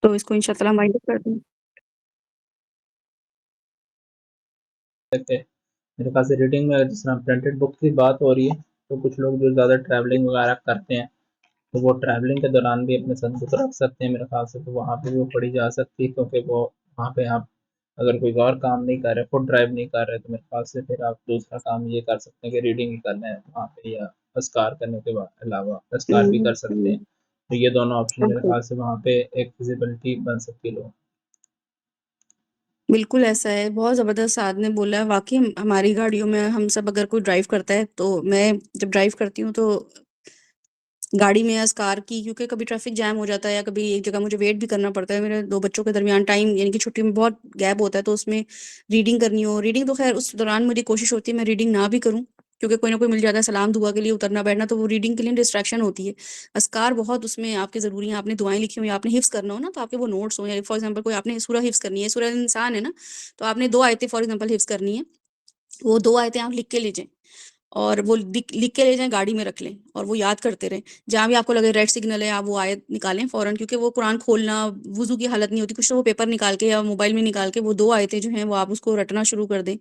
तो इसको इंशाअल्लाह वाइंड अप करते हैं। सकते हैं। मेरे ख्याल से रीडिंग में जिस तरह प्रिंटेड बुक की बात हो रही है, तो कुछ लोग जो ज़्यादा ट्रैवलिंग वगैरह करते हैं, तो वो ट्रैवलिंग के दौरान भी अपने साथ बुक रख सकते हैं मेरे ख्याल से, तो वहाँ पे भी वो पढ़ी जा सकती है, क्योंकि वो वहाँ पे आप अगर कोई और काम नहीं कर रहे, खुद ड्राइव नहीं कर रहे, तो मेरे ख्याल से फिर आप दूसरा काम ये कर सकते हैं कि रीडिंग ही करना है वहाँ पे, या अस्कार करने के अलावा अस्कार भी कर सकते हैं। तो ये दोनों ऑप्शन मेरे ओके। ख्याल से वहाँ पे एक फिजिबिलिटी बन सकती है लोगों। बिल्कुल ऐसा है, बहुत ज़बरदस्त साद ने बोला है। वाक़ई हमारी गाड़ियों में हम सब अगर कोई ड्राइव करता है, तो मैं जब ड्राइव करती हूँ, तो गाड़ी में अस्कार की, क्योंकि कभी ट्रैफिक जैम हो जाता है या कभी एक जगह मुझे वेट भी करना पड़ता है, मेरे 2 बच्चों के दरमियान टाइम, यानी कि छुट्टी में बहुत गैप होता है, तो उसमें रीडिंग करनी हो, रीडिंग तो ख़ैर उस दौरान मेरी कोशिश होती है मैं रीडिंग ना भी करूँ, क्योंकि कोई ना कोई मिल जाता है सलाम दुआ के लिए उठना बैठना, तो वो रीडिंग के लिए डिस्ट्रैक्शन होती है। अस्कार बहुत उसमें आपके ज़रूरी हैं, आपने दुआएँ लिखी हुई हैं, आपने हिफ्ज़ करना हो ना, तो आपके वो नोट्स हों, या फॉर एग्ज़ाम्पल कोई आपने सूरा हिफ्ज़ करनी है, सूरा इंसान है ना, तो आपने 2 आयतें फॉर एग्ज़ाम्पल हिफ्ज़ करनी है, वो 2 आयतें आप लिख के ले जाएँ। और वो लिख लिख के ले जाएँ, गाड़ी में रख लें और वो याद करते रहें। जहाँ भी आपको लगे रेड सिग्नल है, आप वो आयत निकालें फ़ौरन, क्योंकि वो कुरान खोलना, वुज़ू की हालत नहीं होती, कुछ तो वो पेपर निकाल के या मोबाइल में निकाल के वो 2 आयतें जो हैं, वो आप उसको रटना शुरू कर दें।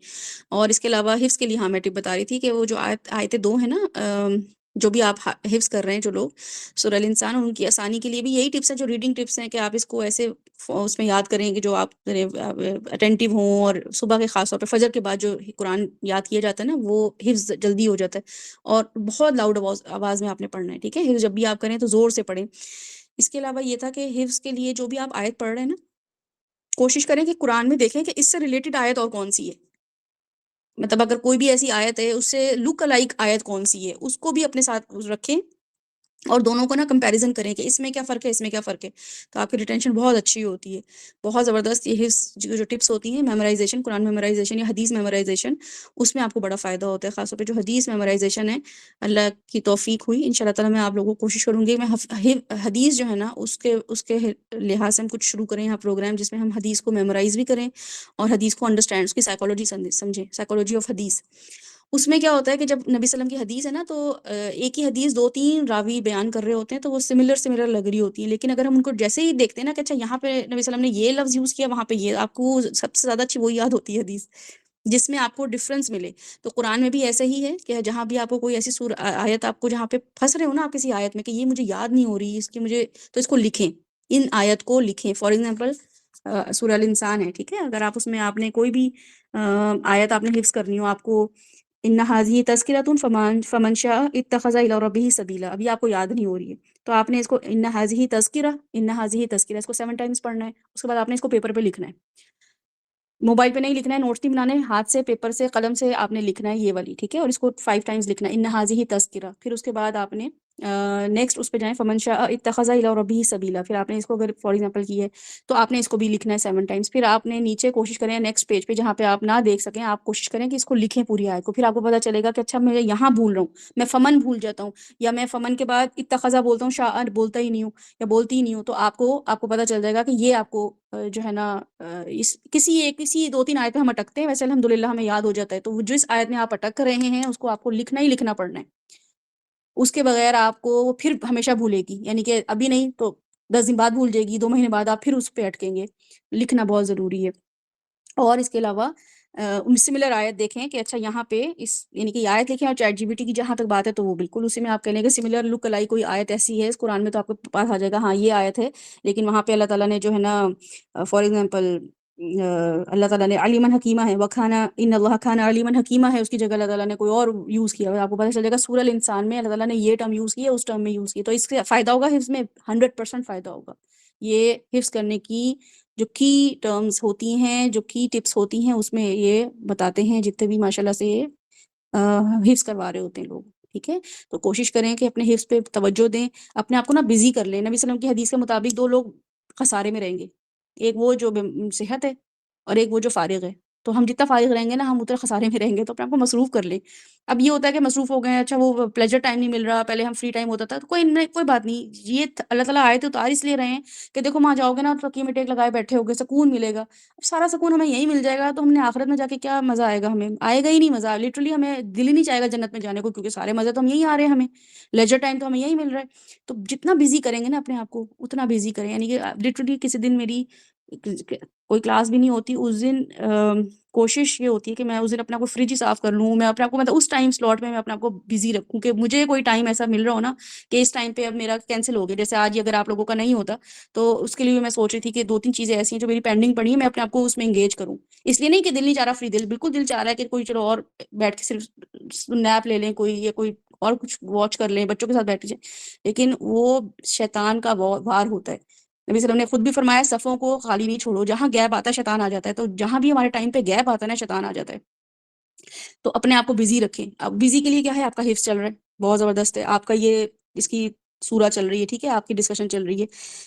और इसके अलावा हिफ्ज़ के लिए, हाँ, मैं टिप बता रही थी कि वो जो आयतें 2 हैं ना, जो भी आप हिफ्ज़ कर रहे हैं जो लोग, सूरह अल इंसान, उनकी आसानी के लिए भी यही टिप्स हैं जो रीडिंग टिप्स हैं, कि आप इसको ऐसे उसमें याद करें कि जो आप अटेंटिव हों, और सुबह के ख़ास तौर पे फ़जर के बाद जो कुरान याद किया जाता है ना, वो हिफ्ज़ जल्दी हो जाता है। और बहुत लाउड आवाज़ में आपने पढ़ना है, ठीक है? हिफ्ज़ जब भी आप करें तो ज़ोर से पढ़ें। इसके अलावा ये था कि हिफ्ज़ के लिए जो भी आप आयत पढ़ रहे हैं ना, कोशिश करें कि कुरान में देखें कि इससे रिलेटेड आयत और कौन-सी है। मतलब अगर कोई भी ऐसी आयत है, उससे लुक अलाइक आयत कौन-सी है, उसको भी अपने साथ रखें, और दोनों को ना कंपैरिज़न करें कि इसमें क्या फ़र्क है, इसमें क्या फ़र्क है। तो आपकी रिटेंशन बहुत अच्छी होती है। बहुत ज़बरदस्त ये हिफ्ज़ जो जो टिप्स होती हैं, मेमोराइज़ेशन, कुरान मेमोराइज़ेशन या हदीस मेमोराइज़ेशन, उसमें आपको बड़ा फ़ायदा होता है। ख़ास तौर पे जो हदीस मेमोराइज़ेशन है, अल्लाह की तौफ़ीक हुई, इंशाअल्लाह ताला मैं आप लोगों को कोशिश करूँगी मैं हदीस जो है ना, उसके उसके लिहाज़ से हम कुछ शुरू करें यहाँ प्रोग्राम, जिसमें हम हदीस को मेमोराइज़ भी करें और हदीस को अंडरस्टैंड, उसकी साइकोलॉजी समझें, साइकोलॉजी ऑफ हदीस। उसमें क्या होता है कि जब नबी सल्लम की हदीस है ना, तो एक ही हदीस 2-3 रावी बयान कर रहे होते हैं, तो वो सिमिलर लग रही होती है। लेकिन अगर हम उनको जैसे ही देखते हैं ना कि अच्छा यहाँ पे नबी सल्लम ने ये लफ्ज़ यूज़ किया, वहाँ पे ये, आपको सबसे ज़्यादा अच्छी वही याद होती है हदीस, जिसमें आपको डिफ़रेंस मिले। तो कुरान में भी ऐसा ही है कि जहाँ भी आपको कोई ऐसी आयत, आपको जहाँ पे फँस रहे हो ना आप किसी आयत में कि ये मुझे याद नहीं हो रही, इसकी मुझे, तो इसको लिखें, इन आयत को लिखें। फॉर एग्ज़ाम्पल सूरह अल इंसान है, ठीक है? अगर आप उसमें आपने कोई भी आयत आपने हिफ्ज़ करनी हो, आपको इन्ना हाज़िही तज़किरतुन फमन शाअ इत्तख़ज़ इला रब्बिही सबीला। अभी आपको याद नहीं हो रही है, तो आपने इसको इन्ना हाज़िही तज़किरा इसको 7 टाइम्स पढ़ना है। उसके बाद आपने इसको पेपर पे लिखना है। मोबाइल पे नहीं लिखना है, नोट्स नहीं बनाने, हाथ से, पेपर से, कलम से आपने लिखना है ये वाली, ठीक है? और इसको 5 टाइम्स लिखना है, इन्ना हाज़िही तज़किरा। फिर उसके बाद आपने नेक्स्ट उस पे जाएँ, फमन शाअ इत्तख़ज़ इला रब्बिही सबीला। फिर आपने इसको अगर फॉर एग्ज़ाम्पल की है, तो आपने इसको भी लिखना है 7 टाइम्स। फिर आपने नीचे कोशिश करें नेक्स्ट पेज पे जहाँ पे आप ना देख सकें, आप कोशिश करें कि इसको लिखें पूरी आयत को। फिर आपको पता चलेगा कि अच्छा मैं यहाँ भूल रहा हूँ, मैं फमन भूल जाता हूँ, या मैं फमन के बाद इत्तख़ज़ा बोलता हूँ, शाअ बोलता ही नहीं हूँ या बोलती ही नहीं हूँ। तो आपको पता चल जाएगा कि ये आपको जो है ना इस किसी 2-3 आयत पे हम अटकते हैं, वैसे अल्हम्दुलिल्लाह हमें याद हो जाता है। तो वो जिस आयत में आप अटक रहे हैं, उसको आपको लिखना ही लिखना पड़ना है। उसके बगैर आपको वो फिर हमेशा भूलेगी, यानी कि अभी नहीं तो 10 दिन बाद भूल जाएगी, 2 महीने बाद आप फिर उस पे अटकेंगे। लिखना बहुत ज़रूरी है। और इसके अलावा सिमिलर आयत देखें कि अच्छा यहाँ पे इस यानी कि आयत लिखें, और चैटजीपीटी की जहाँ तक बात है तो वो बिल्कुल उसी में आप कह लेंगे सिमिलर लुक अलाइक कोई आयत ऐसी है इस कुरान में, तो आपके पास आ जाएगा हाँ ये आयत है। लेकिन वहाँ पे अल्लाह ताला ने जो है ना फॉर एग्जांपल अल्लाह ताला ने अलीमन हकीमा है, वखाना इन्नल्लाह खाना अलीमन हकीमा है, उसकी जगह अल्लाह ताला ने कोई और यूज़ किया है। आपको पता चल जाएगा सूरह अल इंसान में अल्लाह ताला ने ये टर्म यूज़ किया, उस टर्म में यूज़ किया। तो इससे फ़ायदा होगा हिफ्ज़ में, 100% फ़ायदा होगा। ये हिफ्ज़ करने की जो की टर्म्स होती हैं, जो की टिप्स होती हैं, उसमें ये बताते हैं जितने भी माशाल्लाह से ये हिफ्ज़ करवा रहे होते हैं लोग, ठीक है? तो कोशिश करें कि अपने हिफ्ज़ पे तवज्जो दें, अपने आप को ना बिज़ी कर लें। नबी सल्लल्लाहु अलैहि वसल्लम की हदीस के मुताबिक 2 लोग खसारे में रहेंगे, एक वो जो सेहत है और एक वो जो फ़ारिग़ है। तो हम जितना फ़ारिग़ रहेंगे ना, हम उतना खसारे में रहेंगे, तो अपने आप को मसरूफ़ कर लें। अब ये होता है कि मसरूफ़ हो गए हैं, अच्छा वो प्लेज़र टाइम नहीं मिल रहा, पहले हम फ्री टाइम होता था, तो कोई बात नहीं, ये अल्लाह ताला आयत उतार इसलिए रहे हैं कि देखो वहाँ जाओगे ना, तो तकिए में टेक लगाए बैठे होगे, सुकून मिलेगा। अब सारा सुकून हमें यहीं मिल जाएगा, तो हमने आखिरत में जाके क्या मज़ा आएगा हमें? आएगा ही नहीं मज़ा, लिटरली हमें दिल ही नहीं चाहेगा जन्नत में जाने को, क्योंकि सारे मज़े तो हम यहीं आ रहे हैं हमें, लेज़र टाइम तो हमें यहीं मिल रहा है। तो जितना बिज़ी करेंगे ना अपने आप को, उतना बिज़ी करें, यानी कि लिटरली किसी दिन मेरी कोई क्लास भी नहीं होती, उस दिन कोशिश ये होती है कि मैं उस दिन अपने आप को फ्रिज ही साफ़ कर लूँ, मैं अपने आप को मतलब उस टाइम स्लॉट में मैं अपने आप को बिज़ी रखूँ कि मुझे कोई टाइम ऐसा मिल रहा हो ना कि इस टाइम पे अब मेरा कैंसल हो गया। जैसे आज ही अगर आप लोगों का नहीं होता, तो उसके लिए भी मैं सोच रही थी कि 2-3 चीज़ें ऐसी हैं जो मेरी पेंडिंग पड़ी हैं, मैं अपने आप को उसमें एंगेज करूँ। इसलिए नहीं कि दिल नहीं चाह रहा फ्री, बिल्कुल दिल चाह रहा है कि कोई चलो और बैठ के सिर्फ़ नैप ले लें कोई, या कोई और कुछ वॉच कर लें, बच्चों के साथ बैठ जाएँ। लेकिन वो शैतान का वार होता है। नबी सल्लल्लाहु अलैहि वसल्लम ने खुद भी फरमाया सफ़ों को खाली नहीं छोड़ो, जहाँ गैप आता है शैतान आ जाता है। तो जहाँ भी हमारे टाइम पे गैप आता है ना, शैतान आ जाता है। तो अपने आप को बिज़ी रखें। अब बिज़ी के लिए क्या है, आपका हिफ्ज़ चल रहा है, बहुत ज़बरदस्त है। आपका ये इसकी सूरा चल रही है, ठीक है? आपकी डिस्कशन चल रही है।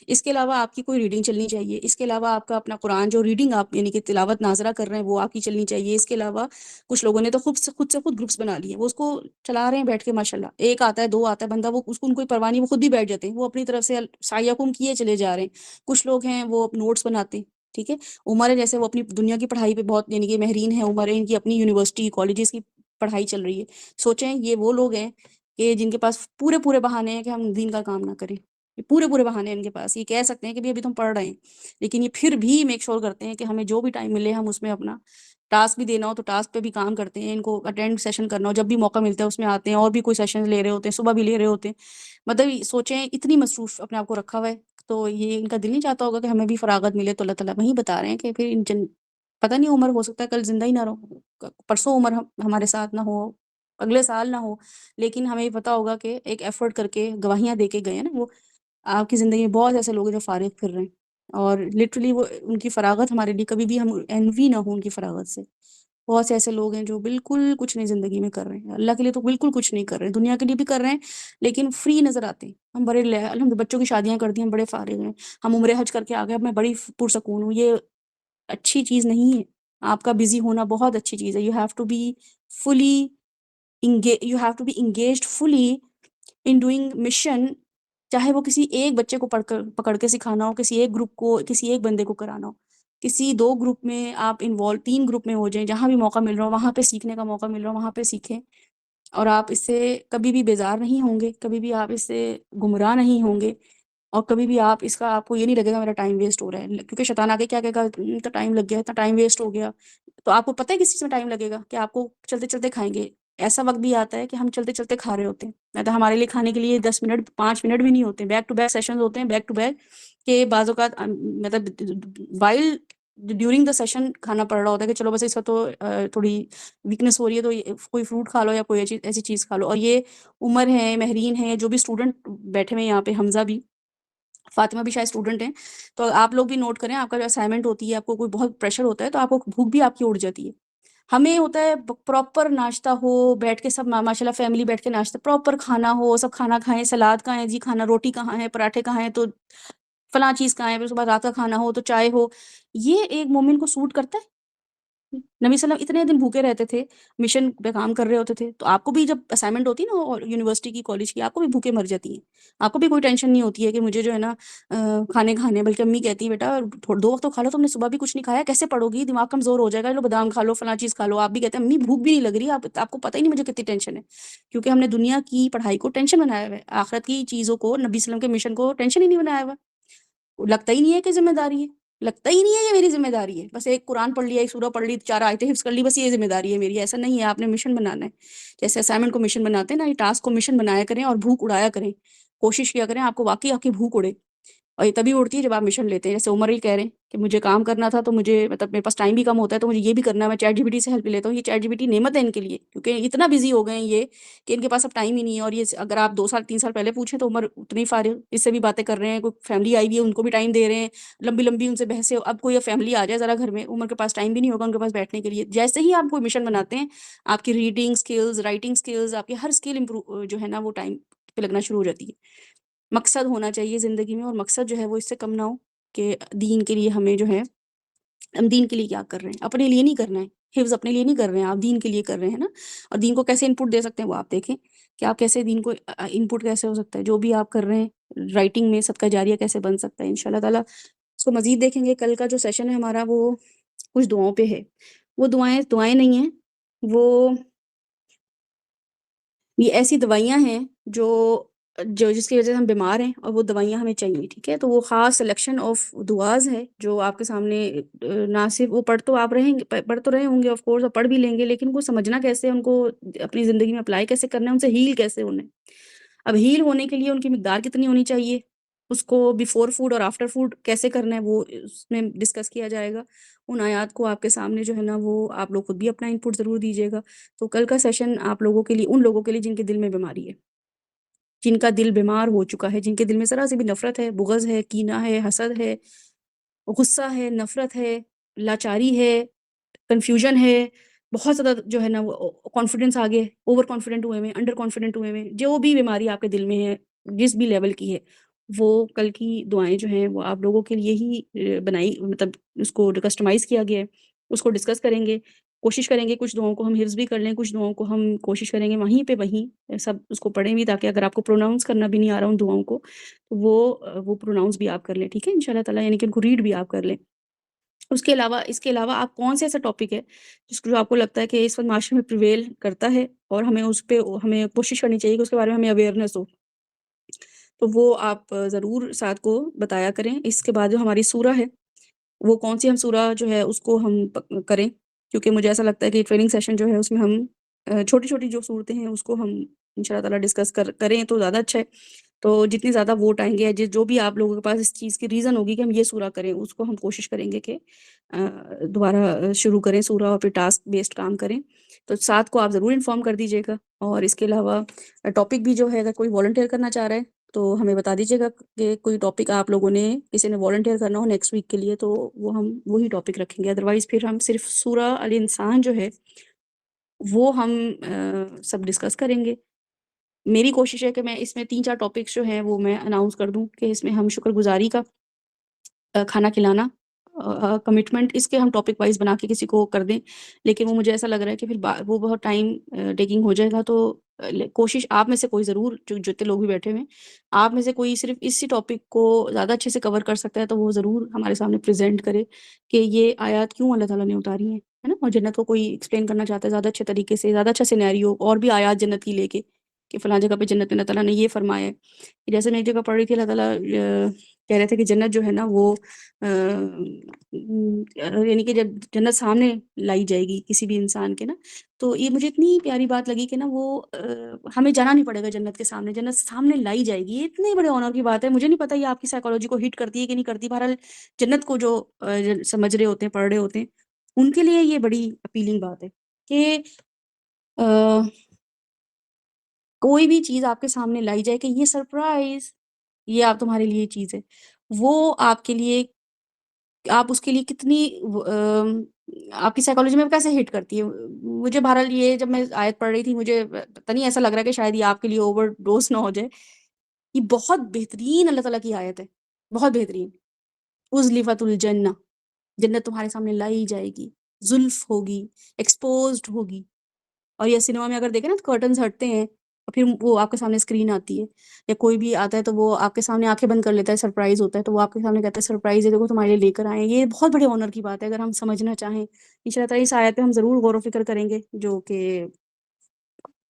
इसके अलावा आपकी कोई रीडिंग चलनी चाहिए। इसके अलावा आपका अपना कुरान जो रीडिंग आप यानी कि तिलावत नाज़रा कर रहे हैं, वो आपकी चलनी चाहिए। इसके अलावा कुछ लोगों ने तो खुद ग्रुप्स बना लिए, वो उसको चला रहे हैं बैठ के माशाल्लाह। 1 आता है, 2 आता है बंदा, वो उसको उनको कोई परवाह नहीं, वो खुद भी बैठ जाते हैं। वो अपनी तरफ से सायकुम किए चले जा रहे हैं। कुछ लोग हैं वो नोट्स बनाते हैं, ठीक है? उमर है जैसे वो अपनी दुनिया की पढ़ाई पे बहुत यानी कि महरीन है, उमर है, इनकी अपनी यूनिवर्सिटी, कॉलेजेस की पढ़ाई चल रही है। सोचें ये वो लोग हैं कि जिनके पास पूरे-पूरे बहाने हैं कि हम दीन का काम ना करें। ये पूरे-पूरे बहाने हैं इनके पास। ये कह सकते हैं कि भई अभी तो हम पढ़ रहे हैं, लेकिन ये फिर भी मेक श्योर करते हैं कि हमें जो भी टाइम मिले हम उसमें अपना टास्क भी देना हो तो टास्क पे भी काम करते हैं। इनको अटेंड सेशन करना हो, जब भी मौका मिलता है उसमें आते हैं, और भी कोई सेशन ले रहे होते हैं, सुबह भी ले रहे होते हैं। मतलब सोचें इतनी मसरूफ़ अपने आप को रखा हुआ है, तो ये इनका दिल नहीं चाहता होगा कि हमें भी फ़राग़त मिले। तो अल्लाह ताला वहीं बता रहे हैं कि फिर पता नहीं उमर हो सकता है कल ज़िंदा ही ना रहो, परसों उमर हमारे साथ ना हो, अगले साल ना हो, लेकिन हमें ये पता होगा कि एक एफ़र्ट करके गवाहियाँ दे के गए हैं ना वो। आपकी ज़िंदगी में बहुत ऐसे लोग हैं जो फ़ारिग़ फिर रहे हैं, और लिटरली वो उनकी फ़राग़त हमारे लिए कभी भी हम एनवी ना हो उनकी फ़राग़त से। बहुत से ऐसे लोग हैं जो बिल्कुल कुछ नहीं ज़िंदगी में कर रहे हैं। अल्लाह के लिए तो बिल्कुल कुछ नहीं कर रहे हैं, दुनिया के लिए भी कर रहे हैं, लेकिन फ्री नज़र आते हैं। हम बड़े बच्चों की शादियाँ कर दी, हम बड़े फ़ारिग़ हैं। हम उम्रे हज करके आ गए, अब मैं बड़ी पुरसकून हूँ। ये अच्छी चीज़ नहीं है। आपका बिज़ी होना बहुत अच्छी चीज़ है। Fully you have to be engaged fully in doing mission, चाहे वो किसी एक बच्चे को पकड़ के सिखाना हो, किसी एक ग्रुप को, किसी एक बंदे को कराना हो, किसी 2 ग्रुप में आप इन्वॉल्व, 3 ग्रुप में हो जाएँ, जहाँ भी मौका मिल रहा हो, वहाँ पे सीखने का मौका मिल रहा हो, वहाँ पे सीखें। और आप इससे कभी भी बेज़ार नहीं होंगे, कभी भी आप इससे गुमराह नहीं होंगे, और कभी भी आपको ये नहीं लगेगा मेरा टाइम वेस्ट हो रहा है। क्योंकि शैतान आके क्या कहेगा, तो टाइम लग गया, इतना टाइम वेस्ट हो गया। तो आपको पता है किस चीज़ में टाइम लगेगा, कि आपको चलते-चलते खाएँगे। ऐसा वक़्त भी आता है कि हम चलते-चलते खा रहे होते हैं। नहीं तो हमारे लिए खाने के लिए 10 मिनट, 5 मिनट भी नहीं होते, बैक टू बैक सेशंस होते हैं, बैक टू बैक, के बाज़ औक़ात मतलब व्हाइल ड्यूरिंग द सेशन खाना पड़ रहा होता है कि चलो बस इसका तो थोड़ी वीकनेस हो रही है, तो कोई फ्रूट खा लो या कोई ऐसी चीज़ खा लो। और ये उमर है, महरीन है, जो भी स्टूडेंट बैठे हुए हैं यहाँ पे, हमजा भी, फातिमा भी शायद स्टूडेंट हैं, तो आप लोग भी नोट करें, आपका जो असाइनमेंट होती है, आपको कोई बहुत प्रेशर होता है, तो आपको भूख भी आपकी उड़ जाती है। हमें होता है प्रॉपर नाश्ता हो, बैठ के सब माशाल्लाह फैमिली बैठ के नाश्ता, प्रॉपर खाना हो, सब खाना खाएं, सलाद कहाँ है जी, खाना, रोटी कहाँ है, पराठे कहाँ है, तो फला चीज़ कहाँ है, फिर उसके बाद रात का खाना हो तो चाय हो। ये एक मोमिन को सूट करता है? नबी सल्लम इतने दिन भूखे रहते थे, मिशन पे काम कर रहे होते थे, तो आपको भी जब असाइनमेंट होती है ना और यूनिवर्सिटी की, कॉलेज की, आपको भी भूखे मर जाती हैं। आपको भी कोई टेंशन नहीं होती है कि मुझे जो है ना खाने, बल्कि अम्मी कहती है बेटा 2 वक्त तो खा लो, तुमने सुबह भी कुछ नहीं खाया, कैसे पढ़ोगी, दिमाग कमज़ोर हो जाएगा, लो बादाम खा लो, फलाँ चीज़ खा लो। आप भी कहते हैं अम्मी भूख भी नहीं लग रही, आपको पता ही नहीं मुझे कितनी टेंशन है। क्योंकि हमने दुनिया की पढ़ाई को टेंशन बनाया हुआ है, आखिरत की चीज़ों को, नबी सल्लम के मिशन को टेंशन ही नहीं बनाया हुआ। लगता ही नहीं है कि ज़िम्मेदारी है, लगता ही नहीं है ये मेरी ज़िम्मेदारी है। बस एक कुरान पढ़ लिया, एक सूरह पढ़ ली, 4 आयतें हिफ्ज़ कर ली, बस ये ज़िम्मेदारी है मेरी। ऐसा नहीं है, आपने मिशन बनाना है। जैसे असाइनमेंट को मिशन बनाते हैं ना, ये टास्क को मिशन बनाया करें और भूख उड़ाया करें। कोशिश किया करें आपको वाक़ई आपकी भूख उड़े, और ये तभी उड़ती है जब आप मिशन लेते हैं। जैसे उमर ही कह रहे हैं कि मुझे काम करना था, तो मुझे मतलब मेरे पास टाइम भी कम होता है, तो मुझे ये भी करना है, मैं चैट जीपीटी से हेल्प लेता हूँ। ये चैट जीपीटी नेमत है इनके लिए, क्योंकि इतना बिज़ी हो गए हैं ये कि इनके पास अब टाइम ही नहीं है। और ये अगर आप 2 साल 3 साल पहले पूछें तो उमर उतनी फारिग, इससे भी बातें कर रहे हैं, कोई फैमिली आई हुई है उनको भी टाइम दे रहे हैं, लंबी-लंबी उनसे बहसें। अब कोई फैमिली आ जाए ज़रा घर में, उमर के पास टाइम भी नहीं होगा उनके पास बैठने के लिए। जैसे ही आप कोई मिशन बनाते हैं, आपकी रीडिंग स्किल्स, राइटिंग स्किल्स, आपकी हर स्किल इम्प्रूव जो है ना वो टाइम पे लगना शुरू हो जाती है। मकसद होना चाहिए ज़िंदगी में, और मकसद जो है वो इससे कम ना हो कि दीन के लिए हमें जो है, हम दीन के लिए क्या कर रहे हैं, अपने लिए नहीं करना है, हिफ्ज़ अपने लिए नहीं कर रहे हैं, आप दीन के लिए कर रहे हैं ना। और दीन को कैसे इनपुट दे सकते हैं वो आप देखें कि आप कैसे दीन को इनपुट कैसे हो सकता है, जो भी आप कर रहे हैं राइटिंग में सदका जारिया कैसे बन सकता है। इंशाल्लाह ताला उसको मज़ीद देखेंगे। कल का जो सेशन है हमारा वो कुछ दुआओं पे है। वो दुआएँ नहीं हैं, वो ये ऐसी दवाइयाँ हैं जो जिसकी वज़ह से हम बीमार हैं और वो दवाइयाँ हमें चाहिए, ठीक है? तो वो ख़ास सिलेक्शन ऑफ दुआज़ है जो आपके सामने ना सिर्फ़ वो पढ़ तो आप रहेंगे, पढ़ तो रहे होंगे ऑफ़ कोर्स, और पढ़ भी लेंगे, लेकिन उनको समझना कैसे है, उनको अपनी ज़िंदगी में अप्लाई कैसे करना है, उनसे हील कैसे होना है। अब हील होने के लिए उनकी मिक़दार कितनी होनी चाहिए, उसको बिफ़ोर फूड और आफ्टर फूड कैसे करना है, वो उसमें डिस्कस किया जाएगा। उन आयात को आपके सामने जो है ना वो आप लोग खुद भी अपना इनपुट ज़रूर दीजिएगा। तो कल का सेशन आप लोगों के लिए, उन लोगों के लिए जिनके दिल में बीमारी है, जिनका दिल बीमार हो चुका है, जिनके दिल में ज़रा-सी भी नफ़रत है, बुग़्ज़ है, कीना है, हसद है, गुस्सा है, नफ़रत है, लाचारी है, कन्फ्यूज़न है, बहुत ज़्यादा जो है ना वो कॉन्फिडेंस आ गया, ओवर कॉन्फिडेंट हुए में, अंडर कॉन्फिडेंट हुए में, जो भी बीमारी आपके दिल में है, जिस भी लेवल की है, वो कल की दुआएँ जो हैं वो आप लोगों के लिए ही बनाई, मतलब उसको कस्टमाइज़ किया गया है, उसको डिस्कस करेंगे। कोशिश करेंगे कुछ दुआओं को हम हिफ्ज़ भी कर लें, कुछ दुआओं को हम कोशिश करेंगे वहीं पे वहीं सब उसको पढ़ें भी, ताकि अगर आपको प्रोनाउंस करना भी नहीं आ रहा उन दुआओं को, तो वो प्रोनाउंस भी आप कर लें, ठीक है? इंशाअल्लाह ताला, यानी कि उनको रीड भी आप कर लें। उसके अलावा, इसके अलावा आप कौन से ऐसा टॉपिक है जिसको, जो आपको लगता है कि इस वक़्त माशरे में प्रिवेल करता है और हमें उस पे हमें कोशिश करनी चाहिए कि उसके बारे में हमें अवेयरनेस हो, तो वो आप ज़रूर साथ को बताया करें। इसके बाद जो हमारी सूरा है, वो कौन-सी हम सूरा जो है उसको हम करें, क्योंकि मुझे ऐसा लगता है कि ट्रेनिंग सेशन जो है उसमें हम छोटी-छोटी जो सूरतें हैं उसको हम इंशाअल्लाह ताला डिस्कस करें तो ज़्यादा अच्छा है। तो जितनी ज़्यादा वोट आएँगे या जो भी आप लोगों के पास इस चीज़ की रीज़न होगी कि हम ये सूरा करें, उसको हम कोशिश करेंगे कि दोबारा शुरू करें सूरा और फिर टास्क बेस्ड काम करें। तो साथ को आप ज़रूर इन्फॉर्म कर दीजिएगा। और इसके अलावा टॉपिक भी जो है, अगर कोई वॉलंटियर करना चाह रहा है, तो हमें बता दीजिएगा कि कोई टॉपिक आप लोगों ने, किसी ने वॉलंटियर करना हो नेक्स्ट वीक के लिए, तो वो हम वही टॉपिक रखेंगे। अदरवाइज़ फिर हम सिर्फ़ सूरा अल इंसान जो है, वो हम सब डिस्कस करेंगे। मेरी कोशिश है कि मैं इसमें 3-4 टॉपिक्स जो हैं वो मैं अनाउंस कर दूँ कि इसमें हम शुक्रगुज़ारी का खाना खिलाना, कमिटमेंट, इसके हम टॉपिक वाइज़ बना के किसी को कर दें। लेकिन वो मुझे ऐसा लग रहा है कि फिर वो बहुत टाइम टेकिंग हो जाएगा, तो कोशिश आप में से कोई ज़रूर, जो जितने लोग भी बैठे हुए हैं, आप में से कोई सिर्फ़ इसी टॉपिक को ज़्यादा अच्छे से कवर कर सकता है, तो वो ज़रूर हमारे सामने प्रेज़ेंट करे कि ये आयत क्यों अल्लाह ताला ने उतारी हैं, है ना? और जन्नत को कोई एक्सप्लेन करना चाहता है ज़्यादा अच्छे तरीके से, ज़्यादा अच्छा सिनेरियो और भी आयत जन्नत की लेके, कि फ़लाँ जगह पे जन्नत में अल्लाह ताला ने ये फ़रमाया है। जैसे मैं एक जगह पढ़ रही थी, अल्लाह ताला कह रहे थे कि जन्नत जो है ना वो यानी कि जब जन्नत सामने लाई जाएगी किसी भी इंसान के ना, तो ये मुझे इतनी प्यारी बात लगी कि ना वो हमें जाना नहीं पड़ेगा जन्नत के सामने, जन्नत सामने लाई जाएगी। ये इतने बड़े ऑनर की बात है। मुझे नहीं पता ये आपकी साइकोलॉजी को हिट करती है कि नहीं करती। बहरहाल जन्नत को जो समझ रहे होते हैं, पढ़ रहे होते हैं, उनके लिए ये बड़ी अपीलिंग बात है कि अ, कोई भी चीज़ आपके सामने लाई जाए कि ये सरप्राइज़, ये आप तुम्हारे लिए चीज़ है। वो आपके लिए आप उसके लिए कितनी आपकी साइकोलॉजी में कैसे हिट करती है? मुझे बहरहाल ये जब मैं आयत पढ़ रही थी, मुझे पता नहीं ऐसा लग रहा है कि शायद ये आपके लिए ओवरडोज़ ना हो जाए। ये बहुत बेहतरीन अल्लाह ताला की आयत है, बहुत बेहतरीन। उज़्लिफ़तुल जन्नह, जन्नत तुम्हारे सामने लाई जाएगी, ज़ुल्फ़ होगी, एक्सपोज़्ड होगी। और ये सिनेमा में अगर देखें ना तो कर्टन्स हटते हैं और फिर वो आपके सामने स्क्रीन आती है, या कोई भी आता है तो वो आपके सामने आंखें बंद कर लेता है, सरप्राइज होता है तो वो आपके सामने कहता है सरप्राइज है, देखो तुम्हारे लिए लेकर आए हैं। ये बहुत बड़े ऑनर की बात है अगर हम समझना चाहें। इंशाल्लाह ताला इस आयत पे हम ज़रूर गौर व फिक्र करेंगे, जो कि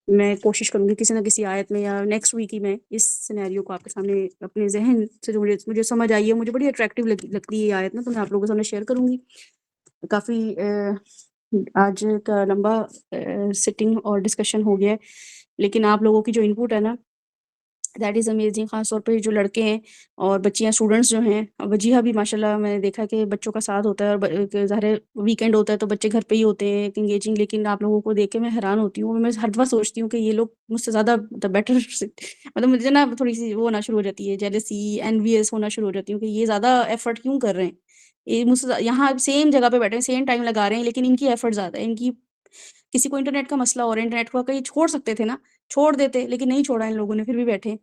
मैं कोशिश करूंगी किसी ना किसी आयत में या नेक्स्ट वीक ही मैं इस सिनेरियो को आपके सामने अपने जहन से जो मुझे समझ आई है, मुझे बड़ी अट्रैक्टिव लगती है ये आयत ना, तो मैं आप लोगों के सामने शेयर करूंगी। काफ़ी आज का लंबा सिटिंग और डिस्कशन हो गया है, लेकिन आप लोगों की जो इनपुट है ना, दैट इज़ अमेजिंग। ख़ास तौर पे जो लड़के हैं और बच्चियाँ, स्टूडेंट्स जो हैं, वजीहा भी माशाल्लाह मैंने देखा कि बच्चों का साथ होता है, और ज़ाहिर है वीकेंड होता है तो बच्चे घर पे ही होते हैं एंगेजिंग, लेकिन आप लोगों को देख के मैं हैरान होती हूँ। मैं हर दफ़ा सोचती हूँ कि ये लोग मुझसे ज़्यादा बेटर मतलब मुझे ना थोड़ी-सी वो होना शुरू हो जाती है, जेलसी, एनवियस होना शुरू हो जाती हूँ कि ये ज़्यादा एफ़र्ट क्यों कर रहे हैं? ये मुझसे यहाँ सेम जगह पे बैठे हैं, सेम टाइम लगा रहे हैं, लेकिन इनकी एफ़र्ट ज़्यादा है, इनकी किसी को इंटरनेट का मसला हो रहा है, इंटरनेट को कहीं छोड़ सकते थे ना, छोड़ देते, लेकिन नहीं छोड़ा इन लोगों ने, फिर भी बैठे हैं।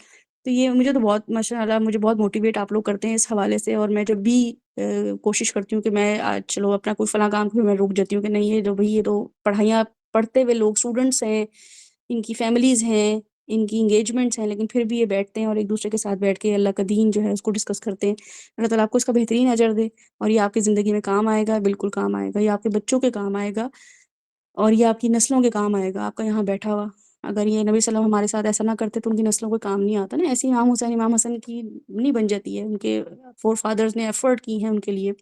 तो ये मुझे तो बहुत माशाल्लाह मुझे बहुत मोटिवेट आप लोग करते हैं इस हवाले से, और मैं जब भी कोशिश करती हूँ कि मैं आज चलो अपना कोई फलाँ काम फिर मैं रुक जाती हूँ कि नहीं, ये जो भई ये तो पढ़ाइयाँ पढ़ते हुए लोग, स्टूडेंट्स हैं, इनकी फैमिलीज़ हैं, इनकी एंगेजमेंट्स हैं, लेकिन फिर भी ये बैठते हैं और एक-दूसरे के साथ बैठ के अल्लाह का दीन जो है उसको डिस्कस करते हैं। अल्लाह ताला आपको इसका बेहतरीन अजर दे और ये आपकी ज़िंदगी में काम आएगा, बिल्कुल काम आएगा। ये आपके बच्चों के काम आएगा और ये आपकी नस्लों के काम आएगा, आपका यहाँ बैठा हुआ। अगर ये नबी सल्लल्लाहु हमारे साथ ऐसा ना करते तो उनकी नस्लों को काम नहीं आता ना, ऐसे इमाम हुसैन, इमाम हसन की नहीं बन जाती है, उनके फ़ोरफ़ादर्स ने एफ़र्ट की हैं उनके लिए,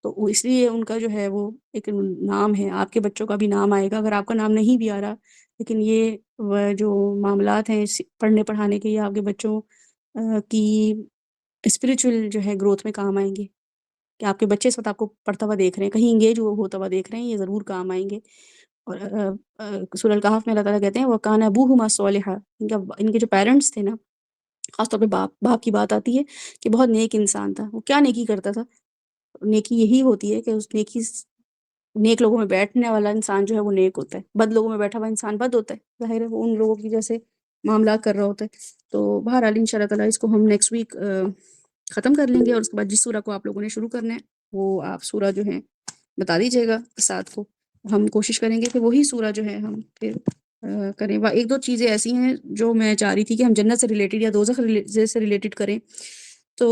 तो वो इसलिए उनका जो है वो एक नाम है, आपके बच्चों का भी नाम आएगा। अगर आपका नाम नहीं भी आ रहा, लेकिन ये जो मामलात हैं पढ़ने-पढ़ाने के, ये आपके बच्चों की स्पिरिचुअल जो है ग्रोथ में काम आएँगे, कि आपके बच्चे इस वक़्त आपको पढ़ता हुआ देख रहे हैं, कहीं एंगेज होता हुआ देख रहे हैं, ये ज़रूर काम आएँगे। और सूरह अल कहफ़ में अल्लाह ताला कहते हैं व काना अबूहुमा सॉलिहा, इनके जो पेरेंट्स थे ना, ख़ास तौर पे बाप की बात आती है कि बहुत नेक इंसान था। वो क्या नेकी करता था? नेकी यही होती है कि उस नेक लोगों में बैठने वाला इंसान जो है वो नेक होता है। बद लोगों में बैठा हुआ इंसान बद होता है। ज़ाहिर है वो उन लोगों की जैसे मामला कर रहा होता है। तो बहरहाल इंशाअल्लाह ताला इसको हम नेक्स्ट वीक ख़त्म कर लेंगे, और उसके बाद जिस सूरा को आप लोगों ने शुरू करना है, वो आप सूरा जो है बता दीजिएगा साथ को। हम कोशिश करेंगे कि वही सूरा जो है हम फिर करें। व 1-2 चीज़ें ऐसी हैं जो मैं चाह रही थी कि हम जन्नत से रिलेटेड या दोज़ख से रिलेटेड करें। तो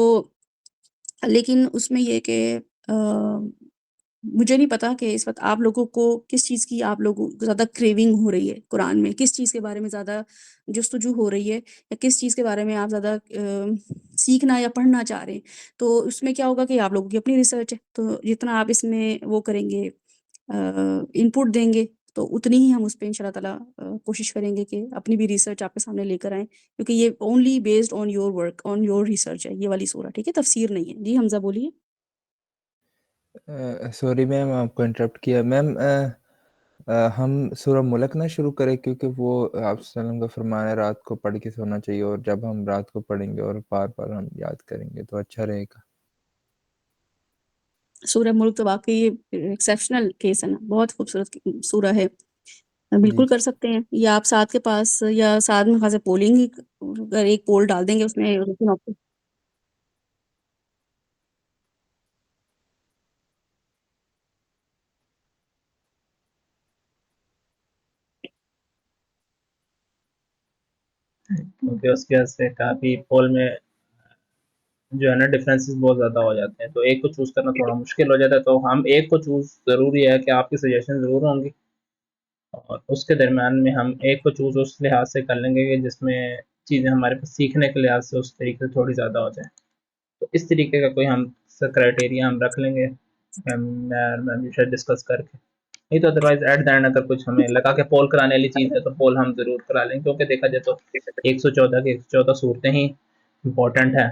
लेकिन उसमें ये कि मुझे नहीं पता कि इस वक़्त आप लोगों को किस चीज़ की, आप लोगों को ज़्यादा क्रेविंग हो रही है कुरान में, किस चीज़ के बारे में ज़्यादा जुस्तजू हो रही है, या किस चीज़ के बारे में आप ज़्यादा सीखना या पढ़ना चाह रहे हैं। तो उसमें क्या होगा कि आप लोगों की अपनी रिसर्च है, तो जितना आप इसमें वो करेंगे, इनपुट देंगे, तो उतनी ही हम उस पे इंशाअल्लाह ताला कोशिश करेंगे कि अपनी भी रिसर्च आपके सामने लेकर आएँ, क्योंकि ये only based on your work, on your research है ये वाली सूरा, ठीक है? तफ़सीर नहीं है। जी, हमज़ा बोलिए। सॉरी मैम आपको इंटरप्ट किया। मैम हम सूरह मुल्क ना शुरू करें, क्योंकि वो आप सल्लम का फरमान है रात को पढ़ के सोना चाहिए, और जब हम रात को पढ़ेंगे और बार-बार हम याद करेंगे तो अच्छा रहेगा। सूरह मुल्क तो वाक़ई एक्सेप्शनल केस है ना, बहुत खूबसूरत सूरा है। जी। बिल्कुल कर सकते हैं, या आप साथ के पास या साथ में ख़ासा पोलिंग ही, अगर एक पोल डाल देंगे उसमें क्योंकि उसकी वजह से काफ़ी पोल में जो है ना डिफरेंसेस बहुत ज़्यादा हो जाते हैं, तो एक को चूज़ करना थोड़ा मुश्किल हो जाता है, तो हम एक को चूज़ ज़रूरी है कि आपकी सजेशन ज़रूर होंगी, और उसके दरमियान में हम एक को चूज़ उस लिहाज से कर लेंगे कि जिसमें चीज़ें हमारे पास सीखने के लिहाज से उस तरीके से थोड़ी ज़्यादा हो जाए। तो इस तरीके का कोई हम क्राइटेरिया हम रख लेंगे, मैं शायद डिस्कस करके। नहीं तो अदरवाइज एट द एंड अगर कुछ हमें लगा के पोल कराने वाली चीज़ है तो पोल हम ज़रूर करा लेंगे, क्योंकि देखा जाए तो 114 की 114 सूरतें ही इम्पोर्टेंट हैं,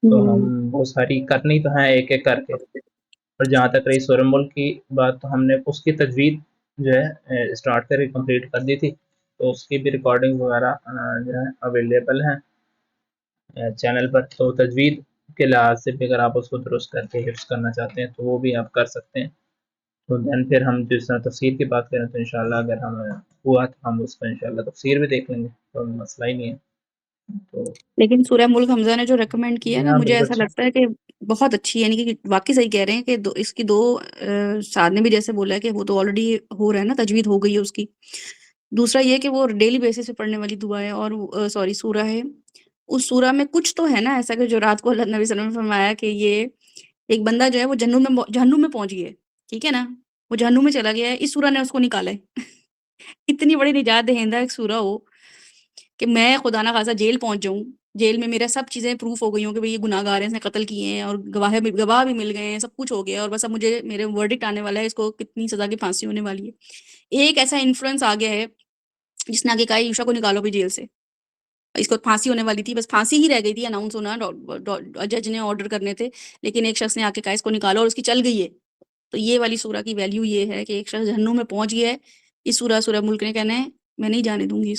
तो हम वो सारी करनी तो हैं एक एक करके। और जहाँ तक रही सूरह मुल्क की बात, तो हमने उसकी तजवीज़ जो है स्टार्ट करके कंप्लीट कर दी थी, तो उसकी भी रिकॉर्डिंग वगैरह जो है अवेलेबल हैं चैनल पर। तो तजवीज़ के लिहाज से भी अगर आप उसको दुरुस्त करके हिफ्ज़ करना चाहते हैं तो वो भी आप कर सकते हैं। तो देन फिर हम जिस तरह तफसीर की बात करें तो इंशाल्लाह अगर हमें हुआ तो हम उसको इंशाल्लाह तफसीर भी देख लेंगे, तो मसला ही नहीं है। तो लेकिन सूरह मुल्क हमजा ने जो रेकमेंड की है ना, हाँ मुझे बिल्कुल ऐसा लगता है कि बहुत अच्छी है, यानी कि वाकई सही कह रहे हैं कि इसकी दो साद ने भी जैसे बोला है कि वो तो ऑलरेडी हो रहा है ना, तजवीद हो गई है उसकी। दूसरा ये कि वो डेली बेसिस पे पढ़ने वाली दुआ है और सॉरी सूरा है। उस सूरा में कुछ तो है ना ऐसा कि जो रात को अल्लाह नबी सल्लल्लाहु अलैहि वसल्लम ने फरमाया कि ये एक बंदा जो है वो जहन्नुम में पहुंच गया है, ठीक है ना, वो जहन्नुम में चला गया है, इस सूरा ने उसको निकाला है। इतनी बड़ी निजात दहिंदा एक सूरा हो कि मैं खुदा ना खासा जेल पहुँच जाऊँ, जेल में मेरा सब चीज़ें प्रूफ हो गई हों कि भई ये गुनाहगार है, इसने कत्ल किए हैं और गवाह भी मिल गए हैं, सब कुछ हो गया है और बस अब मुझे मेरे वर्डिक्ट आने वाला है, इसको कितनी सज़ा की फांसी होने वाली है। एक ऐसा इन्फ्लुएंस आ गया है, जिसने आके कहा यूशा को निकालो भई जेल से। इसको फांसी होने वाली थी, बस फांसी ही रह गई थी अनाउंस होना, जज ने ऑर्डर करने थे, लेकिन एक शख्स ने आके कहा इसको निकालो और उसकी चल गई है। तो ये वाली सूरा की वैल्यू ये है कि एक शख्स जहन्नुम में पहुंच गया है, इस सूरह मुल्क ने कहना है मैं नहीं जाने दूंगी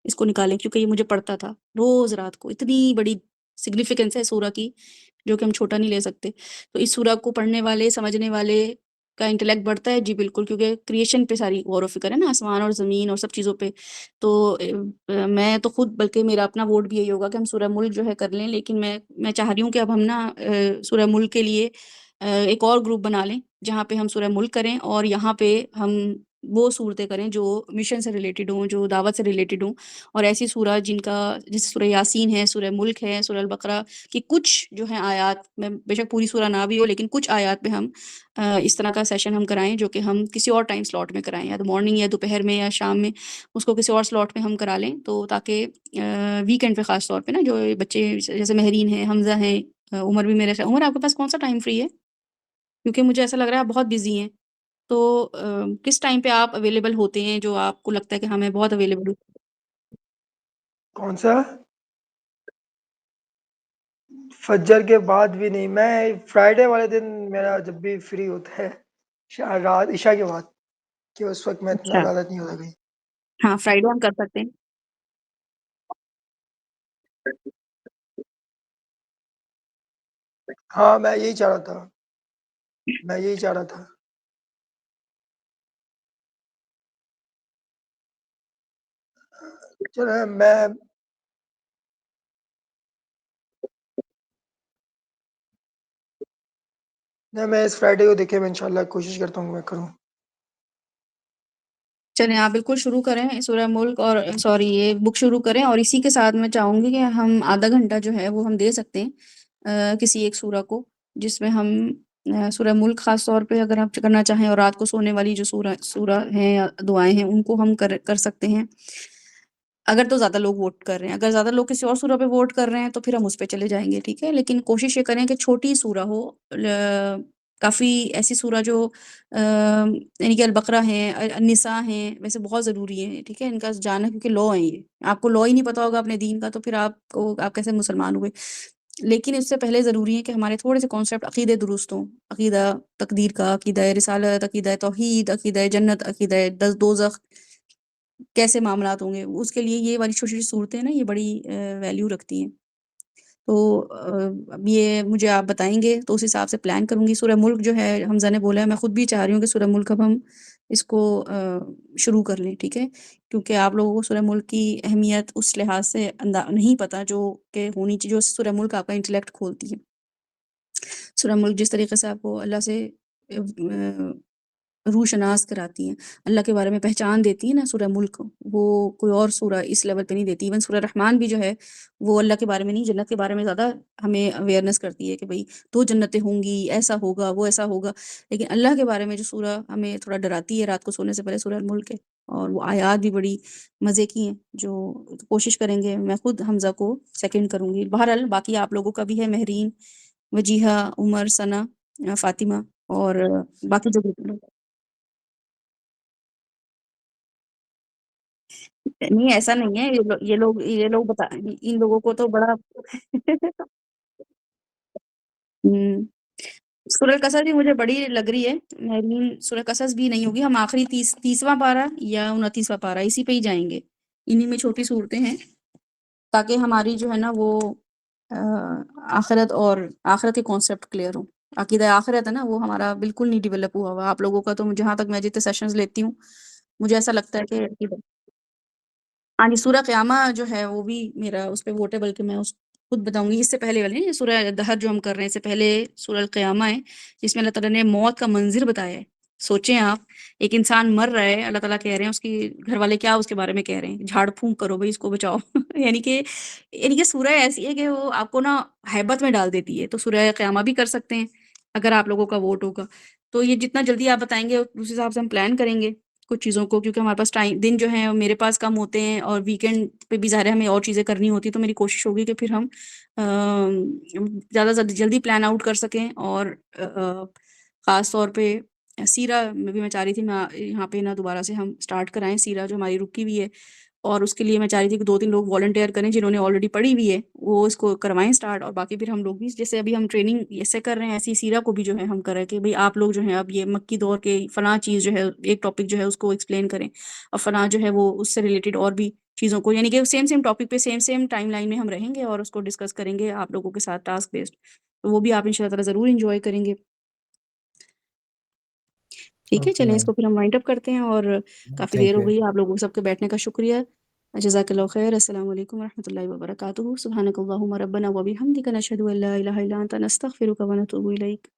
इसको निकालें, क्योंकि ये मुझे पढ़ता था रोज रात को। इतनी बड़ी सिग्निफिकेंस है सूरा की, जो कि हम छोटा नहीं ले सकते। तो इस सूरा को पढ़ने वाले, समझने वाले का इंटेलेक्ट बढ़ता है जी बिल्कुल, क्योंकि क्रिएशन पे सारी गौर व फिक्र है ना, आसमान और ज़मीन और सब चीज़ों पे। तो मैं तो खुद, बल्कि मेरा अपना वोट भी यही होगा कि हम सूरह मुल्क जो है कर लें, लेकिन मैं चाह रही हूँ कि अब हम ना सूरह मुल्क के लिए एक और ग्रुप बना लें, जहाँ पे हम सूरह मुल्क करें और यहाँ पे हम वो सूरतें करें जो मिशन से रिलेटेड हों, जो दावत से रिलेटेड हों, और ऐसी सूरह जिनका, जैसे सूरह यासीन है, सूरह मुल्क है, सूरह अल-बकरा की कुछ जो हैं आयात में, बेशक पूरी सूरह ना भी हो, लेकिन कुछ आयात पे हम इस तरह का सेशन हम कराएँ, जो कि हम किसी और टाइम स्लॉट में कराएँ, या तो मॉर्निंग या दोपहर में या शाम में, उसको किसी और स्लॉट में हम करा लें, तो ताकि वीकेंड पे ख़ास तौर पे ना, जो ये बच्चे जैसे महरीन हैं, हमज़ा हैं, उमर भी मेरे ख्याल, उमर आपके पास कौन-सा टाइम फ्री है? क्योंकि मुझे ऐसा लग रहा है आप बहुत बिज़ी हैं। तो किस टाइम पे आप अवेलेबल होते हैं, जो आपको लगता है कि हाँ, मैं बहुत अवेलेबल हूँ? कौन-सा? फज्र के बाद भी नहीं, मैं फ्राइडे वाले दिन मेरा जब भी फ्री होता है, रात इशा के बाद, कि उस वक़्त मैं इतना अच्छा। ज़्यादा नहीं होता कहीं। हाँ, फ्राइडे हम कर सकते हैं। हाँ, मैं यही चाह रहा था। मैं यही चाह रहा था। चलो मैं इस फ्राइडे को देखे, मैं इंशाल्लाह कोशिश करता हूँ मैं करूँ। चलें, आप बिल्कुल शुरू करें सूरह मुल्क, और सॉरी ये बुक शुरू करें, और इसी के साथ मैं चाहूँगी कि हम आधा घंटा जो है वो हम दे सकते हैं किसी एक सूरह को, जिसमें हम सूरह मुल्क ख़ास तौर पे अगर आप करना चाहें, और रात को सोने वाली जो सूरह हैं या दुआएँ हैं, उनको हम कर सकते हैं। अगर तो ज़्यादा लोग वोट कर रहे हैं, अगर ज़्यादा लोग किसी और सूरह पे वोट कर रहे हैं, तो फिर हम उस पे चले जाएँगे, ठीक है? लेकिन कोशिश ये करें कि छोटी सूरह हो, काफ़ी ऐसी सूरह जो यानी कि अल-बकरा है, निसा हैं, वैसे बहुत ज़रूरी है, ठीक है? इनका जानना, क्योंकि लॉ है ये। आपको लॉ ही नहीं पता होगा अपने दीन का, तो फिर आप कैसे मुसलमान हुए? लेकिन इससे पहले ज़रूरी है कि हमारे थोड़े से कॉन्सेप्ट अक़ीदे दुरुस्त हों, अक़ीदा तक़दीर का, अक़ीदा रिसालत, अक़ीदा तौहीद, अक़ीदा जन्नत, अक़ीदा दोज़ख, कैसे मामलात होंगे, उसके लिए ये वाली छोटी-छोटी सूरतें ना, ये बड़ी वैल्यू रखती हैं। तो अब ये मुझे आप बताएँगे, तो उस हिसाब से प्लान करूँगी। सूरह मुल्क जो है, हमज़ा ने बोला है, मैं खुद भी चाह रही हूँ कि सूरह मुल्क अब हम इसको शुरू कर लें, ठीक है? क्योंकि आप लोगों को सूरह मुल्क की अहमियत उस लिहाज़ से नहीं पता, जो कि होनी चाहिए, जो सूरह मुल्क आपका इंटेलेक्ट खोलती है। सूरह मुल्क जिस तरीके से आपको अल्लाह से रूशनास कराती हैं, अल्लाह के बारे में पहचान देती है ना सूरह मुल्क, वो कोई और सूरह इस लेवल पे नहीं देती। इवन सूरह रहमान भी जो है, वो अल्लाह के बारे में नहीं, जन्नत के बारे में ज़्यादा हमें अवेयरनेस करती है कि भई 2 जन्नतें होंगी, ऐसा होगा, वो ऐसा होगा। लेकिन अल्लाह के बारे में जो सूरह हमें थोड़ा डराती है रात को सोने से पहले, सूरह मुल्क है, और वो आयात भी बड़ी मज़े की हैं, जो कोशिश करेंगे, मैं खुद हमज़ा को सेकंड करूँगी। बहरहाल बाकी आप लोगों का भी है, महरीन वजीहा, उमर, सना, फातिमा और बाकी जो ग्रुप लोग। नहीं, ऐसा नहीं है, ये लोग बता, इन लोगों को तो बड़ा सूरह कसस भी मुझे बड़ी लग रही है, मेरीन सूरह कसस भी नहीं होगी, हम आखिरी 30वां पारा या 29वां पारा इसी पे ही जाएंगे, इन्हीं में छोटी सूरतें हैं, ताकि हमारी जो है ना वो आखिरत के कॉन्सेप्ट क्लियर हो। अकीदा आखिरत है ना, वो हमारा बिल्कुल नहीं डेवलप हुआ हुआ। आप लोगों का तो जहां तक मैं जितने सेशंस लेती हूँ, मुझे ऐसा लगता है कि हाँ जी, सूरह क़यामा जो है वो भी मेरा उस पे वोट है, बल्कि मैं उस खुद बताऊंगी। इससे पहले वाले नहीं, सूरह दहर जो हम कर रहे हैं, इससे पहले सूरह क़यामा है, जिसमें अल्लाह ताला ने मौत का मंजिर बताया है। सोचें आप, एक इंसान मर रहा है, अल्लाह ताला कह रहे हैं, उसकी घर वाले क्या उसके बारे में कह रहे हैं, झाड़ फूंक करो भाई, इसको बचाओ यानी कि सूरह ऐसी है कि वो आपको ना हैबत में डाल देती है। तो सूरह क़यामा भी कर सकते हैं अगर आप लोगों का वोट होगा। तो ये जितना जल्दी आप बताएंगे उस हिसाब से हम प्लान करेंगे कुछ चीज़ों को, क्योंकि हमारे पास टाइम दिन जो है मेरे पास कम होते हैं, और वीकेंड पे भी ज़ाहिर है हमें और चीज़ें करनी होती है। तो मेरी कोशिश होगी कि फिर हम ज़्यादा जल्दी प्लान आउट कर सकें। और ख़ास तौर पे सीरा में भी मैं चाह रही थी, मैं यहाँ पे ना दोबारा से हम स्टार्ट कराएं सीरा जो हमारी रुकी हुई है, और उसके लिए मैं चाह रही थी कि 2-3 लोग वॉलंटियर करें जिन्होंने ऑलरेडी पढ़ी हुई है, वो इसको करवाएं स्टार्ट, और बाकी फिर हम लोग भी जैसे अभी हम ट्रेनिंग ऐसे कर रहे हैं, ऐसी सीरा को भी जो है हम करें कि भाई आप लोग जो है अब ये मक्की दौर के फलां चीज़ जो है, एक टॉपिक जो है उसको एक्सप्लेन करें, और फलां जो है वो उससे रिलेटेड और भी चीज़ों को, यानी कि सेम सेम टॉपिक पे सेम टाइम लाइन में हम रहेंगे और उसको डिस्कस करेंगे आप लोगों के साथ टास्क बेस्ड। तो वो भी आप इंशाल्लाह ताला ज़रूर इंजॉय करेंगे। ठीक है, ओके चलें मैम, इसको फिर हम वाइंड अप करते हैं, और काफ़ी देर थैंक हो यू। गई है, आप लोगों सबके बैठने का शुक्रिया। जज़ाकल्लाहु खैर। अस्सलामु अलैकुम व रहमतुल्लाहि व बरकातुहू। सुब्हानकल्लाहुम्मा रब्बना व बिहम्दिका नशहदु अन ला इलाहा इल्ला अंता नस्तगफिरुका व नतूबु इलैक।